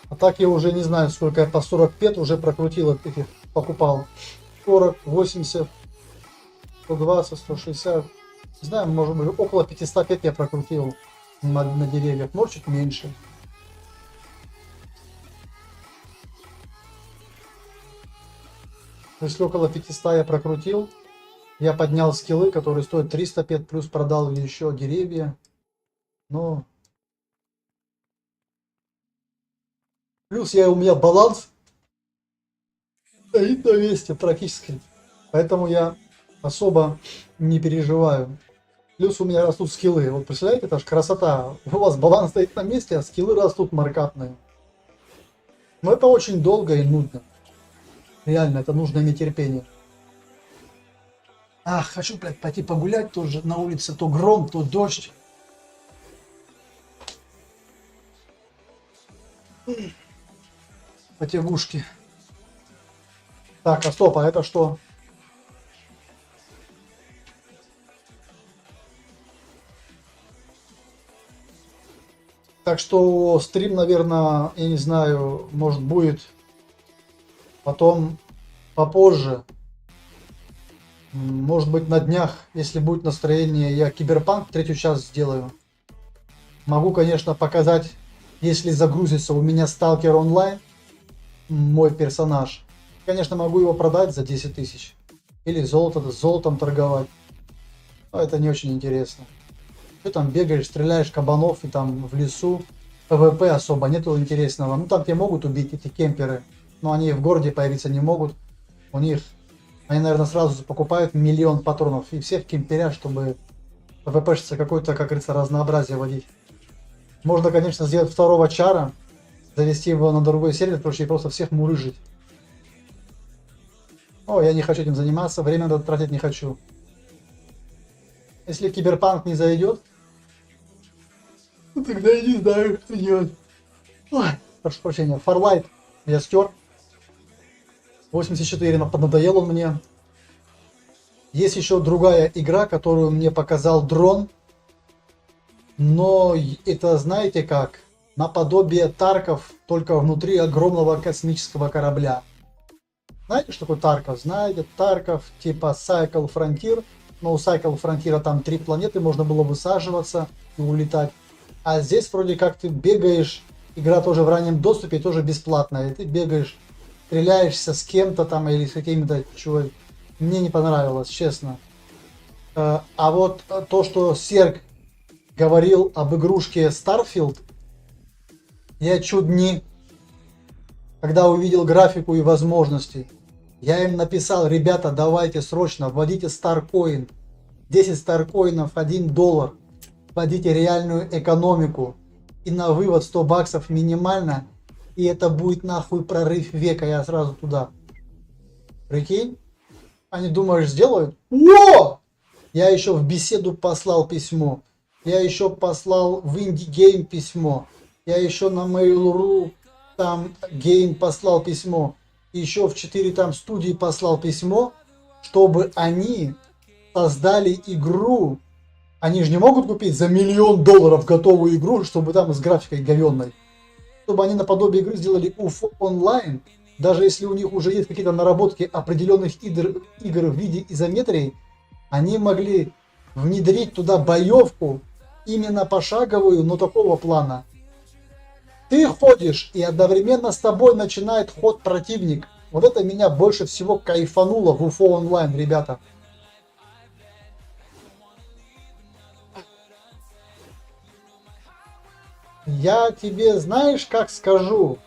А так я уже не знаю, сколько я по 40 пет уже прокрутил, этих покупал. 40, 80, 120, 160. Не знаю, может быть около 500 пет я прокрутил на деревьях, может чуть меньше. Если около 500 я прокрутил, я поднял скиллы, которые стоят 300 пет, плюс продал еще деревья. Но... Плюс у меня баланс стоит на месте практически. Поэтому я особо не переживаю. Плюс у меня растут скиллы. Вот представляете, это ж красота. У вас баланс стоит на месте, а скиллы растут маркапные. Но это очень долго и нудно. Реально, это нужно иметь терпение. Ах, хочу, блядь, пойти погулять. Тоже на улице то гром, то дождь. Потягушки. Так, а стоп, а это что? Так что стрим, наверное, я не знаю, может будет потом попозже. Может быть на днях, если будет настроение, я Киберпанк третью часть сделаю. Могу, конечно, показать, если загрузится у меня Сталкер онлайн, мой персонаж. Конечно, могу его продать за 10 тысяч. Или золотом торговать. Но это не очень интересно. Ты там бегаешь, стреляешь кабанов и там в лесу. ПВП особо нету интересного. Ну там тебя могут убить эти кемперы. Но они в городе появиться не могут. У них, они, наверное, сразу покупают 1 000 000 патронов. И всех кемперят, чтобы ПВПшиться какое-то, как говорится, разнообразие водить. Можно, конечно, сделать второго чара. Завести его на другой сервер, и просто всех мурыжить. О, я не хочу этим заниматься. Время тратить не хочу. Если Киберпанк не зайдет, ну тогда я не знаю, что делать. Ой, прошу прощения. Фарлайт я стер. 84, поднадоел он мне. Есть еще другая игра, которую мне показал дрон. Но это, знаете как, наподобие Тарков, только внутри огромного космического корабля. Знаете, что такое Тарков? Знаете, Тарков типа Cycle Frontier. Но у Cycle Frontier там 3 планеты, можно было высаживаться и улетать. А здесь вроде как ты бегаешь, игра тоже в раннем доступе, тоже бесплатная. И ты бегаешь, стреляешься с кем-то там или с какими-то чуваками. Мне не понравилось, честно. А вот то, что Серг говорил об игрушке Starfield, я чуть не... Когда увидел графику и возможности, я им написал: ребята, давайте срочно, вводите Starcoin. 10 Starcoinов, $1. Вводите реальную экономику. И на вывод 100 баксов минимально. И это будет нахуй прорыв века. Я сразу туда. Прикинь? Они, думаешь, сделают? О! Я еще в беседу послал письмо. Я еще послал в Indie Game письмо. Я еще на Mail.ru там Game послал письмо. Еще в 4 там студии послал письмо, чтобы они создали игру. Они же не могут купить за $1 000 000 готовую игру, чтобы там с графикой говенной. Чтобы они наподобие игры сделали UFO онлайн, даже если у них уже есть какие-то наработки определенных игр в виде изометрии, они могли внедрить туда боевку, именно пошаговую, но такого плана. Ты ходишь, и одновременно с тобой начинает ход противник. Вот это меня больше всего кайфануло в UFO онлайн, ребята. Я тебе, знаешь, как скажу,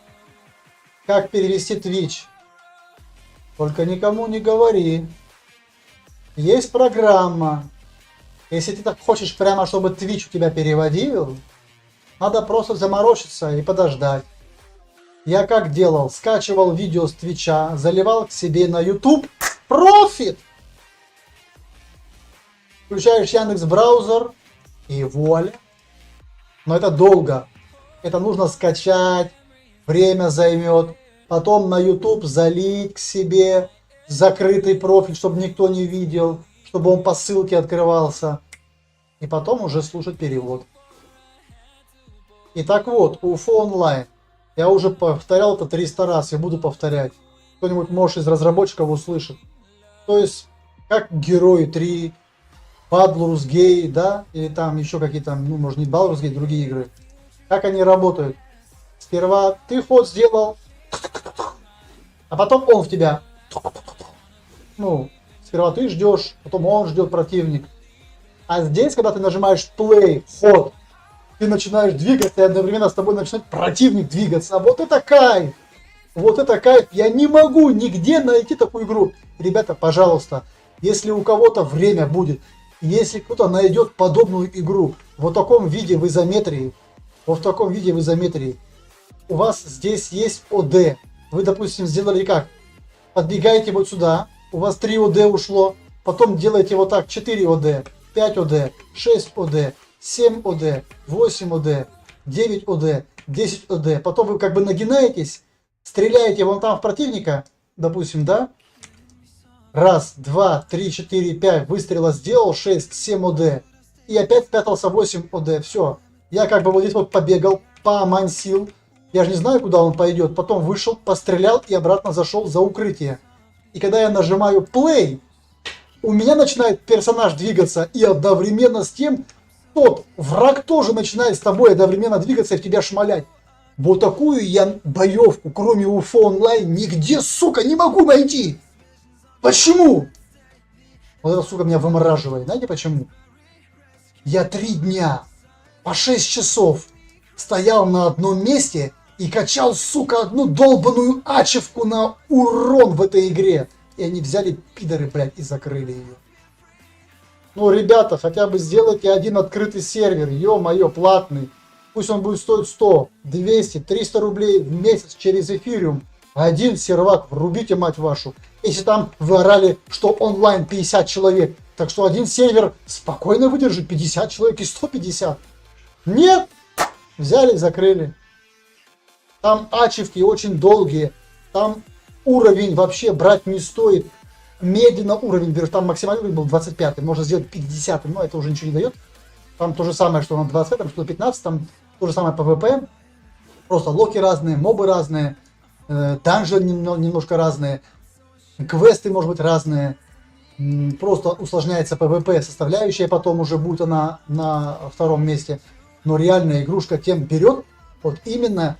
как перевести Twitch. Только никому не говори. Есть программа. Если ты так хочешь прямо, чтобы Twitch у тебя переводил, надо просто заморочиться и подождать. Я как делал? Скачивал видео с Твича, заливал к себе на YouTube. Профит! Включаешь Яндекс браузер и вуаля. Но это долго. Это нужно скачать, время займет. Потом на YouTube залить к себе закрытый профиль, чтобы никто не видел, чтобы он по ссылке открывался. И потом уже слушать перевод. И так вот, UFO онлайн. Я уже повторял это 300 раз и буду повторять. Кто-нибудь, может, из разработчиков услышит. То есть, как Герои 3, Baldur's Gate, да, или там еще какие-то, ну, может, не Baldur's Gate, другие игры. Как они работают? Сперва ты ход сделал, а потом он в тебя. ну, сперва ты ждешь, потом он ждет, противник. А здесь, когда ты нажимаешь play, ход, ты начинаешь двигаться, и одновременно с тобой начинает противник двигаться. Вот это кайф! Вот это кайф! Я не могу нигде найти такую игру. Ребята, пожалуйста, если у кого-то время будет, если кто-то найдет подобную игру в таком виде в изометрии, у вас здесь есть ОД. Вы, допустим, сделали как? Подбегаете вот сюда, у вас 3 ОД ушло, потом делаете вот так, 4 ОД, 5 ОД, 6 ОД, 7 ОД, 8 ОД, 9 ОД, 10 ОД. Потом вы как бы нагинаетесь, стреляете вон там в противника, допустим, да? Раз, два, три, четыре, пять, выстрела сделал, 6, 7 ОД. И опять спрятался 8 ОД, все. Я как бы вот здесь вот побегал, помансил. Я же не знаю, куда он пойдет. Потом вышел, пострелял и обратно зашел за укрытие. И когда я нажимаю play, у меня начинает персонаж двигаться. И одновременно с тем, тот враг тоже начинает с тобой одновременно двигаться и в тебя шмалять. Вот такую я боевку, кроме UFO Online, нигде, сука, не могу найти. Почему? Вот это, сука, меня вымораживает. Знаете почему? Я 3 дня по 6 часов стоял на одном месте и качал, сука, одну долбаную ачевку на урон в этой игре. И они взяли, пидоры, блядь, и закрыли ее. Ну, ребята, хотя бы сделайте один открытый сервер, ё-моё, платный. Пусть он будет стоить 100, 200, 300 рублей в месяц через эфириум. Один сервак, врубите, мать вашу. Если там вы орали, что онлайн 50 человек, так что один сервер спокойно выдержит 50 человек и 150. Нет! Взяли, закрыли. Там ачивки очень долгие. Там уровень вообще брать не стоит. Медленно уровень берешь. Там максимальный уровень был 25. Можно сделать 50, но это уже ничего не дает. Там то же самое, что на 25, что на 15. Там то же самое PvP. Просто локи разные, мобы разные. Данжи немножко разные. Квесты, может быть, разные. Просто усложняется PvP составляющая. Потом уже будет она на втором месте. Но реальная игрушка тем берет. Вот именно.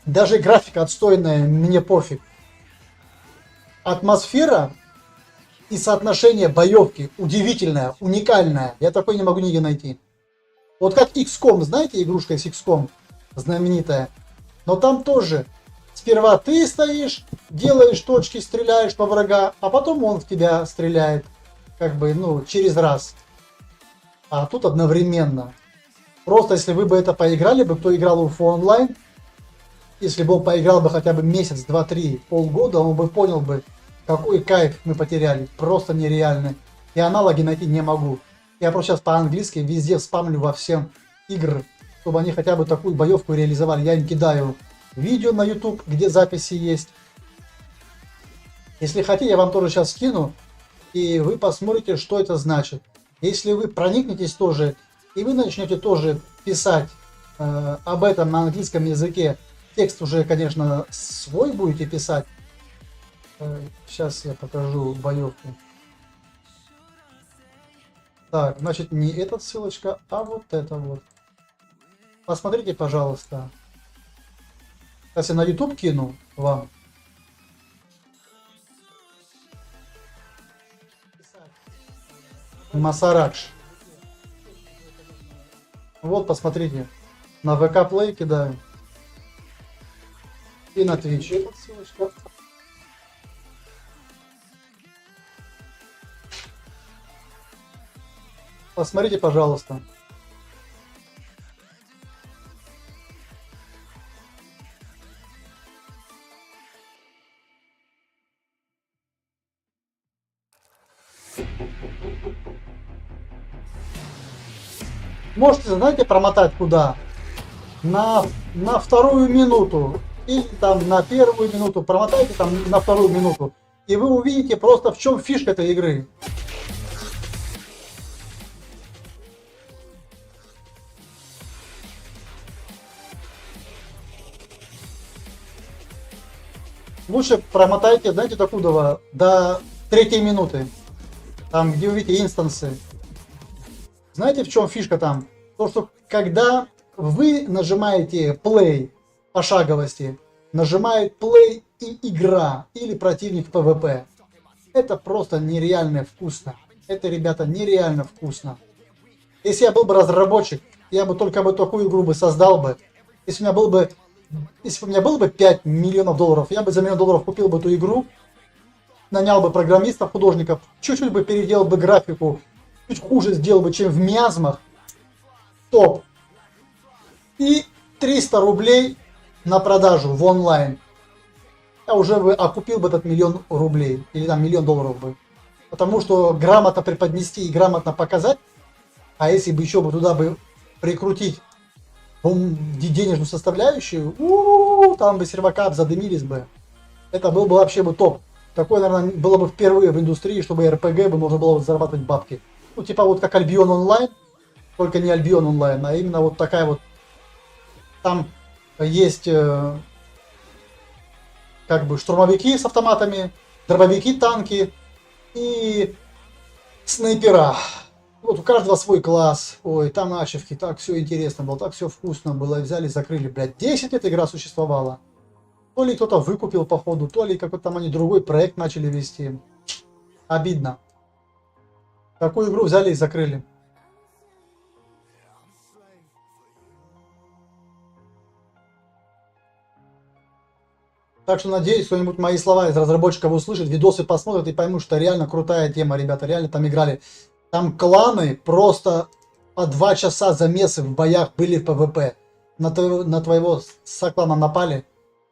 Даже графика отстойная, мне пофиг. Атмосфера и соотношение боевки удивительное, уникальное. Я такой не могу нигде найти. Вот как XCOM, знаете, игрушка из XCOM знаменитая. Но там тоже сперва ты стоишь, делаешь точки, стреляешь по врага, а потом он в тебя стреляет. Как бы, ну, через раз. А тут одновременно. Просто если вы бы это поиграли бы, кто играл в UFO Online, если бы он поиграл бы хотя бы месяц, 2, 3, полгода, он бы понял бы, какой кайф мы потеряли. Просто нереальный. И аналоги найти не могу. Я просто сейчас по-английски везде спамлю во всем игры, чтобы они хотя бы такую боевку реализовали. Я им кидаю видео на YouTube, где записи есть. Если хотите, я вам тоже сейчас скину, и вы посмотрите, что это значит. Если вы проникнетесь тоже, и вы начнете тоже писать об этом на английском языке, текст уже, конечно, свой будете писать. Сейчас я покажу боевку. Так, значит, не эта ссылочка, а вот эта вот. Посмотрите, пожалуйста. Сейчас я на YouTube кину вам. Масарадж. Вот, посмотрите. На ВК Play кидаю. И на Twitch. Эта ссылочка. Посмотрите, пожалуйста. Можете, знаете, промотать куда? На вторую минуту. Или там на первую минуту. Промотайте там на вторую минуту. И вы увидите просто, в чем фишка этой игры. Лучше промотайте, знаете, докуда? До 3 минуты. Там, где увидите инстансы. Знаете, в чем фишка там? То, что когда вы нажимаете play пошаговости, нажимает play и игра, или противник PvP. Это просто нереально вкусно. Это, ребята, нереально вкусно. Если я был бы разработчик, я бы только бы такую игру бы создал бы. Если у меня было бы 5 миллионов долларов, я бы за $1 миллион купил бы эту игру, нанял бы программистов, художников, чуть-чуть бы переделал бы графику, чуть хуже сделал бы, чем в Миазмах. Топ. И 300 рублей на продажу в онлайн. Я уже бы окупил бы этот $1 миллион рублей. Или там $1 миллион бы. Потому что грамотно преподнести и грамотно показать, а если бы еще бы туда бы прикрутить денежную составляющую, там бы сервакап задымились бы. Это был бы вообще бы топ. Такое, наверное, было бы впервые в индустрии, чтобы РПГ бы можно было зарабатывать бабки. Ну, типа вот как Альбион онлайн, только не Альбион онлайн, а именно вот такая вот. Там есть как бы штурмовики с автоматами, дробовики, танки и снайпера. Вот у каждого свой класс. Ой, там начевки, так все интересно было, так все вкусно было. Взяли, закрыли, блядь. 10 лет игра существовала. То ли кто-то выкупил походу, то ли какой-то там они другой проект начали вести. Обидно. Такую игру взяли и закрыли. Так что надеюсь, кто-нибудь мои слова из разработчиков услышит, видосы посмотрят и поймут, что реально крутая тема, ребята. Реально там играли. Там кланы просто по 2 часа замесы в боях были в ПВП. На твоего соклана напали,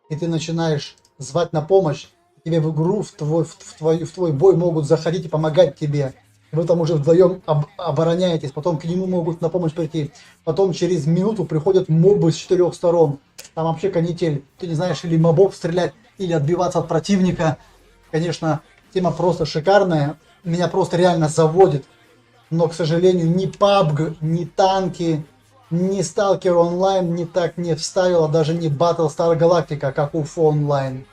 и ты начинаешь звать на помощь. Тебе в игру, в твой бой могут заходить и помогать тебе. Вы там уже вдвоем обороняетесь, потом к нему могут на помощь прийти. Потом через минуту приходят мобы с 4 сторон. Там вообще канитель. Ты не знаешь, или мобов стрелять, или отбиваться от противника. Конечно, тема просто шикарная. Меня просто реально заводит. Но, к сожалению, ни PUBG, ни танки, ни Stalker Online не так не вставила, даже не Battlestar Galactica, как UFO Online.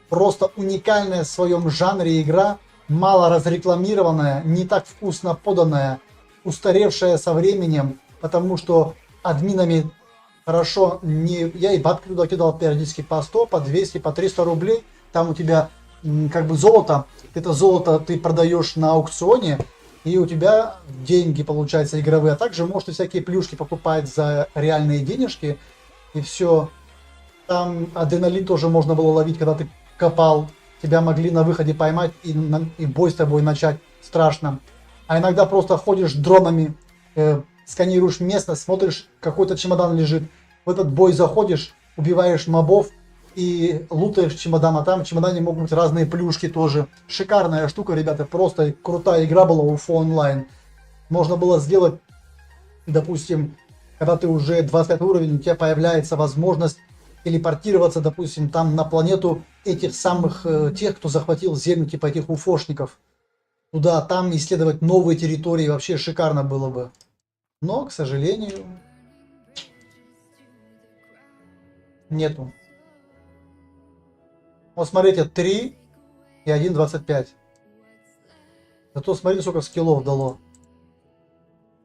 Просто уникальная в своем жанре игра, мало разрекламированная, не так вкусно поданная, устаревшая со временем, потому что админами хорошо не... Я и бабки туда кидал периодически по 100, по 200, по 300 рублей. Там у тебя как бы золото, это золото ты продаешь на аукционе, и у тебя деньги, получается, игровые. А также можешь всякие плюшки покупать за реальные денежки. И все. Там адреналин тоже можно было ловить, когда ты копал. Тебя могли на выходе поймать и бой с тобой начать. Страшно. А иногда просто ходишь дронами, сканируешь местность, смотришь, какой-то чемодан лежит. В этот бой заходишь, убиваешь мобов и лутаешь чемодан, а там в чемодане могут быть разные плюшки тоже. Шикарная штука, ребята, просто крутая игра была UFO Online. Можно было сделать, допустим, когда ты уже 25 уровень, у тебя появляется возможность телепортироваться, допустим, там на планету этих самых, тех, кто захватил Землю, типа этих уфошников. Туда, там исследовать новые территории, вообще шикарно было бы. Но, к сожалению, нету. Вот смотрите, 3 и 1.25. Зато смотрите, сколько скиллов дало.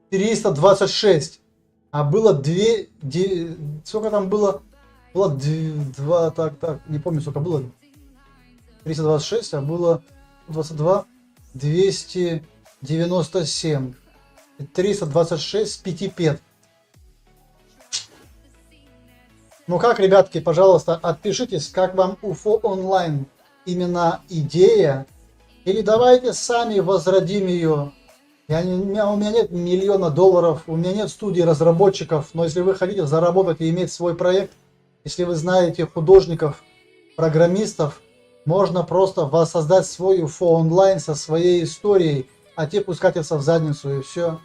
326. А было 2... Сколько там было? Было 2... Так, не помню, сколько было. 326, а было 22. 297. 326 с 5 пет. Ну как, ребятки, пожалуйста, отпишитесь, как вам UFO Online. Именно идея. Или давайте сами возродим ее. У меня нет $1 миллиона, у меня нет студии разработчиков. Но если вы хотите заработать и иметь свой проект, если вы знаете художников, программистов, можно просто воссоздать свой UFO Online со своей историей, а те пусть катятся в задницу и все.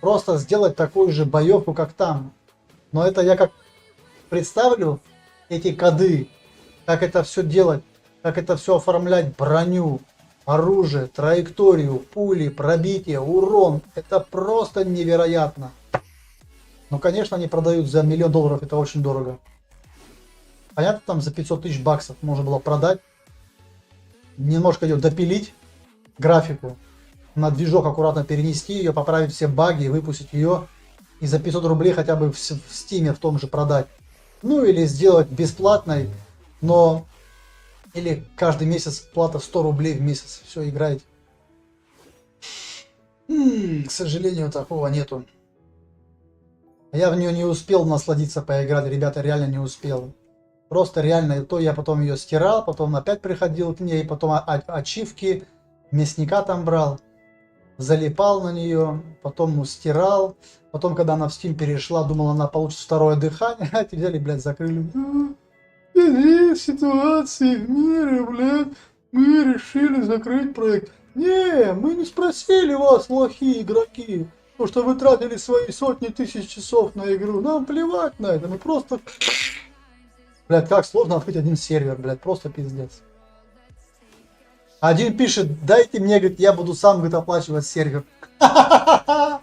Просто сделать такую же боевку, как там. Но это я как представлю эти коды, как это все делать, как это все оформлять, броню, оружие, траекторию, пули, пробитие, урон. Это просто невероятно. Но, конечно, они продают за $1 миллион, это очень дорого. Понятно, там за 500 тысяч баксов можно было продать. Немножко ее допилить, графику, на движок аккуратно перенести ее, поправить все баги и выпустить ее. И за 500 рублей хотя бы в Steam в том же продать. Ну или сделать бесплатной, но Или каждый месяц плата 100 рублей в месяц. Все, играете. К сожалению, такого нету. Я в нее не успел насладиться, поиграть. Ребята, реально не успел. Просто реально, то я потом ее стирал, потом опять приходил к ней, потом ачивки, мясника там брал, залипал на нее, потом стирал, потом, когда она в Steam перешла, думал, она получит второе дыхание, а эти взяли, блядь, закрыли. Ситуации в мире, блядь, мы решили закрыть проект. Не, мы не спросили вас, плохие игроки, потому что вы тратили свои сотни тысяч часов на игру. Нам плевать на это, мы просто... Блядь, как сложно открыть один сервер, блядь, просто пиздец. Один пишет, дайте мне, говорит, я буду сам, говорит, оплачивать сервер. Там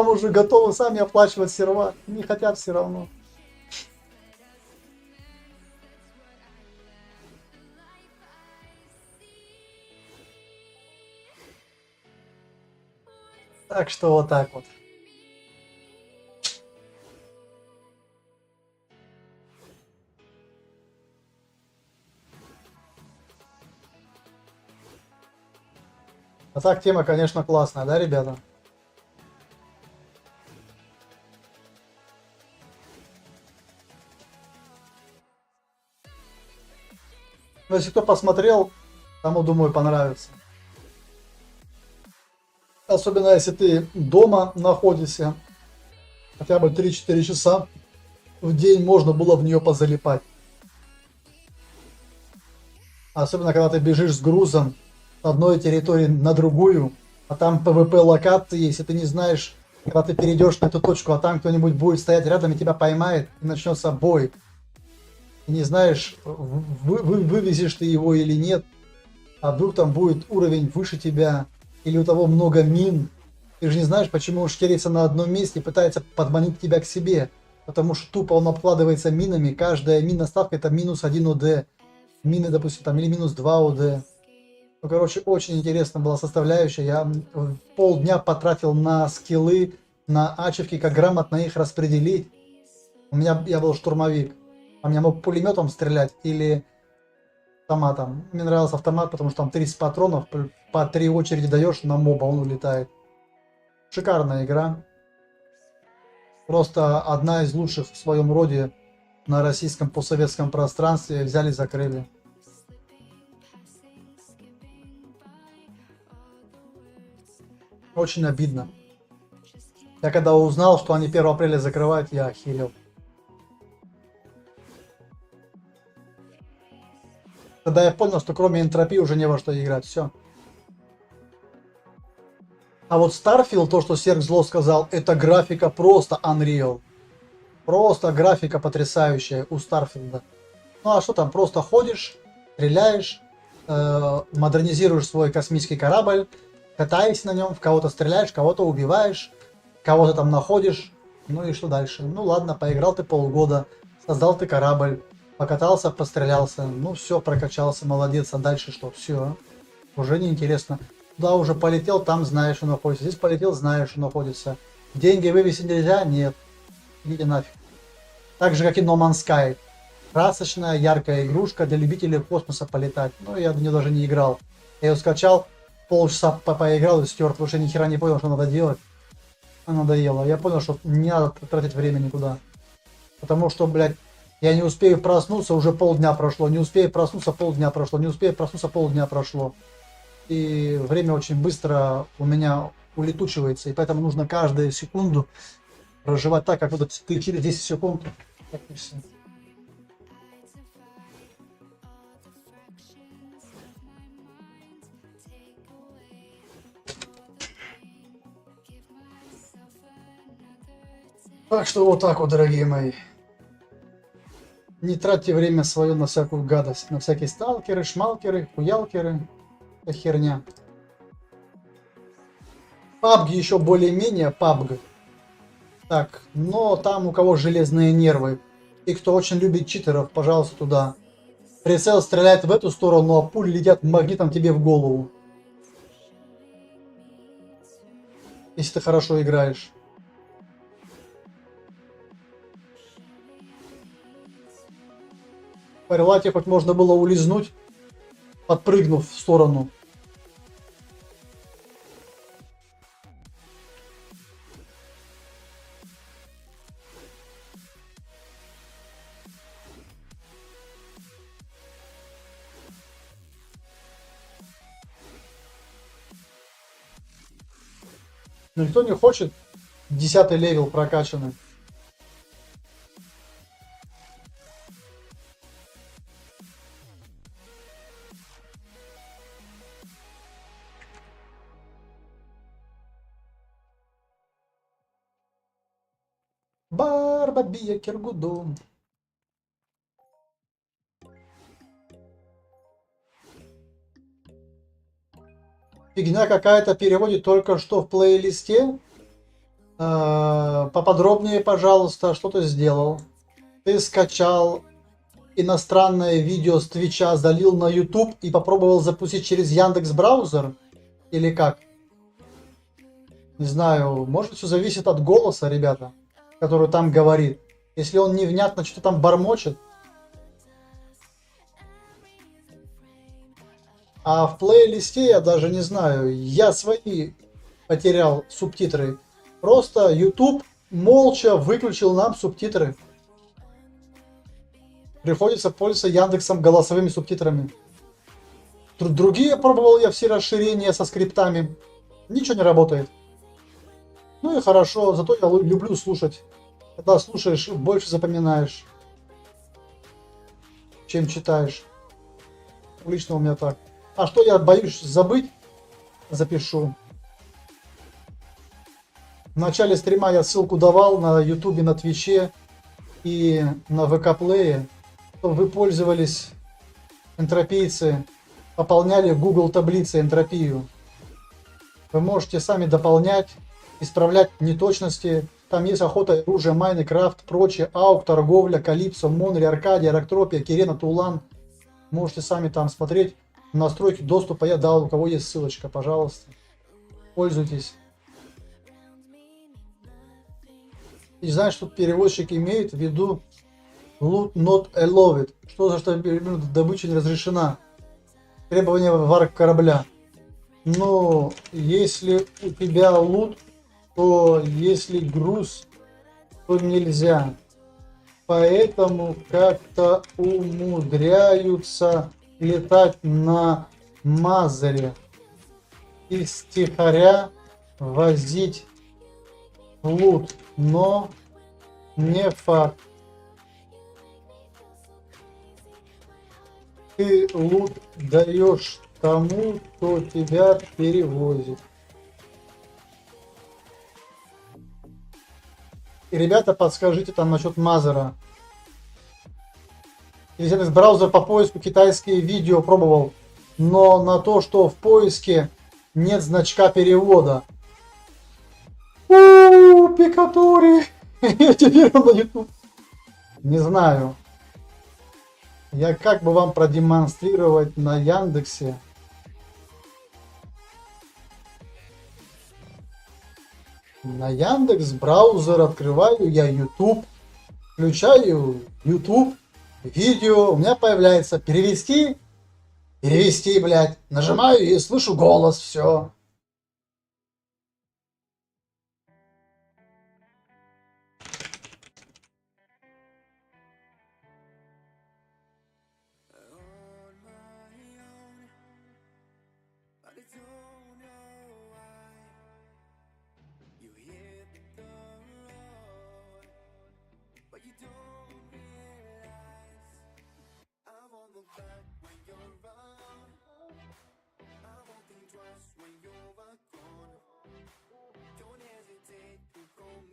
уже готовы сами оплачивать сервера, не хотят все равно. Так что вот так вот. А так тема, конечно, классная, да, ребята? Но если кто посмотрел, тому, думаю, понравится. Особенно если ты дома находишься, хотя бы 3-4 часа в день можно было в нее позалипать. Особенно когда ты бежишь с грузом с одной территории на другую, а там PvP локации есть, и ты не знаешь, когда ты перейдешь на эту точку, а там кто-нибудь будет стоять рядом и тебя поймает, и начнется бой. И не знаешь, вывезешь ты его или нет, а вдруг там будет уровень выше тебя, или у того много мин. Ты же не знаешь, почему он шкерится на одном месте и пытается подманить тебя к себе. Потому что тупо он обкладывается минами, каждая минная ставка это минус 1 ОД. Мины, допустим, там, или минус 2 ОД. Ну, короче, очень интересно была составляющая. Я полдня потратил на скиллы, на ачивки, как грамотно их распределить. Я был штурмовик. А меня мог пулеметом стрелять или автоматом. Мне нравился автомат, потому что там 30 патронов, по 3 очереди даешь на моба, он улетает. Шикарная игра. Просто одна из лучших в своем роде на российском постсоветском пространстве. Взяли, закрыли. Очень обидно. Я когда узнал, что они 1 апреля закрывают, я охерел. Тогда я понял, что кроме энтропии уже не во что играть. Все. А вот Starfield, то, что Серг Зло сказал, это графика просто Unreal. Просто графика потрясающая у Starfield. Ну а что там, просто ходишь, стреляешь, модернизируешь свой космический корабль, катаешься на нем, в кого-то стреляешь, кого-то убиваешь, кого-то там находишь. Ну и что дальше? Ну ладно, поиграл ты полгода, создал ты корабль, покатался, пострелялся, ну все, прокачался, молодец, а дальше что? Все, уже неинтересно. Туда уже полетел, там знаешь, что находится. Здесь полетел, знаешь, что находится. Деньги вывести нельзя? Нет. Идите нафиг. Так же, как и No Man's Sky. Красочная, яркая игрушка для любителей космоса полетать. Но я в нее даже не играл. Я ее скачал, полчаса поиграл и стер, потому что я ни хера не понял, что надо делать. Надоело. Я понял, что не надо тратить время никуда. Потому что, блядь, я не успею проснуться, уже полдня прошло. Не успею проснуться, полдня прошло. Не успею проснуться, полдня прошло. И время очень быстро у меня улетучивается. И поэтому нужно каждую секунду проживать так, как будто ты через 10 секунд. Так и все. Так что вот так вот, дорогие мои. Не тратьте время свое на всякую гадость, на всякие сталкеры, шмалкеры, хуялкеры. Это херня. PUBG еще более-менее PUBG. Так, но там у кого железные нервы. И кто очень любит читеров, пожалуйста, туда. Прицел стреляет в эту сторону, а пули летят магнитом тебе в голову. Если ты хорошо играешь. В Фарилате хоть можно было улизнуть, подпрыгнув в сторону. Но никто не хочет 10-й левел прокачанный. Барбабия Киргудом. Фигня какая-то переводит только что в плейлисте. Поподробнее, пожалуйста, что ты сделал. Ты скачал иностранное видео с Твича, залил на YouTube и попробовал запустить через Яндекс браузер? Или как? Не знаю, может все зависит от голоса, ребята, который там говорит. Если он невнятно что-то там бормочет. А в плейлисте я даже не знаю, я свои потерял субтитры. Просто YouTube молча выключил нам субтитры. Приходится пользоваться Яндексом голосовыми субтитрами. Другие пробовал я все расширения со скриптами. Ничего не работает. Ну и хорошо, зато я люблю слушать. Когда слушаешь, больше запоминаешь, чем читаешь. Лично у меня так. А что я боюсь забыть, запишу. В начале стрима я ссылку давал на ютубе, на твиче и на ВК Плее, чтобы вы пользовались, энтропийцы, пополняли в Google таблице энтропию. Вы можете сами дополнять, исправлять неточности. Там есть охота, оружие, Майнкрафт, прочее, АУК, торговля, Калипсо, Монри, Аркадия, Арктропия, Кирена, Тулан. Можете сами там смотреть. Настройки доступа я дал, у кого есть ссылочка, пожалуйста. Пользуйтесь. И знаешь, тут переводчик имеет в виду loot not allowed. Что за что добыча не разрешена? Требования варк корабля. Но если у тебя лут, то если груз, то нельзя. Поэтому как-то умудряются летать на Мазере и стихаря возить лут, но не факт. Ты лут даешь тому, кто тебя перевозит. И, ребята, подскажите там насчет Мазера. Из браузера по поиску китайские видео пробовал, но на то, что в поиске нет значка перевода. Пикатури! Я теперь на YouTube. Не знаю. Я как бы вам продемонстрировать на Яндексе. На Яндекс браузер открываю я YouTube, включаю YouTube, видео, у меня появляется перевести, блядь, нажимаю и слышу голос, все.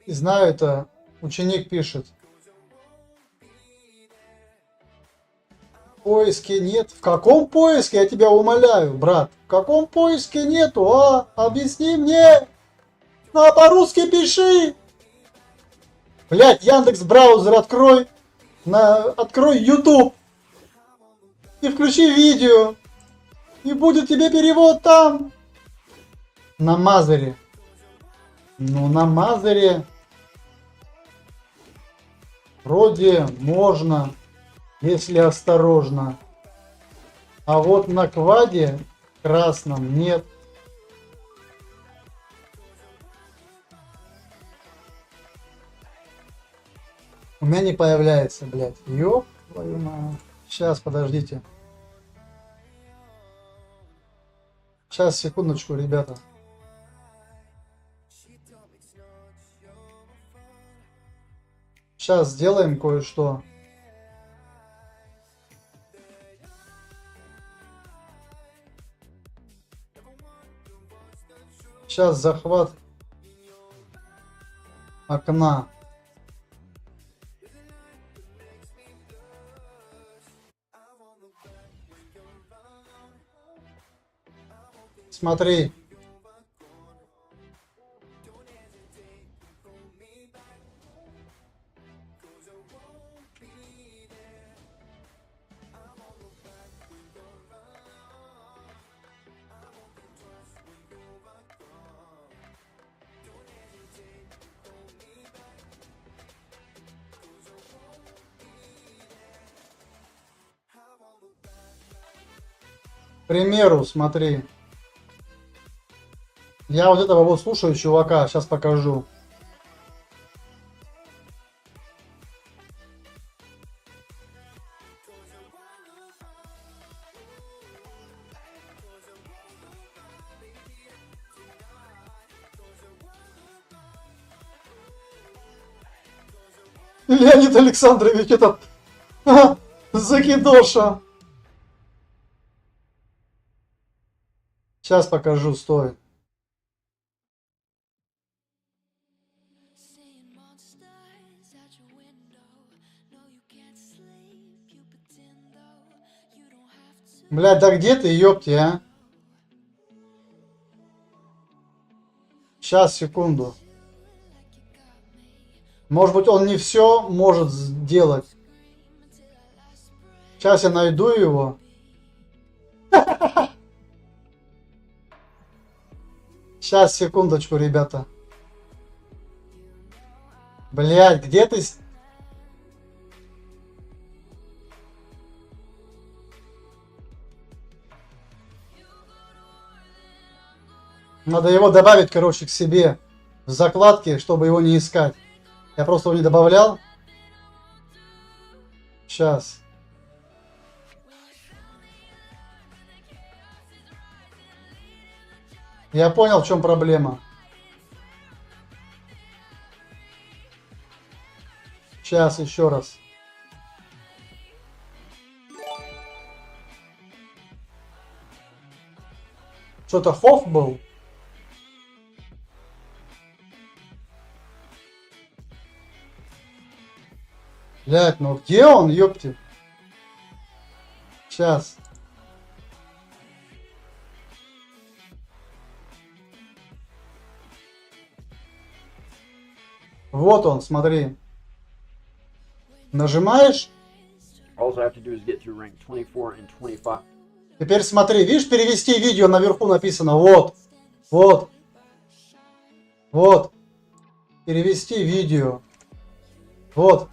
И знаю, это ученик пишет. В поиске нет. В каком поиске, я тебя умоляю, брат? В каком поиске нету, а? Объясни мне. На по-русски пиши. Блять, Яндекс браузер открой. Открой YouTube. И включи видео. И будет тебе перевод там. На Мазере. Ну, на Мазере вроде можно, если осторожно. А вот на кваде красном нет. У меня не появляется, блядь. Ёб твою мать. Сейчас, подождите. Сейчас, секундочку, ребята. Сейчас сделаем кое-что. Сейчас захват окна. Смотри. К примеру, смотри. Я вот этого вот слушаю чувака, сейчас покажу. Леонид Александрович, этот закидоша. Сейчас покажу, стой. Блядь, да где ты, ёпти, а? Сейчас, секунду. Может быть, он не все может сделать. Сейчас я найду его. Сейчас, секундочку, ребята. Блядь, где ты? Надо его добавить, короче, к себе в закладки, чтобы его не искать. Я просто его не добавлял. Сейчас. Я понял, в чем проблема. Сейчас еще раз. Что-то Хофф был? Блядь, ну где он, ёпти? Сейчас. Вот он, смотри. Нажимаешь. All I have to do is get through rank 24 and 25. Теперь смотри, видишь, перевести видео наверху написано. Вот. Вот. Вот. Перевести видео. Вот.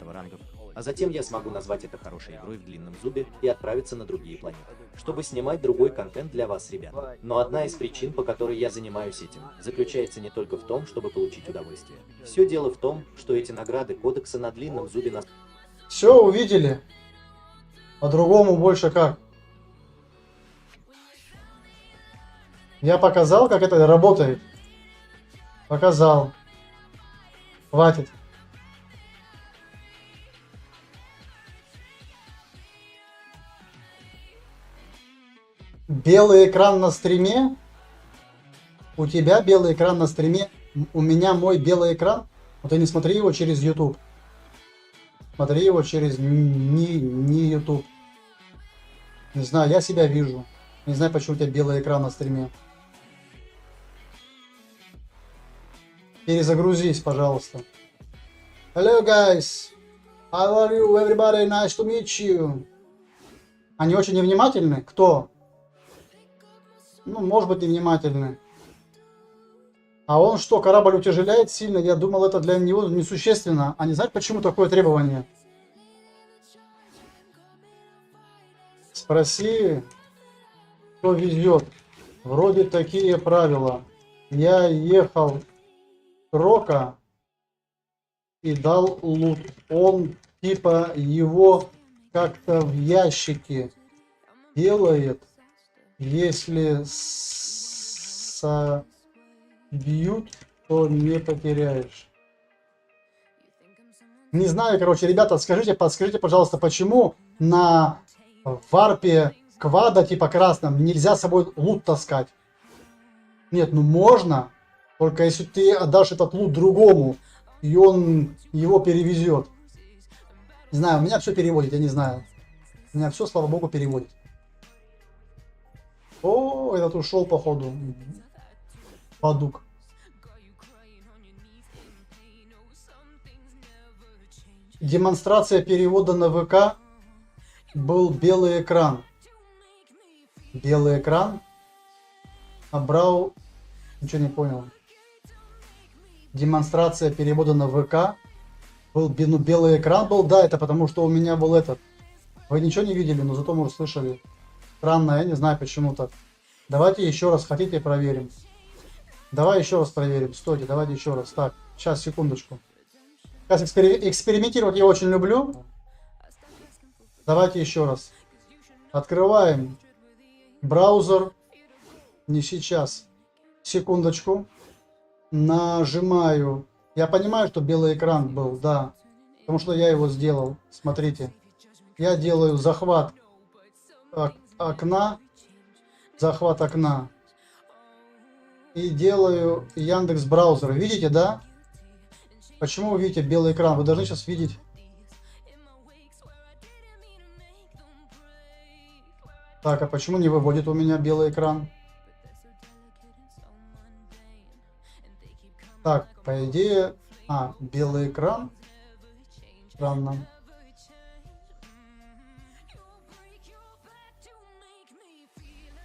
Рангов. А затем я смогу назвать это хорошей игрой в длинном зубе и отправиться на другие планеты, чтобы снимать другой контент для вас, ребят. Но одна из причин, по которой я занимаюсь этим, заключается не только в том, чтобы получить удовольствие. Все дело в том, что эти награды кодекса на длинном зубе нас... Все увидели. По-другому больше как. Я показал, как это работает. Показал. Хватит. Белый экран на стриме. У тебя белый экран на стриме. У меня мой белый экран. Вот ты не смотри его через YouTube. Смотри его через не YouTube. Не знаю, я себя вижу. Не знаю, почему у тебя белый экран на стриме. Перезагрузись, пожалуйста. Hello, guys. How are you, everybody? Nice to meet you. Они очень невнимательны? Кто? Ну, может быть, невнимательны. А он что, корабль утяжеляет сильно? Я думал, это для него несущественно. А не знать, почему такое требование? Спроси, кто везет. Вроде такие правила. Я ехал к Рока и дал лут. Он типа его как-то в ящике делает. Если собьют, то не потеряешь. Не знаю, короче, ребята, подскажите, пожалуйста, почему на варпе квада типа красном нельзя с собой лут таскать? Нет, ну можно, только если ты отдашь этот лут другому, и он его перевезет. Не знаю, у меня все переводит, я не знаю. У меня все, слава богу, переводит. О, этот ушел, походу. Падук. Демонстрация перевода на ВК. Был белый экран. Белый экран. Набрал... Ничего не понял. Демонстрация перевода на ВК. Был белый экран был. Да, это потому что у меня был этот. Вы ничего не видели, но зато мы услышали. Странно, я не знаю почему так. Давайте еще раз, хотите, проверим. Давай еще раз проверим. Стойте, давайте еще раз. Так, сейчас, секундочку. Сейчас экспериментировать я очень люблю. Давайте еще раз. Открываем браузер. Не сейчас. Секундочку. Нажимаю. Я понимаю, что белый экран был, да. Потому что я его сделал. Смотрите. Я делаю захват окна. Захват окна. И делаю Яндекс браузер. Видите, да? Почему вы видите белый экран? Вы должны сейчас видеть. Так, а почему не выводит у меня белый экран? Так, по идее... А, белый экран. Странно.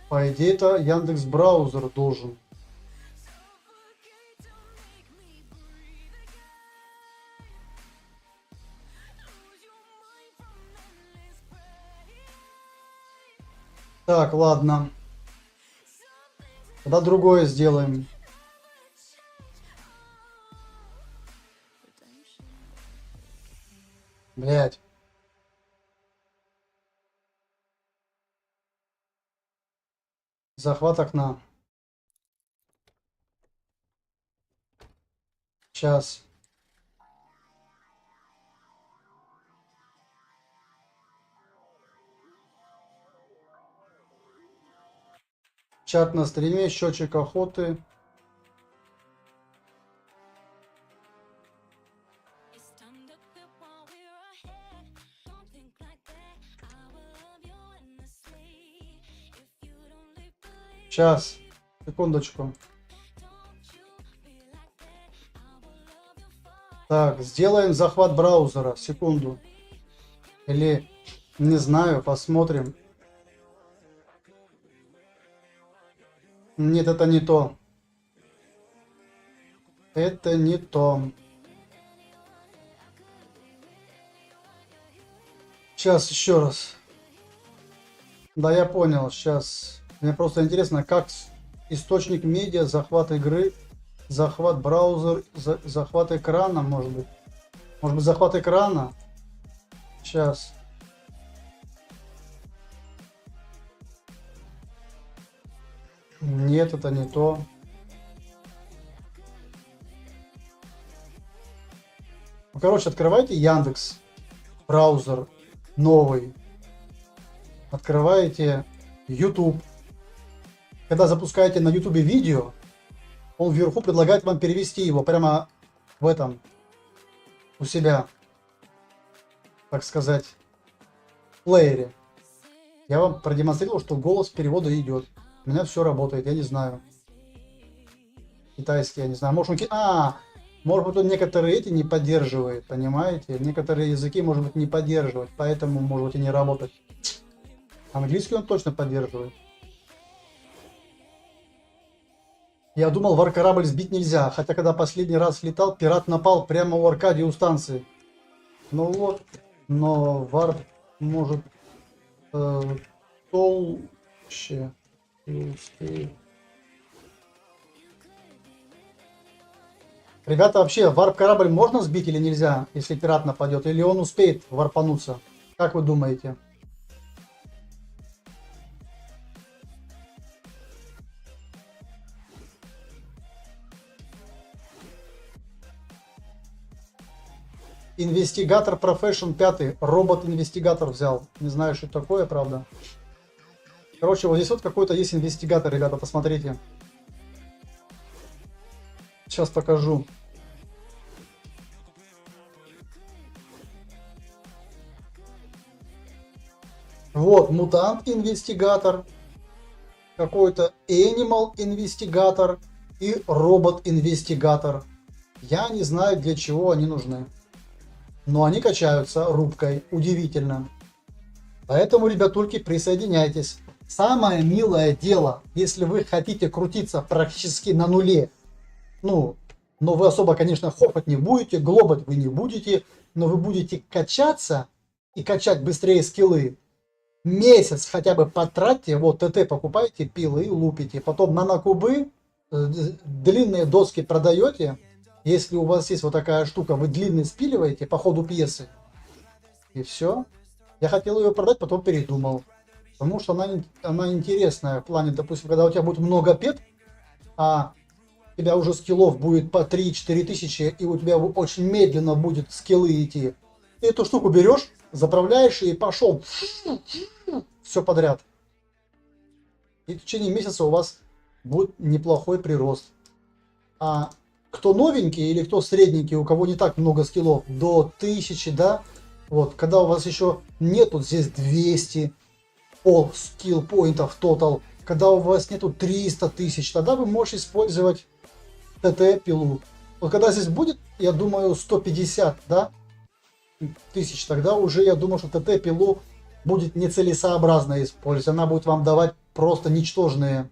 По идее, это Яндекс браузер должен. Так, ладно. Тогда другое сделаем. Блять. Захват окна. Сейчас. Чат на стриме, счетчик охоты. Сейчас, секундочку. Так, сделаем захват браузера. Секунду. Или, не знаю, посмотрим. Нет, это не то. Это не то. Сейчас еще раз. Да, я понял. Сейчас. Мне просто интересно, как источник медиа, захват игры, захват браузер, захват экрана, может быть. Может быть, захват экрана. Сейчас. Нет, это не то. Ну, короче, открывайте Яндекс браузер новый. Открываете YouTube. Когда запускаете на YouTube видео, он вверху предлагает вам перевести его прямо в этом, у себя, так сказать, в плеере. Я вам продемонстрировал, что голос перевода идет. У меня все работает, я не знаю. Китайский, я не знаю. Может, может быть, он некоторые эти не поддерживает, понимаете? Некоторые языки, может быть, не поддерживать, поэтому, может быть, и не работать. Английский он точно поддерживает. Я думал, вар корабль сбить нельзя, хотя когда последний раз летал, пират напал прямо у Аркадии у станции. Ну вот, но вар может Толще. Ребята, вообще, варп-корабль можно сбить или нельзя, если пират нападет? Или он успеет варпануться? Как вы думаете? Инвестигатор Profession 5. Робот-инвестигатор взял. Не знаю, что это такое, правда. Короче, вот здесь вот какой-то есть инвестигатор, ребята, посмотрите. Сейчас покажу. Вот, мутант-инвестигатор, какой-то animal-инвестигатор и робот-инвестигатор. Я не знаю, для чего они нужны. Но они качаются рубкой. Удивительно. Поэтому, ребятульки, присоединяйтесь. Самое милое дело, если вы хотите крутиться практически на нуле. Ну, но вы особо, конечно, хопать не будете, глобать вы не будете, но вы будете качаться и качать быстрее скиллы. Месяц хотя бы потратьте, вот ТТ покупайте, пилы, лупите, потом нанокубы, длинные доски продаете, если у вас есть вот такая штука, вы длинный спиливаете по ходу пьесы, и все. Я хотел ее продать, потом передумал, потому что она интересная в плане, допустим, когда у тебя будет много пет, а у тебя уже скиллов будет по 3-4 тысячи, и у тебя очень медленно будет скиллы идти, ты эту штуку берешь, заправляешь и пошел все подряд. И в течение месяца у вас будет неплохой прирост. А кто новенький или кто средненький, у кого не так много скиллов, до 1000, да, вот, когда у вас еще нету здесь 200 скилл поинтов тотал, когда у вас нету 300 тысяч, тогда вы можете использовать ТТ-пилу. Вот когда здесь будет, я думаю, 150, да, тысяч, тогда уже я думаю, что ТТ-пилу будет нецелесообразно использовать. Она будет вам давать просто ничтожные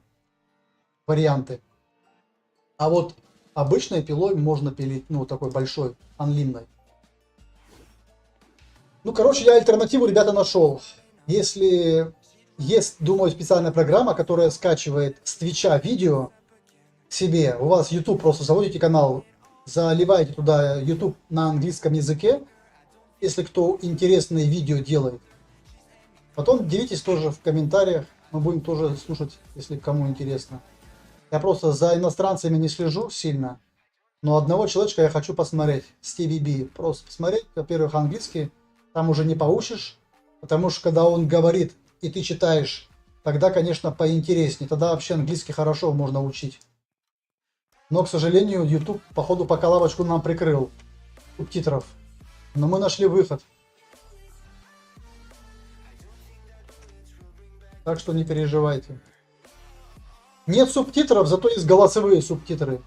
варианты. А вот обычной пилой можно пилить, ну, такой большой, анлимной. Ну, короче, я альтернативу, ребята, нашел. Если есть, думаю, специальная программа, которая скачивает с Твича видео себе, у вас YouTube, просто заводите канал, заливаете туда YouTube на английском языке, если кто интересные видео делает. Потом делитесь тоже в комментариях, мы будем тоже слушать, если кому интересно. Я просто за иностранцами не слежу сильно, но одного человечка я хочу посмотреть, Стиви Би. Просто посмотреть, во-первых, английский, там уже не поучишь, потому что когда он говорит и ты читаешь, тогда, конечно, поинтереснее, тогда вообще английский хорошо можно учить. Но, к сожалению, YouTube, походу, пока лавочку нам прикрыл субтитров. Но мы нашли выход. Так что не переживайте. Нет субтитров, зато есть голосовые субтитры.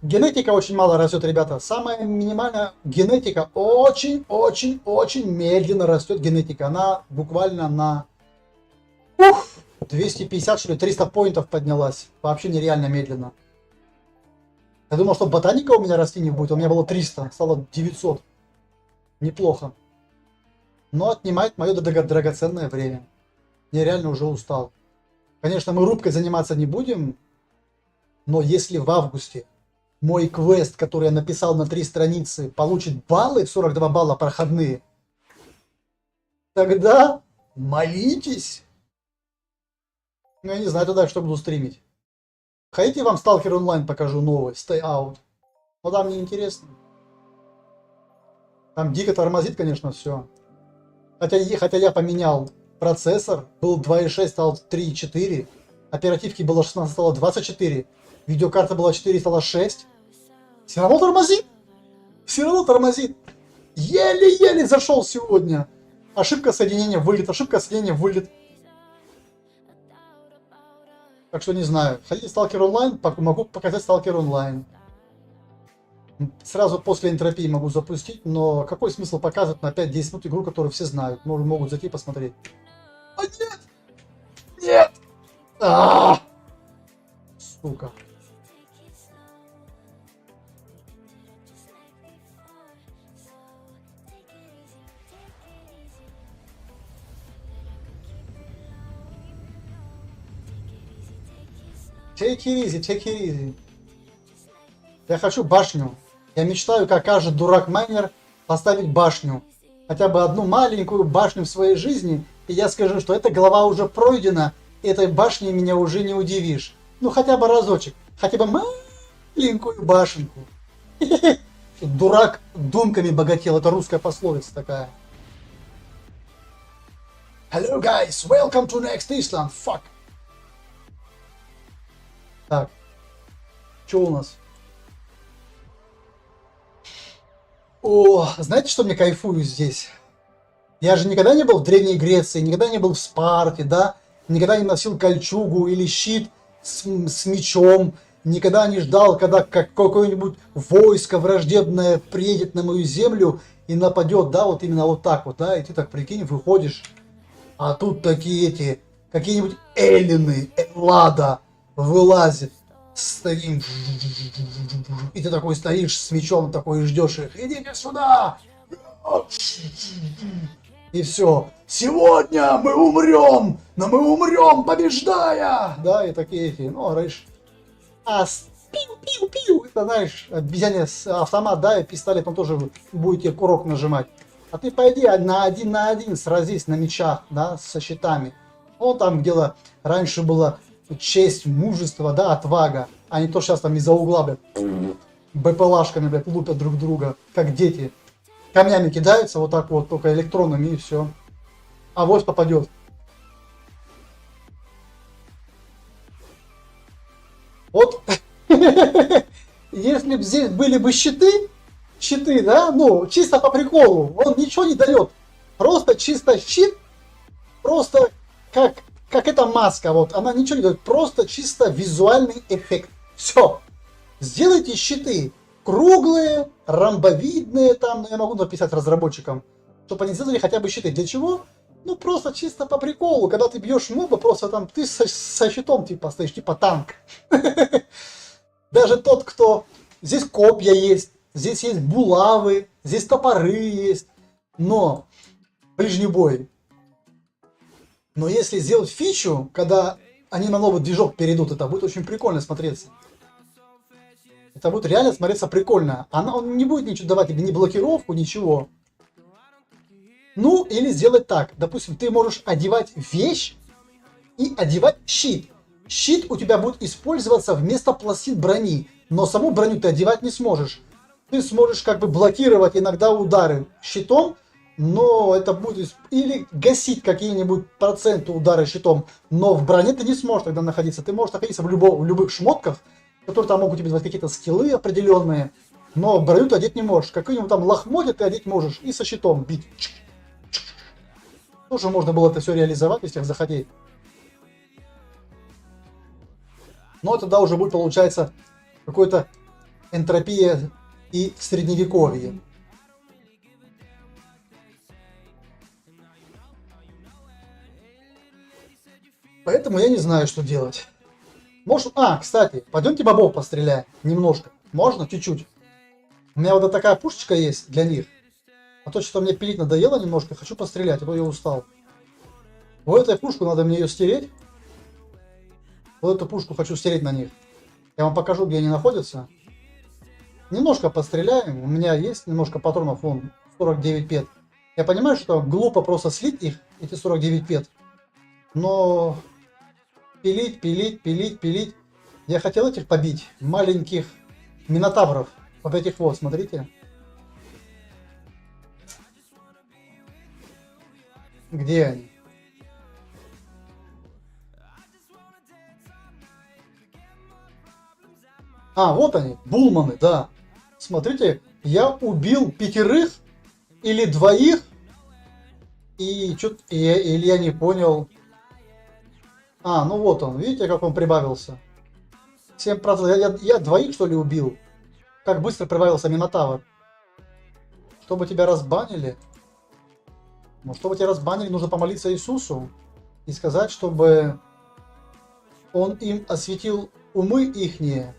Генетика очень мало растет, ребята. Самая минимальная генетика очень медленно растет генетика. Она буквально на 250, что ли, 300 поинтов поднялась. Вообще нереально медленно. Я думал, что ботаника у меня расти не будет. У меня было 300, стало 900. Неплохо. Но отнимает мое драгоценное время. Я реально уже устал. Конечно, мы рубкой заниматься не будем. Но если в августе мой квест, который я написал на 3 страницы, получит баллы, 42 балла проходные, тогда молитесь. Ну, я не знаю тогда, что буду стримить. Хотите, вам Stalker Online покажу новый, Stay Out? Но там не интересно. Там дико тормозит, конечно, все. Хотя я поменял процессор, был 2.6, стал 3.4. Оперативки было 16, стало 24. Видеокарта была 4, стала 6. Все равно тормозит. Все равно тормозит. Еле-еле зашел сегодня. Ошибка соединения, вылет, ошибка соединения, вылет. Так что не знаю. Хотите Stalker Online? Могу показать Stalker Online. Сразу после энтропии могу запустить, но какой смысл показывать на 5-10 минут игру, которую все знают? Могут зайти и посмотреть. А нет! Нет! Сука. Take it easy, take it easy. Я хочу башню. Я мечтаю, как каждый дурак-майнер, поставить башню. Хотя бы одну маленькую башню в своей жизни, и я скажу, что эта глава уже пройдена, и этой башней меня уже не удивишь. Ну хотя бы разочек, хотя бы маленькую башенку. Дурак думками богател, это русская пословица такая. Hello guys, welcome to Next Island, fuck. Так, что у нас? О, знаете, что мне кайфую здесь? Я же никогда не был в Древней Греции, никогда не был в Спарте, да? Никогда не носил кольчугу или щит с мечом, никогда не ждал, когда какое-нибудь войско враждебное приедет на мою землю и нападет, да, вот именно вот так вот, да, и ты так, прикинь, выходишь, а тут такие эти, какие-нибудь эллины, Эллада вылазит с таким, и ты такой стоишь с мечом такой и ждешь их, идите сюда, и все, сегодня мы умрем, но мы умрем побеждая, да, и такие эти, ну, раньше, пиу-пиу-пиу, это, знаешь, обезьяне с автомат, да, и пистолет, он тоже будет тебе курок нажимать, а ты пойди на один сразись на мечах, да, со щитами, ну, там, где раньше было честь, мужество, да, отвага, а не то сейчас там из-за угла, блядь, БПЛашками, блядь, лупят друг друга, как дети. Камнями кидаются вот так вот, только электронами и все. Авось попадет. Вот, если бы здесь были бы щиты, да, ну, чисто по приколу, он ничего не дает. Просто чисто щит, просто как эта маска, вот, она ничего не дает, просто чисто визуальный эффект. Все. Сделайте щиты круглые, ромбовидные, там, ну, я могу написать разработчикам, чтобы они сделали хотя бы щиты. Для чего? Ну, просто чисто по приколу, когда ты бьешь моба, просто там ты со щитом, типа, стоишь, типа танк. Даже тот, кто... Здесь копья есть, здесь есть булавы, здесь топоры есть, но ближний бой. Но если сделать фичу, когда они на новый движок перейдут, это будет очень прикольно смотреться. Это будет реально смотреться прикольно. Он не будет ничего давать тебе, ни блокировку, ничего. Ну, или сделать так. Допустим, ты можешь одевать вещь и одевать щит. Щит у тебя будет использоваться вместо пластин брони. Но саму броню ты одевать не сможешь. Ты сможешь как бы блокировать иногда удары щитом, но это будет... Или гасить какие-нибудь проценты удары щитом. Но в броне ты не сможешь тогда находиться. Ты можешь находиться в любых шмотках, которые там могут тебе давать какие-то скиллы определенные. Но броню ты одеть не можешь. Какой-нибудь там лохмотья ты одеть можешь и со щитом бить. Тоже можно было это все реализовать, если захотеть. Но тогда уже будет, получается, какой-то энтропия и средневековье. Поэтому я не знаю, что делать. Может... кстати, пойдемте бобов постреляем. Немножко. Можно? Чуть-чуть. У меня вот такая пушечка есть для них. А то, что мне пилить надоело немножко, хочу пострелять, а то я устал. Вот эту пушку надо мне ее стереть. Вот эту пушку хочу стереть на них. Я вам покажу, где они находятся. Немножко постреляем. У меня есть немножко патронов, вон, 49 пет. Я понимаю, что глупо просто слить их, эти 49 пет. Но пилить. Я хотел этих побить, маленьких минотавров. Вот этих вот, смотрите. Где они? Вот они, булманы, да. Смотрите, я убил 5 или 2, и что-то или я не понял. Ну вот он, видите, как он прибавился? 7%. Я 2 что ли убил? Как быстро прибавился Минотавр? Чтобы тебя разбанили? Ну, чтобы тебя разбанили, нужно помолиться Иисусу и сказать, чтобы он им осветил умы ихние.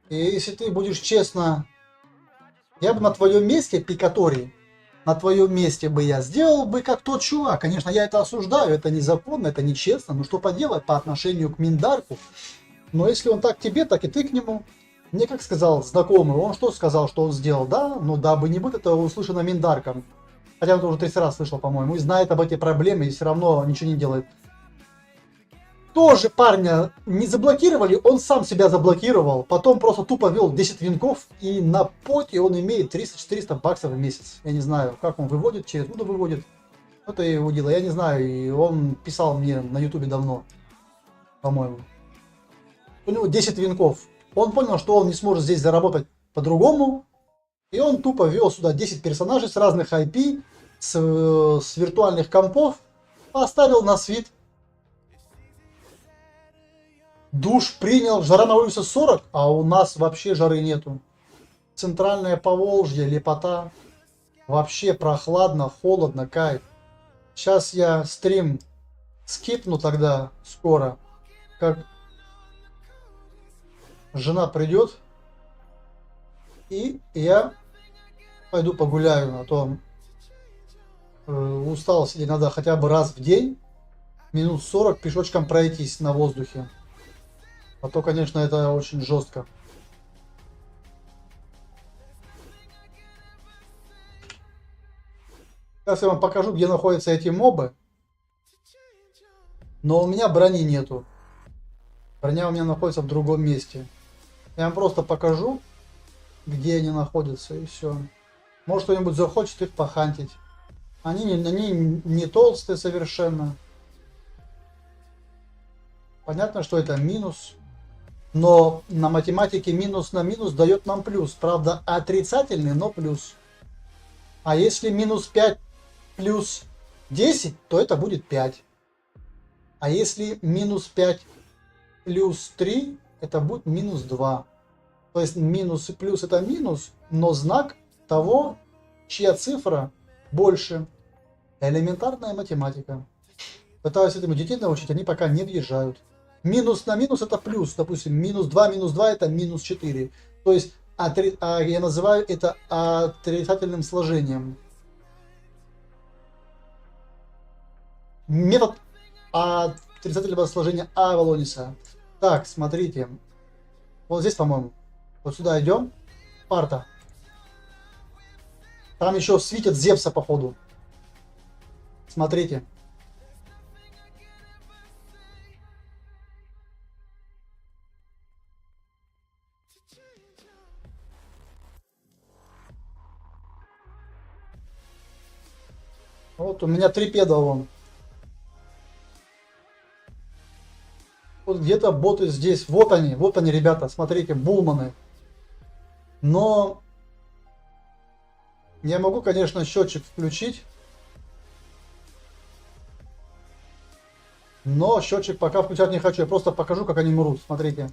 И если ты будешь честно, я бы на твоем месте, Пикаторий, на твоем месте бы я сделал бы как тот чувак. Конечно, я это осуждаю, это незаконно, это нечестно, но что поделать по отношению к Миндарку. Но если он так к тебе, так и ты к нему. Мне как сказал знакомый, он что сказал, что он сделал? Да, но дабы не быть это услышано Миндарком. Хотя он это уже 30 раз слышал, по-моему, и знает об этой проблеме, и все равно ничего не делает. Тоже парня не заблокировали, он сам себя заблокировал, потом просто тупо вел 10 винков, и на поте он имеет 300-400 баксов в месяц. Я не знаю, как он выводит, через куда выводит. Это его дело, я не знаю, и он писал мне на ютубе давно, по-моему. У него 10 винков. Он понял, что он не сможет здесь заработать по-другому, и он тупо ввел сюда 10 персонажей с разных IP, с виртуальных компов, поставил на свит. Душ принял, жара на улице 40, а у нас вообще жары нету. Центральное Поволжье, лепота. Вообще прохладно, холодно, кайф. Сейчас я стрим скипну тогда скоро, как жена придет, и я пойду погуляю, а то устал сидеть, надо хотя бы раз в день, минут 40 пешочком пройтись на воздухе. А то, конечно, это очень жестко. Сейчас я вам покажу, где находятся эти мобы. Но у меня брони нету. Броня у меня находится в другом месте. Я вам просто покажу, где они находятся, и все. Может, кто-нибудь захочет их похантить. Они не толстые совершенно. Понятно, что это минус. Но на математике минус на минус дает нам плюс. Правда, отрицательный, но плюс. А если минус 5 плюс 10, то это будет 5. А если минус 5 плюс 3, это будет минус 2. То есть минус и плюс это минус, но знак того, чья цифра больше. Элементарная математика. Пытаюсь этому детей научить, они пока не въезжают. Минус на минус это плюс. Допустим, минус 2 это минус 4. То есть я называю это отрицательным сложением. Метод отрицательного сложения Авалониса. Так, смотрите. Вот здесь, по-моему. Вот сюда идем. Парта. Там еще светит Зевса, походу. Смотрите. Вот у меня 3 педа вон. Вот где-то боты здесь. Вот они, ребята. Смотрите, булманы. Но я могу, конечно, счетчик включить. Но счетчик пока включать не хочу. Я просто покажу, как они мрут. Смотрите.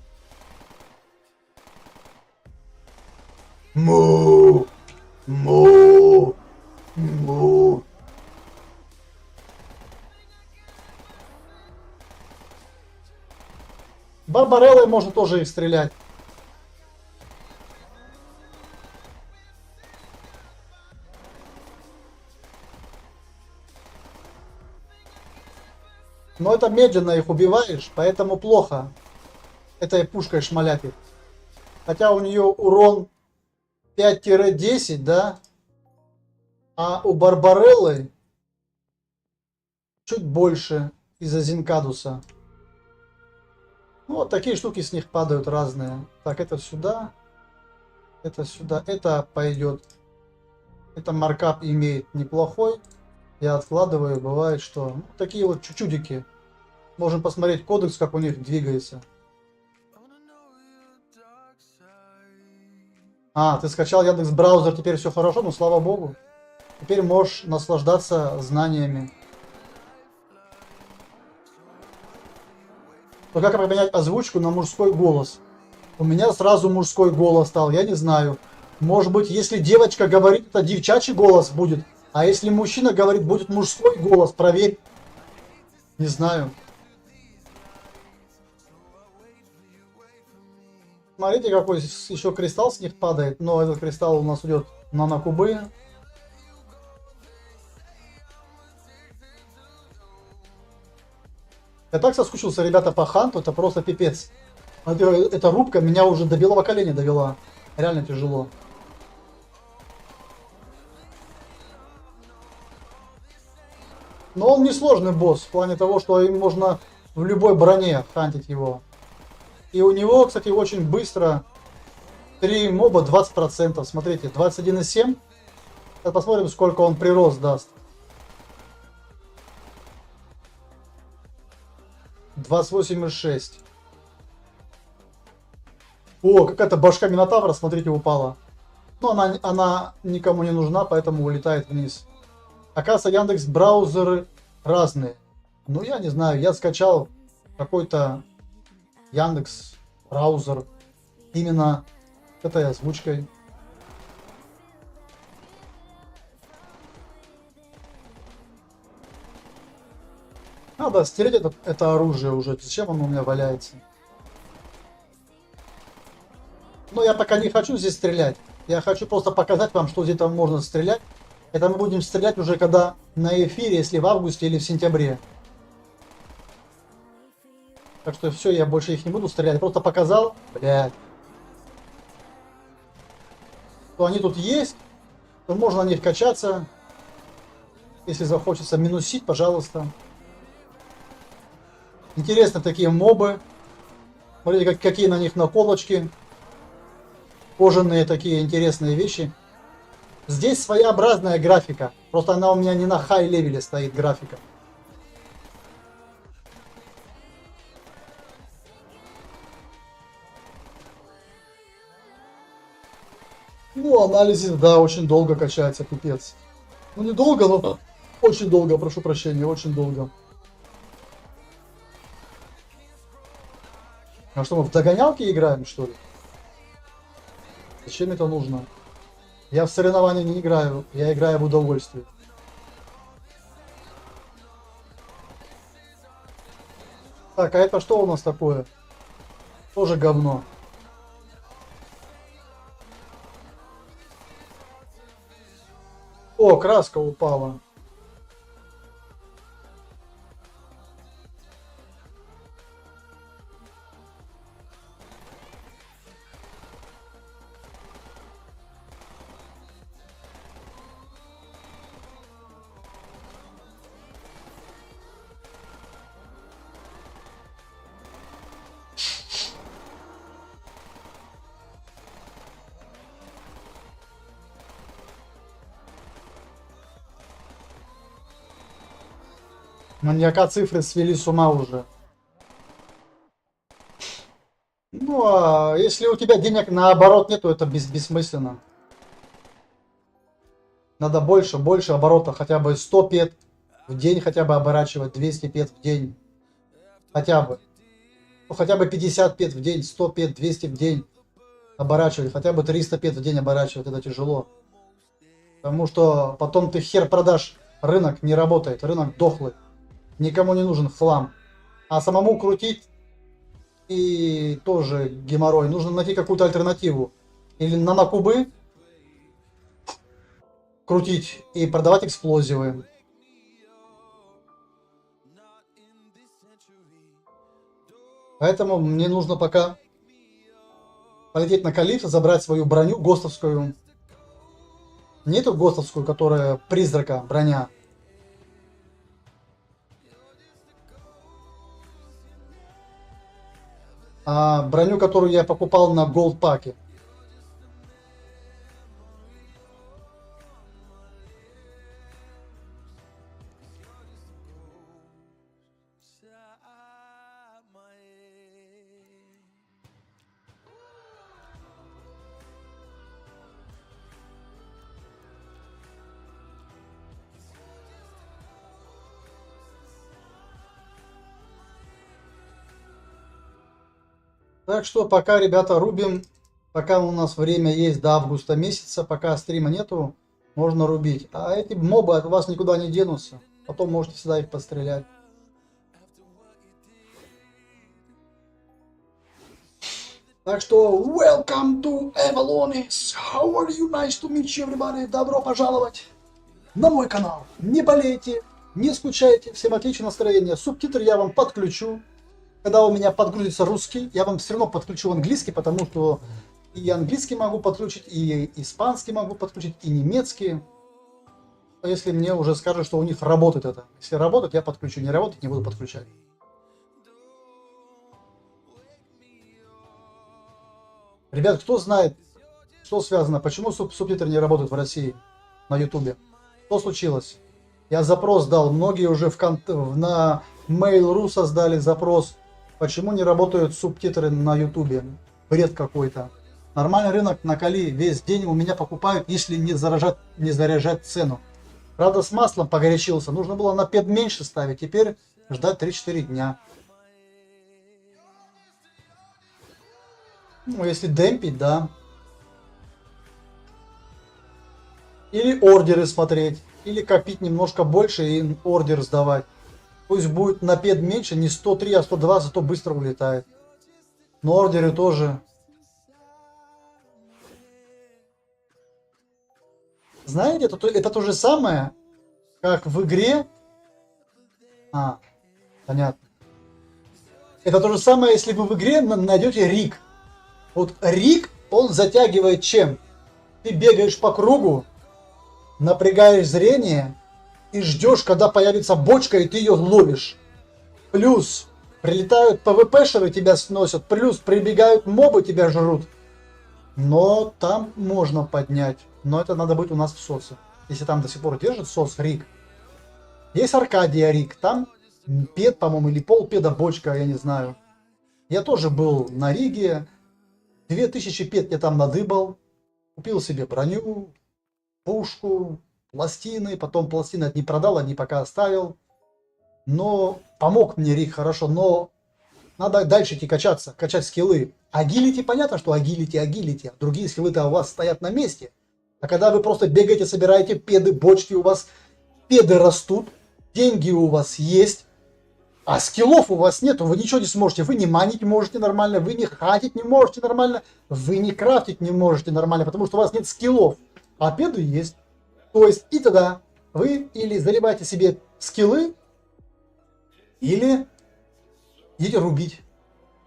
Му! Му! Му! Барбареллой можно тоже их стрелять. Но это медленно их убиваешь, поэтому плохо этой пушкой шмалять их. Хотя у нее урон 5-10, да? А у Барбареллы чуть больше из-за Зинкадуса. Ну, вот такие штуки с них падают разные. Так, это сюда. Это сюда. Это пойдет. Это маркап имеет неплохой. Я откладываю. Бывает, что... Ну, такие вот чудики. Можем посмотреть кодекс, как у них двигается. А, ты скачал Яндекс браузер, теперь все хорошо, ну слава богу. Теперь можешь наслаждаться знаниями. То как поменять озвучку на мужской голос? У меня сразу мужской голос стал, я не знаю. Может быть, если девочка говорит, это девчачий голос будет. А если мужчина говорит, будет мужской голос, проверь. Не знаю. Смотрите, какой еще кристалл с них падает. Но этот кристалл у нас идет на кубы. Я так соскучился, ребята, по ханту, это просто пипец. Эта рубка меня уже до белого коленя довела. Реально тяжело. Но он не сложный босс, в плане того, что им можно в любой броне хантить его. И у него, кстати, очень быстро 3 моба 20%. Смотрите, 21,7. Сейчас посмотрим, сколько он прирост даст. 28,6. О, какая-то башка Минотавра, смотрите, упала. Но она никому не нужна, поэтому улетает вниз. Оказывается, Яндекс браузеры разные. Ну, я не знаю, я скачал какой-то Яндекс браузер именно с этой озвучкой. Надо стереть это оружие уже. Зачем оно у меня валяется? Но я пока не хочу здесь стрелять. Я хочу просто показать вам, что здесь там можно стрелять. Это мы будем стрелять уже когда на эфире, если в августе или в сентябре. Так что все, я больше их не буду стрелять. Просто показал, блядь, что они тут есть. То можно на них качаться. Если захочется минусить, пожалуйста. Интересно такие мобы. Смотрите, какие на них наколочки. Кожаные такие интересные вещи. Здесь своеобразная графика. Просто она у меня не на хай-левеле стоит, графика. Ну, анализис, да, очень долго качается, пипец. Ну, не долго, но очень долго, прошу прощения, очень долго. А что, мы в догонялки играем, что ли? Зачем это нужно? Я в соревнования не играю, я играю в удовольствие. Так, а это что у нас такое? Тоже говно. О, краска упала. Маньяка цифры свели с ума уже. Ну, а если у тебя денег наоборот нету, это бессмысленно. Надо больше оборота, хотя бы 100 пет в день хотя бы оборачивать, 200 пет в день. Хотя бы. Ну, хотя бы 50 пет в день, 100 пет, 200 в день оборачивать. Хотя бы 300 пет в день оборачивать, это тяжело. Потому что потом ты хер продашь. Рынок не работает, рынок дохлый. Никому не нужен хлам. А самому крутить и тоже геморрой. Нужно найти какую-то альтернативу. Или нанокубы крутить и продавать эксплозивы. Поэтому мне нужно пока полететь на Калиф, забрать свою броню гостовскую. Не эту гостовскую, которая призрака броня. А броню, которую я покупал на Gold паке. Так что пока, ребята, рубим. Пока у нас время есть до августа месяца, пока стрима нету, можно рубить. А эти мобы от вас никуда не денутся. Потом можете всегда их пострелять. Так что, welcome to Evalonis. How are you? Nice to meet you, everybody. Добро пожаловать на мой канал. Не болейте, не скучайте. Всем отличного настроения. Субтитры я вам подключу. когда у меня подгрузится русский, я вам все равно подключу английский, потому что и английский могу подключить, и испанский могу подключить, и немецкий. Если мне уже скажут, что у них работает это. Если работает, я подключу. Не работает, не буду подключать. Ребят, кто знает, что связано? Почему субтитры не работают в России на Ютубе? Что случилось? Я запрос дал. Многие уже на Mail.ru создали запрос. Почему не работают субтитры на Ютубе? Бред какой-то. Нормальный рынок на Кали. Весь день у меня покупают, если не заряжать цену. Правда, с маслом погорячился. Нужно было на пед меньше ставить. Теперь ждать 3-4 дня. Ну, если демпить, да. Или ордеры смотреть. Или копить немножко больше и ордер сдавать. Пусть будет на пед меньше, не 103, а 102, зато быстро улетает. Но ордеры тоже. Знаете, это то же самое, как в игре. Понятно. Это то же самое, если вы в игре найдете риг. Вот риг, он затягивает чем? Ты бегаешь по кругу, напрягаешь зрение и ждешь, когда появится бочка, и ты ее ловишь. Плюс прилетают ПВПшеры, тебя сносят. Плюс прибегают мобы, тебя жрут. Но там можно поднять. Но это надо быть у нас в соце. Если там до сих пор держит сос риг. Есть Аркадия риг. Там пед, по-моему, или полпеда бочка, я не знаю. Я тоже был на риге. 2000 пед я там надыбал. Купил себе броню, пушку, пластины. Потом пластины не продал, они пока оставил. Но помог мне риг хорошо. Но надо дальше идти качаться, качать скиллы. Агилити, понятно, что агилити. Другие скиллы-то у вас стоят на месте. А когда вы просто бегаете, собираете педы, бочки, у вас педы растут, деньги у вас есть, а скиллов у вас нету, вы ничего не сможете. Вы не манить можете нормально, вы не хатить не можете нормально, вы не крафтить не можете нормально, потому что у вас нет скиллов, а педы есть. То есть и тогда вы или заливаете себе скиллы, или идите рубить,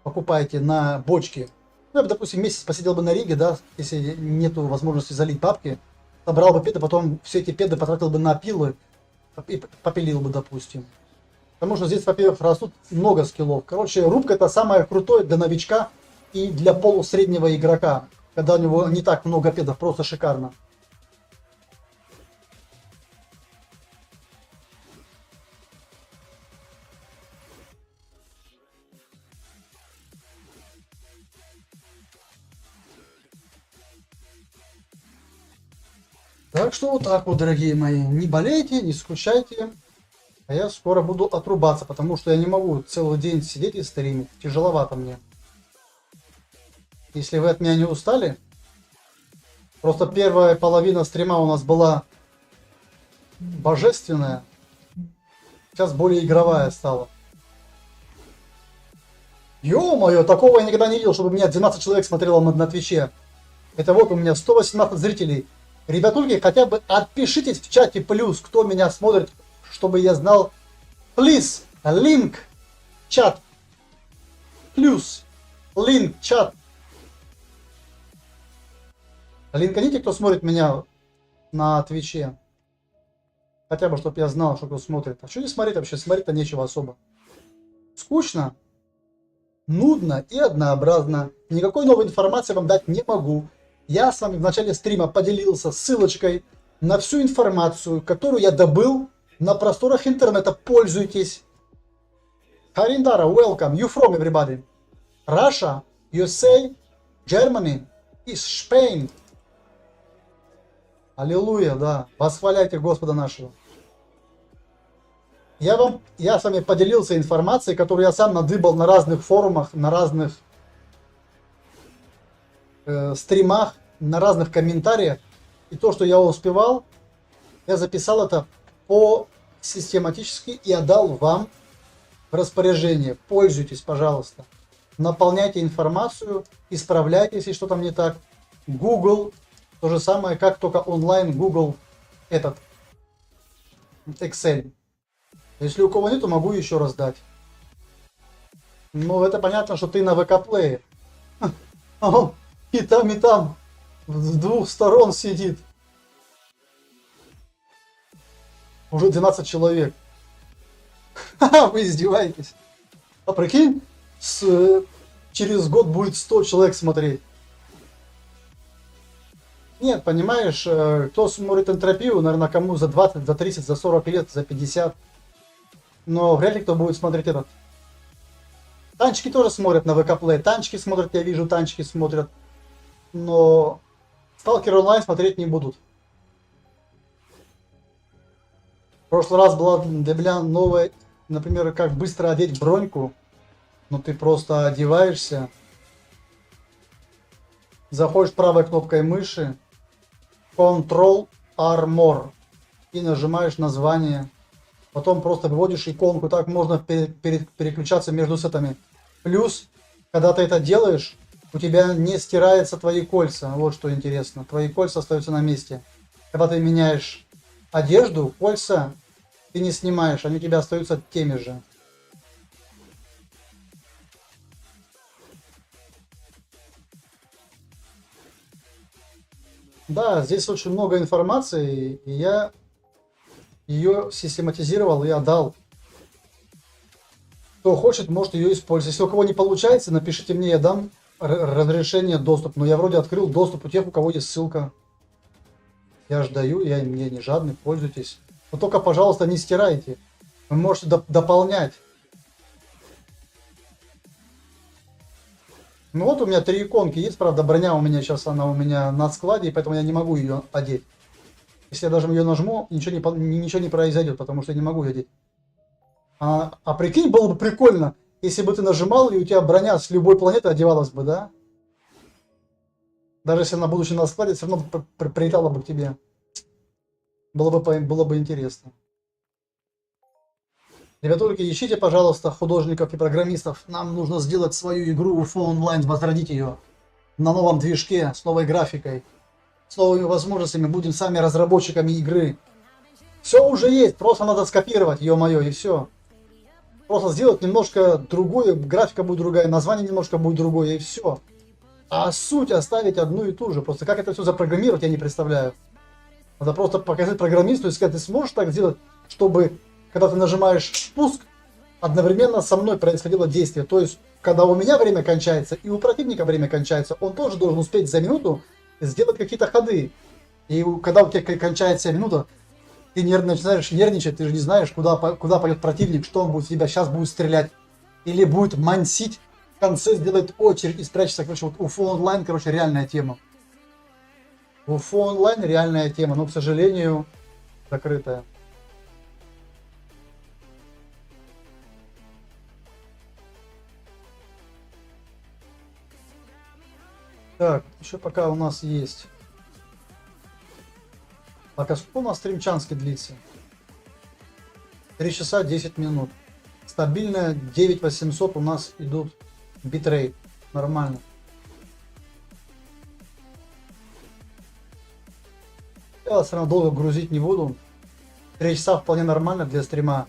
покупаете на бочке. Ну, я бы, допустим, месяц посидел бы на риге, да, если нету возможности залить бабки, собрал бы педы, потом все эти педы потратил бы на пилы и попилил бы, допустим. Потому что здесь, во-первых, растут много скиллов. Короче, рубка это самое крутое для новичка и для полусреднего игрока, когда у него не так много педов, просто шикарно. Так что вот так вот, дорогие мои. Не болейте, не скучайте. А я скоро буду отрубаться, потому что я не могу целый день сидеть и стримить. Тяжеловато мне. Если вы от меня не устали. Просто первая половина стрима у нас была божественная. Сейчас более игровая стала. Ё-моё, такого я никогда не видел, чтобы меня 12 человек смотрело на Твиче. Это вот у меня 118 зрителей. Ребятульки, хотя бы отпишитесь в чате плюс, кто меня смотрит, чтобы я знал. Please, link, чат. Плюс, link, чат. Линканите, кто смотрит меня на Твиче. Хотя бы, чтобы я знал, что кто смотрит. А что не смотреть вообще? Смотреть-то нечего особо. Скучно, нудно и однообразно. Никакой новой информации вам дать не могу. Я с вами в начале стрима поделился ссылочкой на всю информацию, которую я добыл на просторах интернета. Пользуйтесь. Хариндара, welcome. You from everybody? Russia, USA, Germany, is Spain. Аллилуйя, да. Восхваляйте Господа нашего. Я с вами поделился информацией, которую я сам надыбал на разных форумах, на разных стримах, на разных комментариях. И то, что я успевал, я записал это систематически и отдал вам в распоряжение. Пользуйтесь, пожалуйста. Наполняйте информацию, исправляйте, если что там не так. Google, то же самое, как только онлайн Google Excel. Если у кого нету, могу еще раз дать. Ну, это понятно, что ты на ВК-плее. А он и там с двух сторон сидит. Уже 12 человек. Ха-ха, вы издеваетесь. А прикинь, через год будет 100 человек смотреть. Нет, понимаешь, кто смотрит энтропию, наверное, кому за 20, за 30, за 40 лет, за 50. Но вряд ли кто будет смотреть этот. Танчики тоже смотрят на ВК-плей. Танчики смотрят, я вижу, танчики смотрят. Но Сталкер онлайн смотреть не будут. В прошлый раз была для меня новая, например, как быстро одеть броньку. Ну ты просто одеваешься. Заходишь правой кнопкой мыши. Control Armor. И нажимаешь название. Потом просто выводишь иконку. Так можно переключаться между сетами. Плюс, когда ты это делаешь, у тебя не стираются твои кольца. Вот что интересно. Твои кольца остаются на месте. Когда ты меняешь одежду, кольца ты не снимаешь. Они у тебя остаются теми же. Да, здесь очень много информации, и я ее систематизировал и отдал. Кто хочет, может ее использовать. Если у кого не получается, напишите мне, я дам разрешение доступ. Но я вроде открыл доступ у тех, у кого есть ссылка. Я ж даю, мне не жадный, пользуйтесь. Но только, пожалуйста, не стирайте. Вы можете дополнять. Ну вот у меня 3 иконки есть, правда, броня у меня сейчас, она у меня на складе, поэтому я не могу ее одеть. Если я даже ее нажму, ничего не произойдет, потому что я не могу ее одеть. А прикинь, было бы прикольно, если бы ты нажимал, и у тебя броня с любой планеты одевалась бы, да? Даже если она, будучи на складе, все равно прилетала бы к тебе. Было бы интересно. Ребятульки, ищите, пожалуйста, художников и программистов. Нам нужно сделать свою игру UFO Online, возродить ее на новом движке, с новой графикой, с новыми возможностями. Будем сами разработчиками игры. Все уже есть, просто надо скопировать, ё-моё, и все. Просто сделать немножко другое, графика будет другая, название немножко будет другое, и все. А суть оставить одну и ту же. Просто как это все запрограммировать, я не представляю. Надо просто показать программисту и сказать, ты сможешь так сделать, чтобы, когда ты нажимаешь спуск, одновременно со мной происходило действие. То есть, когда у меня время кончается и у противника время кончается, он тоже должен успеть за минуту сделать какие-то ходы. И когда у тебя кончается минута, ты начинаешь нервничать, ты же не знаешь, куда пойдет противник, что он будет в тебя сейчас будет стрелять. Или будет мансить, в конце сделает очередь и спрячется. Короче, вот UFO Online, короче, реальная тема. UFO Online реальная тема, но, к сожалению, закрытая. Так, еще пока у нас есть. Так, а сколько у нас стримчанский длится? 3 часа 10 минут. Стабильно 9800 у нас идут битрейт. Нормально. Я все равно долго грузить не буду. 3 часа вполне нормально для стрима.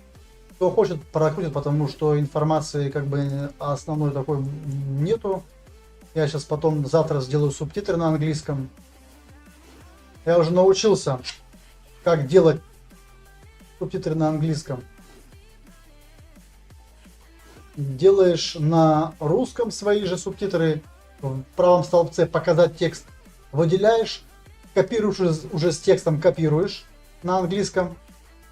Кто хочет, прокрутит, потому что информации как бы основной такой нету. Я сейчас потом завтра сделаю субтитры на английском. Я уже научился, как делать субтитры на английском. Делаешь на русском свои же субтитры, в правом столбце показать текст, выделяешь, копируешь уже с текстом, копируешь на английском,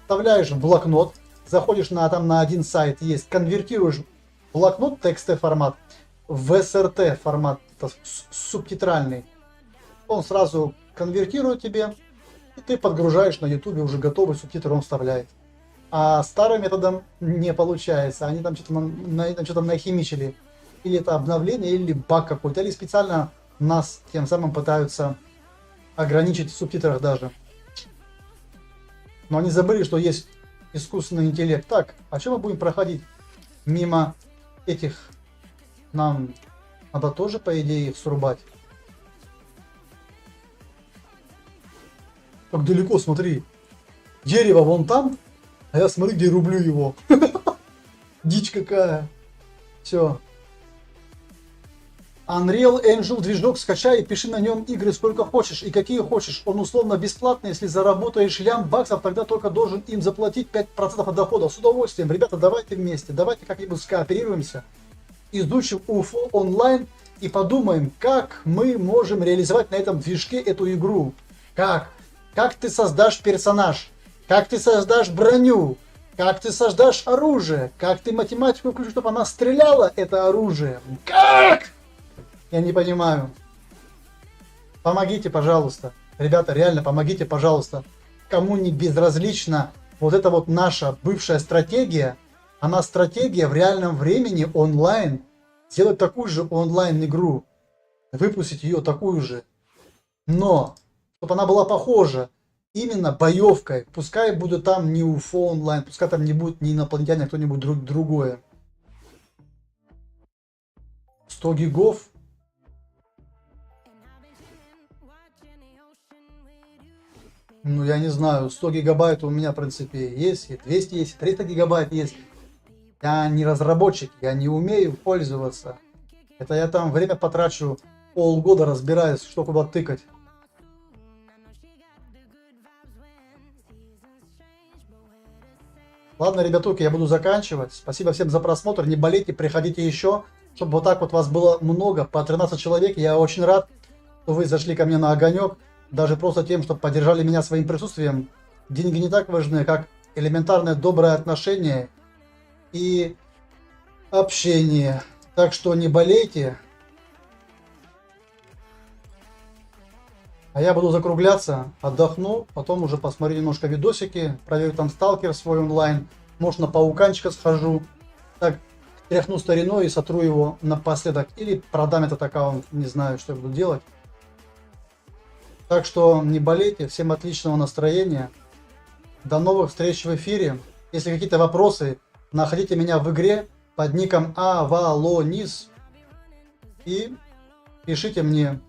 вставляешь в блокнот, заходишь там на один сайт, есть, конвертируешь блокнот TXT формат в SRT формат, субтитральный. Он сразу конвертирует тебе, и ты подгружаешь на YouTube уже готовый субтитр, он вставляет. А старым методом не получается. Они там что-то нахимичили. Или это обновление, или баг какой-то, или специально нас тем самым пытаются ограничить в субтитрах даже. Но они забыли, что есть искусственный интеллект. Так, а что мы будем проходить мимо этих? Нам надо тоже, по идее, их срубать. Как далеко, смотри. Дерево вон там, а я смотри, где рублю его. Дичь какая. Все. Unreal Engine движок скачай и пиши на нем игры сколько хочешь и какие хочешь. Он условно бесплатный, если заработаешь лям баксов, тогда только должен им заплатить 5% от дохода. С удовольствием. Ребята, давайте вместе, давайте как-нибудь скооперируемся, изучим UFO онлайн и подумаем, как мы можем реализовать на этом движке эту игру. Как? Как ты создашь персонаж? Как ты создашь броню? Как ты создашь оружие? Как ты математику включишь, чтобы она стреляла, это оружие? Как? Я не понимаю. Помогите, пожалуйста. Ребята, реально помогите, пожалуйста. Кому не безразлична вот эта вот наша бывшая стратегия, она стратегия в реальном времени онлайн, сделать такую же онлайн игру, выпустить ее такую же, но чтобы она была похожа именно боевкой, пускай будет там не UFO онлайн, пускай там не будет не инопланетяне, а кто-нибудь другое. 100 гигов. Ну, я не знаю, 100 гигабайт у меня, в принципе, есть, и 200 есть, и 300 гигабайт есть. Я не разработчик, я не умею пользоваться. Это я там время потрачу, полгода разбираюсь, что куда тыкать. Ладно, ребятуки, я буду заканчивать. Спасибо всем за просмотр, не болейте, приходите еще, чтобы вот так вот вас было много, по 13 человек. Я очень рад, что вы зашли ко мне на огонек. Даже просто тем, что поддержали меня своим присутствием. Деньги не так важны, как элементарное доброе отношение и общение. Так что не болейте. А я буду закругляться, отдохну, потом уже посмотрю немножко видосики, проверю там сталкер свой онлайн, может на пауканчика схожу, так тряхну стариной и сотру его напоследок, или продам этот аккаунт, не знаю, что я буду делать. Так что не болейте, всем отличного настроения, до новых встреч в эфире. Если какие-то вопросы, находите меня в игре под ником Авалонис и пишите мне.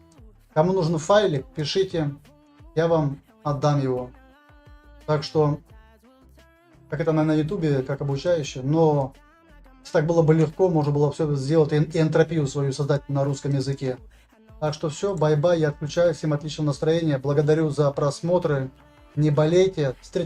Кому нужен файлик, пишите, я вам отдам его. Так что, как это на ютубе, как обучающее, но если так было бы легко, можно было все сделать и энтропию свою создать на русском языке. Так что все, бай-бай, я отключаюсь, всем отличного настроения, благодарю за просмотры, не болейте, встретимся.